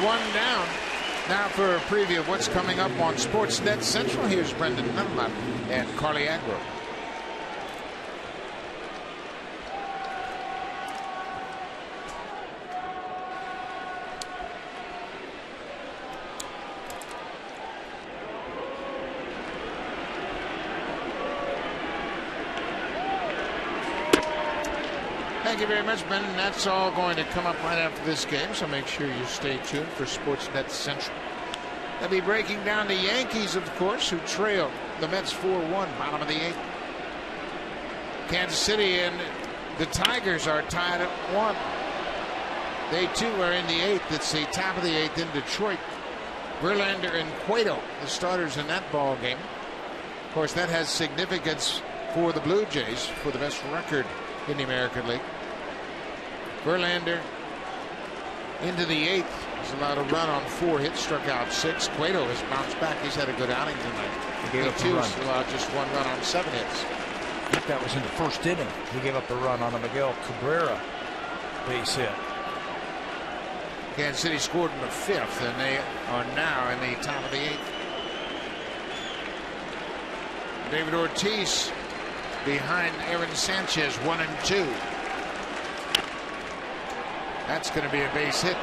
A: 1 down. Now for a preview of what's coming up on Sportsnet Central. Here's Brendan Dunlap and Carly Agro. Thank you very much, Brendan. That's all going to come up right after this game, so make sure you stay tuned for Sportsnet Central. They'll be breaking down the Yankees, of course, who trail the Mets 4-1, bottom of the 8th. Kansas City and the Tigers are tied at 1. They, too, are in the 8th. It's the top of the 8th in Detroit. Verlander and Cueto, the starters in that ball game. Of course, that has significance for the Blue Jays for the best record in the American League. Verlander into the 8th. He's allowed a run on 4 hits, struck out 6. Cueto has bounced back. He's had a good outing tonight.
B: He gave up a run.
A: Allowed just 1 run on 7 hits.
B: I think that was in the 1st inning. He gave up a run on a Miguel Cabrera base hit.
A: Kansas City scored in the 5th, and they are now in the top of the 8th. David Ortiz behind Aaron Sanchez, 1 and 2. That's going to be a base hit.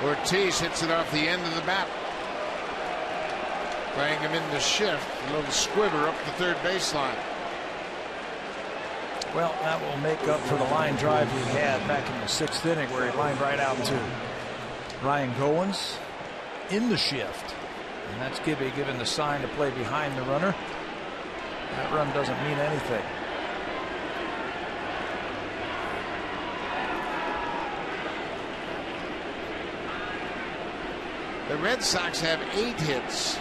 A: Ortiz hits it off the end of the bat. Playing him in the shift. A little squiver up the 3rd baseline.
B: Well, that will make up for the line drive he had back in the 6th inning where he lined right out to Ryan Goins in the shift. And that's Gibby giving the sign to play behind the runner. That run doesn't mean anything.
A: The Red Sox have 8 hits.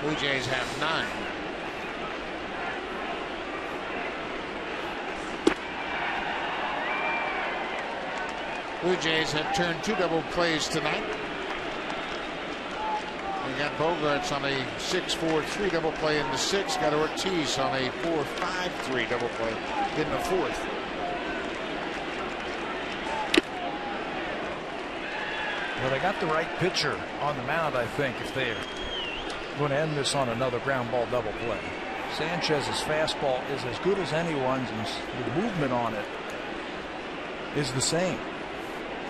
A: Blue Jays have 9. Blue Jays have turned 2 double plays tonight. We got Bogaerts on a 6-4-3 double play in the 6th. Got Ortiz on a 4-5-3 double play in the 4th.
B: Well, they got the right pitcher on the mound, I think, if they're going to end this on another ground ball double play. Sanchez's fastball is as good as anyone's, and the movement on it is the same.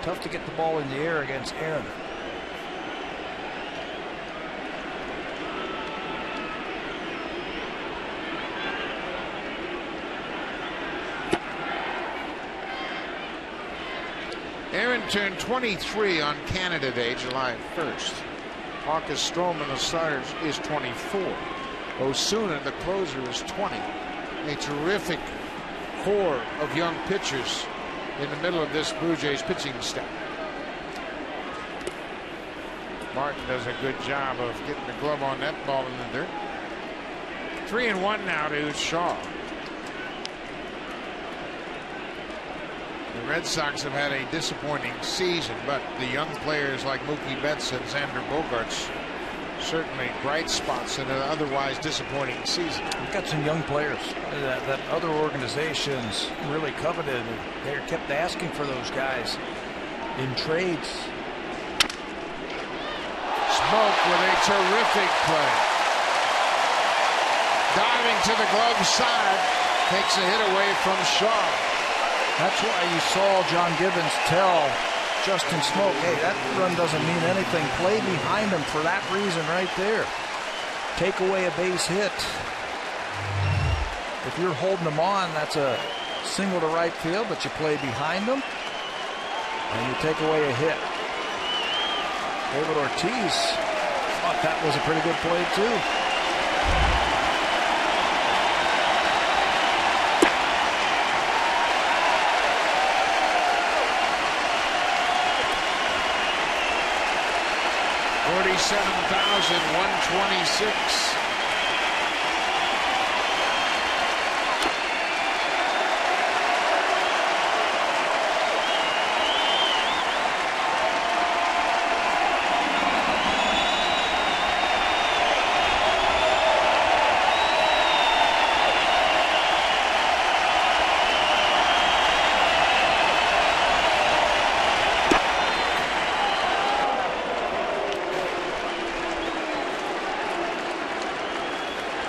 B: Tough to get the ball in the air against Aaron.
A: Aaron turned 23 on Canada Day, July 1st. Marcus Stroman, the starter, is 24. Osuna, the closer, is 20. a terrific core of young pitchers in the middle of this Blue Jays pitching staff. Martin does a good job of getting the glove on that ball in the dirt. 3-1 now to Shaw. The Red Sox have had a disappointing season, but the young players like Mookie Betts and Xander Bogaerts certainly bright spots in an otherwise disappointing season.
B: We've got some young players that other organizations really coveted. They kept asking for those guys in trades.
A: Smoke with a terrific play. Diving to the glove side, takes a hit away from Shaw.
B: That's why you saw John Gibbons tell Justin Smoke, hey, that run doesn't mean anything. Play behind him for that reason right there. Take away a base hit. If you're holding them on, that's a single to right field, but you play behind them and you take away a hit. David Ortiz thought that was a pretty good play too.
A: $47,126.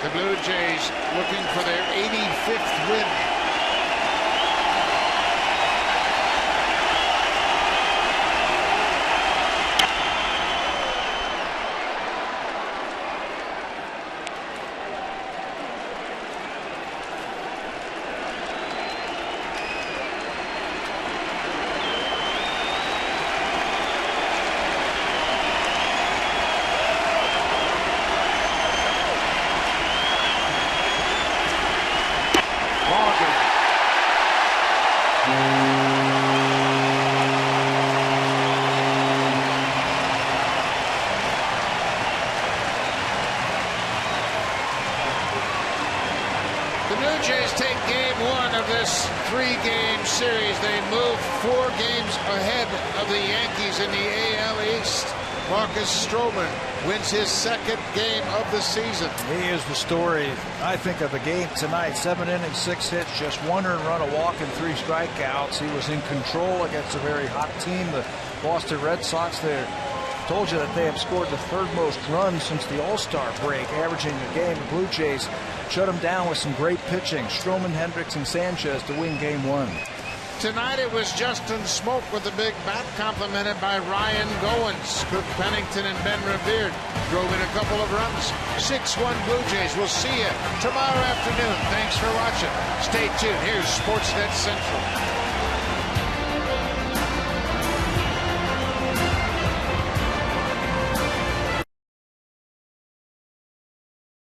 A: The Blue Jays looking for their 85th win. The Blue Jays take game one of this three-game series. They move 4 games ahead of the Yankees in the AL East. Marcus Stroman wins his 2nd game of the season.
B: He is the story, I think, of the game tonight. 7 innings, 6 hits, just 1 earned run, a walk, and 3 strikeouts. He was in control against a very hot team, the Boston Red Sox. They told you that they have scored the 3rd most runs since the All-Star break, averaging a game. The Blue Jays shut him down with some great pitching. Stroman, Hendricks, and Sanchez to win game 1.
A: Tonight it was Justin Smoke with the big bat, complimented by Ryan Goins. Cook Pennington and Ben Revere drove in a couple of runs. 6-1 Blue Jays. We'll see you tomorrow afternoon. Thanks for watching. Stay tuned. Here's Sportsnet Central.